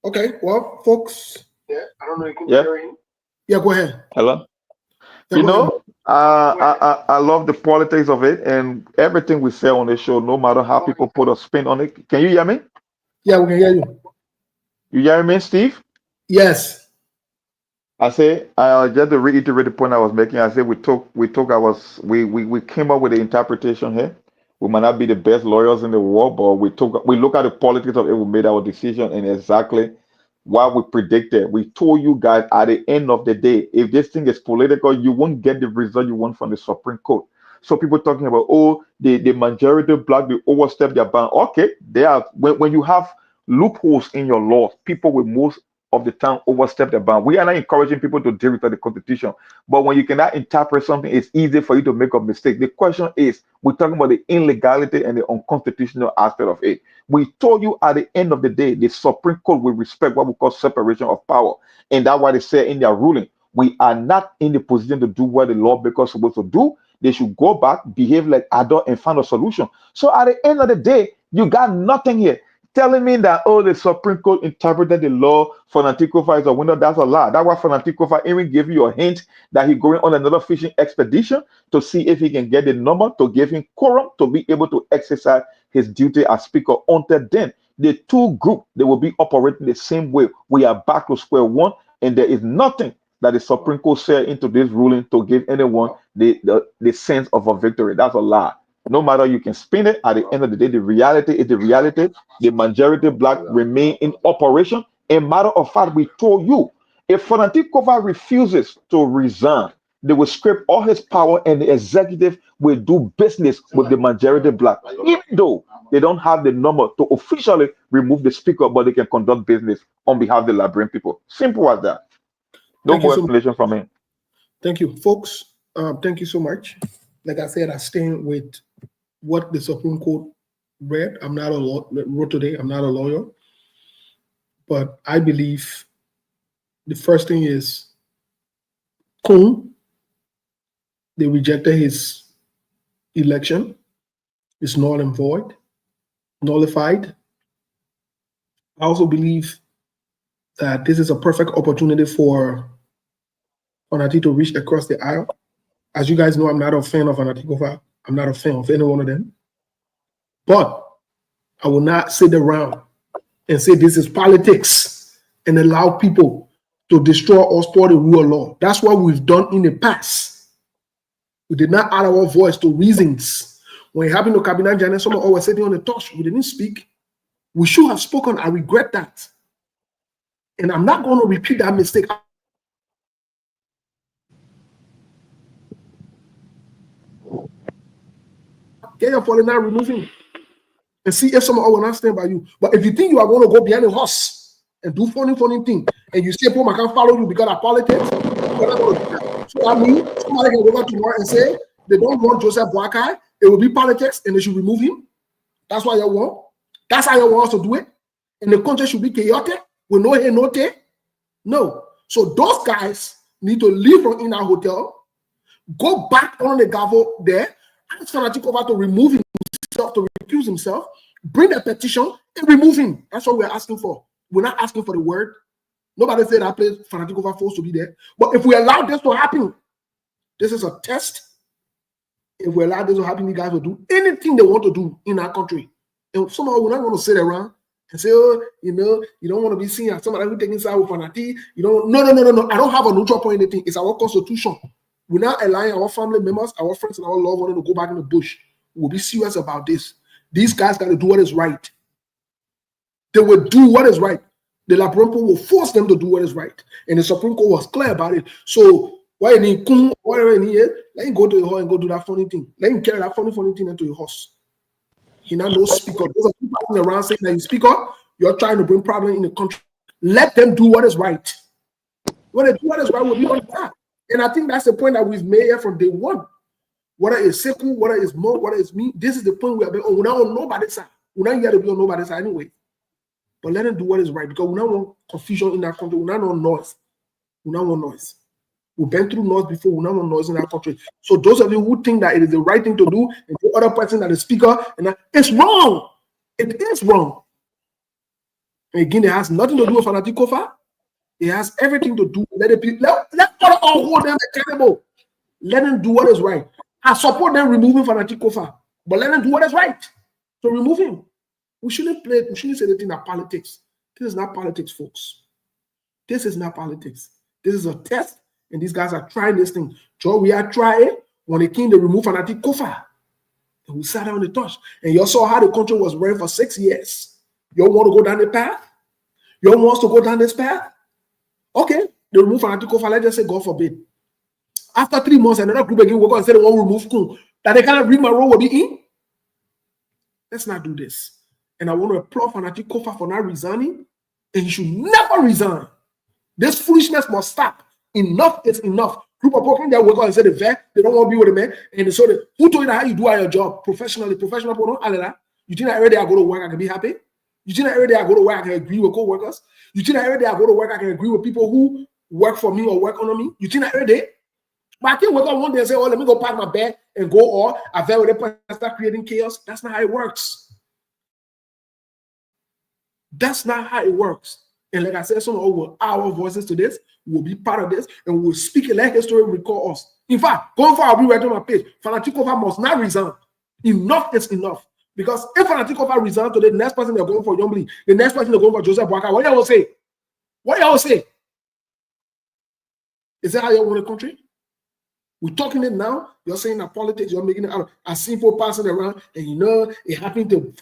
Okay, well, folks. Yeah, I don't know if you can carry him. Yeah, go ahead. Hello. Yeah, I love the politics of it, and everything we say on the show, no matter how people put a spin on it. Can you hear me? Yeah, we can hear you. You hear me, Steve? Yes. I say, just to reiterate the point I was making, I said we came up with the interpretation here. We might not be the best lawyers in the world, but we look at the politics of it, we made our decision, and exactly what we predicted. We told you guys at the end of the day, if this thing is political, you won't get the result you want from the Supreme Court. So people talking about, the majority black, they overstep their bound. Okay, they are when you have loopholes in your laws, people will most of the town overstep the bound. We are not encouraging people to deal with the Constitution, but when you cannot interpret something, it's easy for you to make a mistake. The question is, we're talking about the illegality and the unconstitutional aspect of it. We told you at the end of the day, the Supreme Court will respect what we call separation of power, and that's why they say in their ruling, we are not in the position to do what the lawmakers are supposed to do. They should go back, behave like adult, and find a solution. So at the end of the day, you got nothing here telling me that, oh, the Supreme Court interpreted the law for Nanticofa is a window. That's a lie. That's why Nanticofa even gave you a hint that he's going on another fishing expedition to see if he can get the number to give him quorum to be able to exercise his duty as speaker. Until then, the two groups, they will be operating the same way. We are back to square one, and there is nothing that the Supreme Court said into this ruling to give anyone the sense of a victory. That's a lie. No matter you can spin it, at the end of the day, the reality is the reality. The majority black remain in operation. A matter of fact, we told you, if Nanticofa refuses to resign, they will scrape all his power and the executive will do business with the majority black, even though they don't have the number to officially remove the speaker, but they can conduct business on behalf of the Liberian people. Simple as that. No more explanation from me. Thank you, folks. Thank you so much. Like I said, I stand with what the Supreme Court read. I'm not a wrote today. I'm not a lawyer, but I believe the first thing is Kun. They rejected his election. It's null and void, nullified. I also believe that this is a perfect opportunity for Fanati to reach across the aisle. As you guys know, I'm not a fan of Nanticofa. I'm not a fan of any one of them. But I will not sit around and say this is politics and allow people to destroy or spoil the rule of law. That's what we've done in the past. We did not add our voice to reasons. When it happened to Cabinet Janet, some of us were sitting on the touch. We didn't speak. We should have spoken. I regret that. And I'm not going to repeat that mistake. Get your falling now, remove him. And see if someone will not stand by you. But if you think you are going to go behind the horse and do funny thing, and you say, Paul, I can't follow you because of politics, you're not going to do that. So I mean, somebody can go back tomorrow and say they don't want Joseph Boakai, it will be politics and they should remove him. That's what you want. That's how you want us to do it. And the country should be chaotic with no hey, no tay. No. So those guys need to leave from in our hotel, go back on the gavel there, ask Nanticofa to remove himself, to recuse himself, bring a petition and remove him. That's what we're asking for. We're not asking for the word. Nobody said that place Nanticofa forced to be there. But if we allow this to happen, this is a test. If we allow this to happen, you guys will do anything they want to do in our country. And somehow we're not going to sit around and say, oh, you know, you don't want to be seen as somebody who taking side with Fanati. You don't. No. I don't have a neutral point in anything. It's our constitution. We're not allowing our family members, our friends, and our loved ones to go back in the bush. We'll be serious about this. These guys got to do what is right. They will do what is right. The Liberian people will force them to do what is right. And the Supreme Court was clear about it. So why any Kun, whatever in here, let him go to the horse and go do that funny thing. Let him carry that funny thing into your horse. He now knows speaker. Those are people around saying that you speaker, you're trying to bring problem in the country. Let them do what is right. When they do what is right, we'll be on that. And I think that's the point that we've made here from day one. Whether it's Sekou, whether it's Mo, whether it's me, this is the point we have been on. We're not on nobody's side. We're not here to be on nobody's side anyway. But let them do what is right because we don't want confusion in our country. We don't want noise. We don't want noise. We've been through noise before. We don't want noise in our country. So those of you who think that it is the right thing to do, and the other person that is speaker, and that, it's wrong. It is wrong. And again, it has nothing to do with Nanticofa. It has everything to do. Let all hold them accountable. Let them do what is right. I support them removing Nanticofa, but let them do what is right. So remove him. We shouldn't say anything that politics. This is not politics, folks. This is not politics. This is a test, and these guys are trying this thing. So we are trying when they came to remove Nanticofa. And we sat down on the touch. And you saw how the country was running for 6 years. You want to go down the path? You want us to go down this path? Okay, they remove Nanticofa. Let's just say, God forbid. After 3 months, another group again will go and say they want to remove Kun. That they cannot read my role will be in. Let's not do this. And I want to applaud Nanticofa for not resigning. And he should never resign. This foolishness must stop. Enough is enough. Group of people that work out and say the vet, they don't want to be with a man. And so who told you that how you do your job professionally? Professional people don't that. You think that every day I go to work, I can be happy? You think that every day I go to work, I can agree with co-workers? You think that every day I go to work, I can agree with people who work for me or work under me? You think that every day? But I can't wake up one day and say, oh, let me go pack my bag and go, or I fell with a person and start creating chaos. That's not how it works. That's not how it works. And like I said, some of our voices to this will be part of this, and we'll speak and let history recall us. In fact, going forward, I'll be right on my page. Fanatikova must not resign. Enough is enough. Because if Fanatikova resigns to the next person they're going for Yombly, the next person they're going for Joseph Boakai, what y'all say? What y'all say? Is that how you want the country? We're talking it now. You're saying that politics, you're making it out of a simple person around, and you know it happened to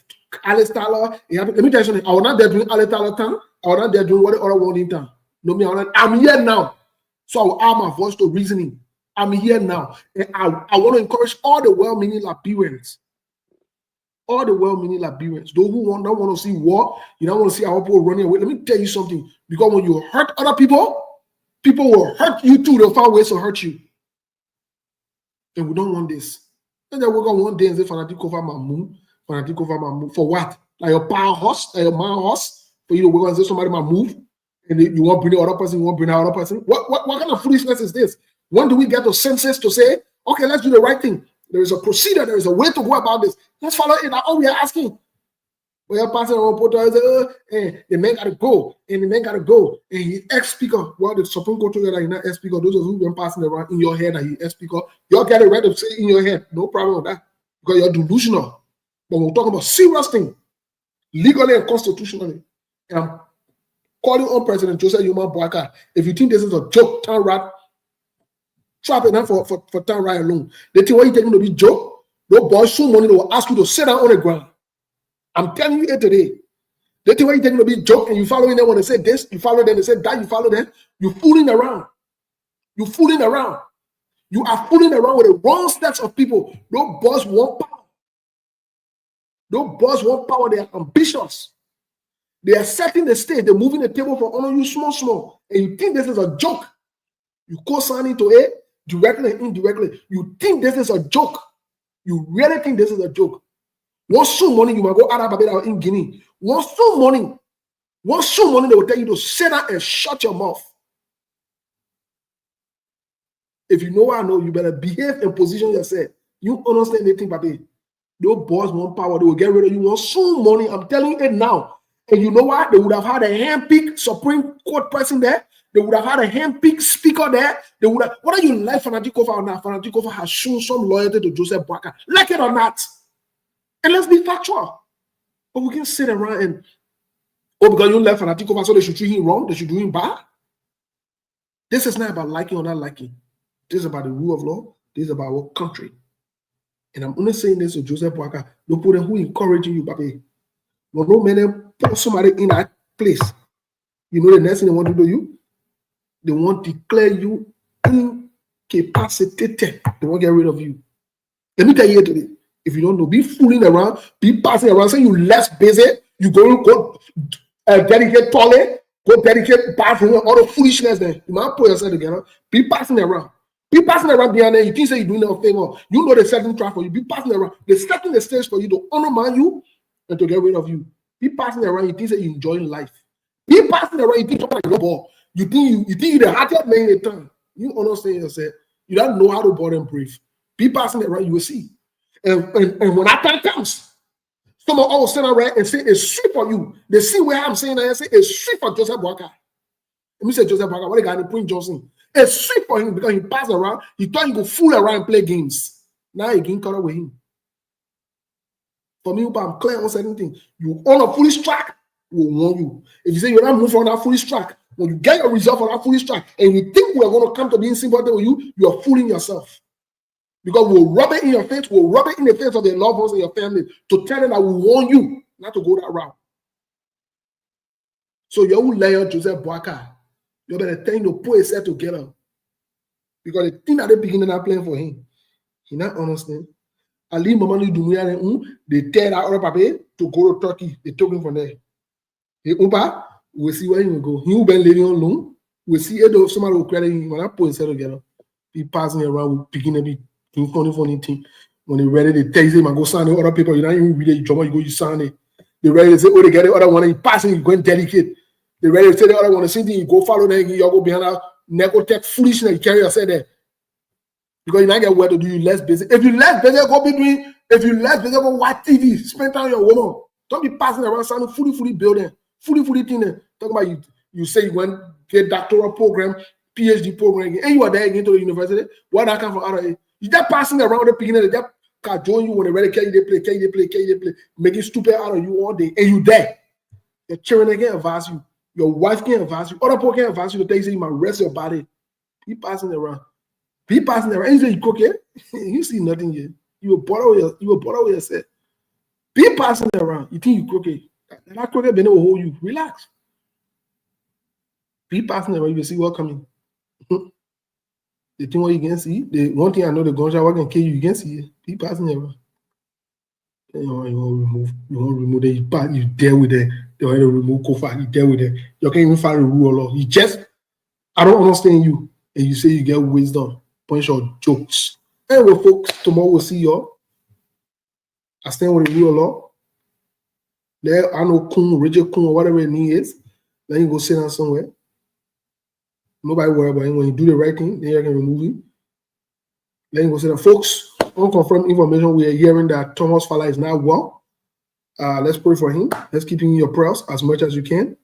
Alex Tyler. Let me tell you something. I was not there doing Alex Tyler time. I was not there doing what the other one in town. No, me, I'm here now. So I will add my voice to reasoning. I'm here now. And I want to encourage all the well-meaning Liberians. All the well-meaning Liberians. Those who don't want to see war, you don't want to see our people running away. Let me tell you something. Because when you hurt other people, people will hurt you too. They'll find ways to hurt you. And we don't want this. And then we're going one day and say, Fanatikova Mamu, Fanatikova Mamu. For what? Like your power horse, like your man horse, for you to work and say somebody might move, and you want to bring the other person, you want to bring the other person. What kind of foolishness is this? When do we get the senses to say, okay, let's do the right thing? There is a procedure, there is a way to go about this. Let's follow it. That's all we are asking. We are passing on the man got to go, and the man got to go. And he ex-speaker, well, the Supreme Court told you that he's not ex-speaker. Those of you who been passing around in your head that he's ex-speaker, y'all get it right to say in your head. No problem with that. Because you're delusional. But we're talking about serious things, legally and constitutionally. And I'm calling on President Joseph Yuma Boakai. If you think this is a joke, turn right, trap it now for turn right alone. They think what you taking to be joke, no boys, soon money, they will ask you to sit down on the ground. I'm telling you it today. They think what you taking to be joke, and you following them when they say this, you follow them, they say that, you follow them. You're fooling around. You're fooling around. You are fooling around with the wrong steps of people. No boss want power. No boss want power. They are ambitious. They are setting the stage. They're moving the table for honor you small. And you think this is a joke. You co-sign into it directly and indirectly. You think this is a joke. You really think this is a joke. One soon morning, you might go out of Babylon in Guinea. One soon morning, they will tell you to sit down and shut your mouth. If you know what I know, you better behave and position yourself. You understand anything, baby. No boss want power. They will get rid of you one soon morning. I'm telling you it now. And you know what? They would have had a handpicked Supreme Court person there. They would have had a handpicked speaker there. They would have. Whether you like Fanatikova or not, Fanatikova has shown some loyalty to Joseph Boakai. Like it or not. And let's be factual. But we can sit around and, because you left Fanatikova, so they should treat him wrong, they should do him bad. This is not about liking or not liking. This is about the rule of law. This is about our country. And I'm only saying this to Joseph Boakai. Don't put them who encouraging you, baby. When no man put somebody in that place, you know the next thing they want to do you? They want to declare you incapacitated. They want to get rid of you. Let me tell you today. If you don't know, be fooling around, be passing around, say you less busy, you go dedicate toilet, go dedicate bathroom, all the foolishness there. You might put yourself together, be passing around. Be passing around behind there, you think say you're doing them a favor. You know they're setting trap for you, be passing around. They're setting the stage for you to undermine you and to get rid of you. Be passing around, you think say you're enjoying life. Be passing around, you think you're ball. You think you're the hardest man in the town. You understand yourself. You don't know how to board and brief. Be passing around, you will see. And when that time comes, someone will stand around and say it's sweet for you. They see where I'm saying that and say it's sweet for Joseph Boakai. Let me say Joseph Boakai, what the guy named Prince Johnson. It's sweet for him because he passed around. He thought he could fool around and play games. Now he getting caught up with him. For me, I'm clear on certain things. You on a foolish track, we'll warn you. If you say you're not moving on that foolish track, when you get your result on that foolish track, and you think we're going to come to being sympathetic with you, you're fooling yourself. Because we'll rub it in your face, we'll rub it in the face of your loved ones and your family to tell them that we warn you not to go that route. So you will layer Joseph Boakai. You better tell him to put himself together. Because the thing that they beginning are playing for him, he not understand. Ali Mamani Dumia, they tell that other papi to go to Turkey. They took him from there. He we'll see where he will go. He will be living alone. We see it, somebody will credit when I put it together. Be passing around with picking and be doing funny thing. When they ready, they tell you, man, go sign the other people. You don't even read it, you jump, you go, you sign it. They ready to say, oh, they get the other one, and you passing, you go and dedicate. They ready to say the other one, the same thing, you go follow them, you go behind that necotech foolishness, you carry yourself there. Because you not get where to do you less busy. If you less busy, go be doing, if you less busy, go watch TV, spend time with your woman. Don't be passing around sounding fully building, fully thing. Talk about you say you went get doctoral program, PhD program, and you are there again to the university. What that come from out of it? You just passing around the beginning, they just join you when they ready, carry they play, making stupid out of you all day, and you there. Your children can't advise you, your wife can't advise you, other people can't advise you to tell you say you might rest your body. Be passing around. Be passing around. And you say you cook it, you see nothing yet. You will bother with yourself. Be passing around. You think you crooked. That crooked been will hold you. Relax. Be passing around. You will see what coming. The thing what you can see. The one thing I know the gunshot what can kill you, you can see it. Be passing around. You want to remove it. You deal with it. They want to remove Kofa. You deal with it. You can't even find a rule or law. You just, I don't understand you. And you say you get wisdom. Punch your jokes. Anyway, folks, tomorrow we'll see y'all. I stand with the rule of law. There, I know Kun, Richard Kun, or whatever it is. Then you go sit down somewhere. Nobody worry about it. When you do the right thing, then you can remove it. Then you go sit down. Folks, unconfirmed information, we are hearing that Thomas Fala is now well. Let's pray for him. Let's keep him in your prayers as much as you can.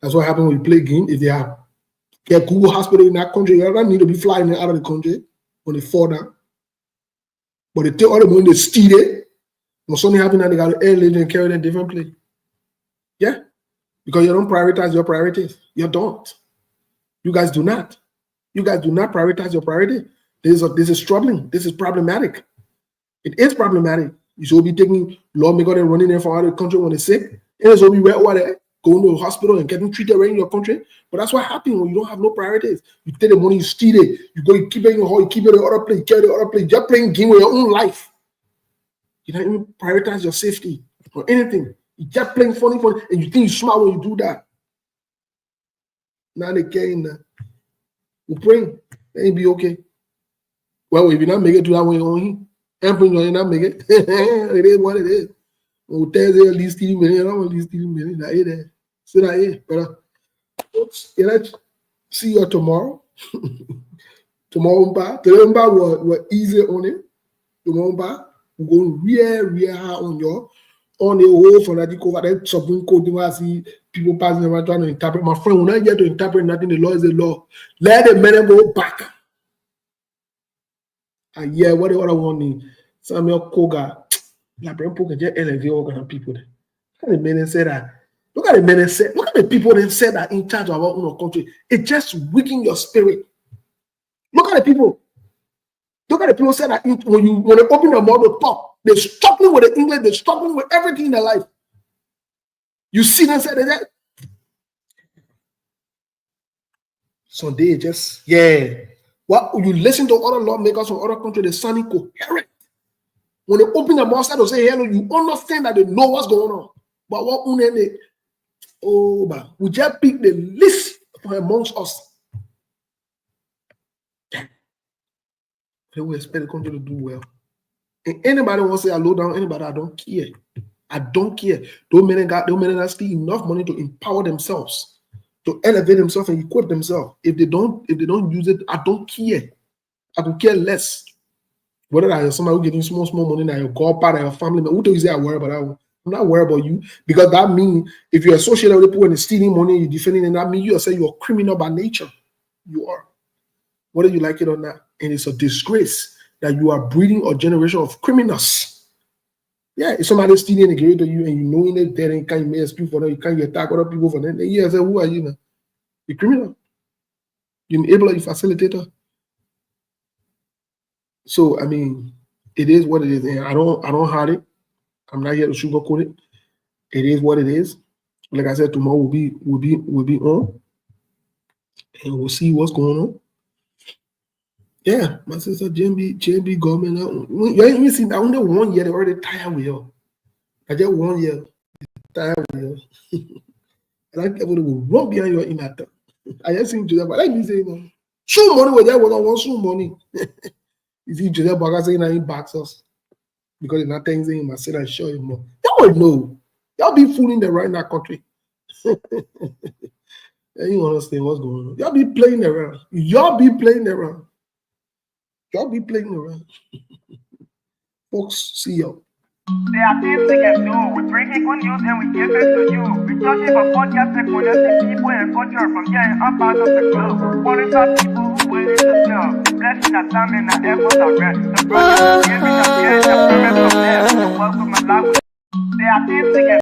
That's what happens when you play game. If they have get Google hospital in that country, you don't need to be flying out of the country when they fall down. But they take all the money, they steal it. When something happens and they got to airlift and carry it in a different place. Yeah? Because you don't prioritize your priorities. You don't. You guys do not. You guys do not prioritize your priority. This is troubling. This is problematic. It is problematic. You should be taking lawmakers and running there from out of the country when they're sick. And so we were going to the hospital and getting treated right in your country. But that's what happens when you don't have no priorities. You take the money, you steal it. You go, you keep it in your home, you keep it in the other place, carry the other place. You're playing game with your own life. You don't even prioritize your safety or anything. You just playing funny, and you think you're smart when you do that. Now they carrying that. We're praying. It be okay. Well, if you not make it to that way on him, and you not make it, it is what it is. We'll tell you at least 30 million, I want at least 30 million. That is there. So that is, brother. Let's see you tomorrow. Tomorrow, today we're easy on it. Tomorrow, we're going real hard on you. On the whole, for that, over that Supreme Court, I see people passing around trying to interpret. My friend, when I get to interpret nothing, the law is the law. Let the men go back. And yeah, what the other one is Samuel Koga. La Brempo can just elevate all kind of people. Look at the men that said that. Look at the men that said, look at the people that said that in charge of our own country. It just weakens your spirit. Look at the people. Look at the people said that when they open their mouth to talk, they're struggling with the English, they're struggling with everything in their life. You see them say that. So they just, Well, you listen to other lawmakers from other countries, they're sounding coherent. When they open their mouth to say hello, you understand that they know what's going on. But what we just pick the list from amongst us. They will expect the country to do well. And anybody wants to say I low down anybody, I don't care. I don't care. Those men that still enough money to empower themselves, to elevate themselves and equip themselves. If they don't use it, I don't care. I could care less. Whether that is somebody who getting small money, that your godfather, your family, who do you say I worry about that one? I'm not worried about you, because that means if you're associated with people and stealing money, you're defending, and that means you are saying you're a criminal by nature. You are. Whether you like it or not. And it's a disgrace that you are breeding a generation of criminals. Yeah, if somebody stealing and giving to you and you knowing it there and can't make excuse for them, you can't attack other people for them, then you say, who are you now? You're criminal. You're enabler, you're facilitator. So I mean, it is what it is, and I don't hide it. I'm not here to sugarcoat it. It is what it is. Like I said, tomorrow we'll be on, and we'll see what's going on. Yeah, my sister JMB government. You ain't even seen that. Only 1 year they already tired with you. I just 1 year tired with you. And I will run behind your matter. I just think Joseph, like me say, no. Show money with that, we don't want show money. You see Joseph Boakai saying that he backs us because they're not telling him, I said, I show him more. Y'all would know. Y'all be fooling the right in that country. You understand what's going on? Y'all be playing around. Y'all be playing around. Y'all be playing around. Folks, see y'all. There are things we can do. We bring in good news and we give it to you. We touch it for podcast and connecting people and culture from here and up out of the globe. Qualify people who willing to serve. Blessing that time and that effort are rest. The project is giving us the end of the rest of them. Welcome and life. There are things we can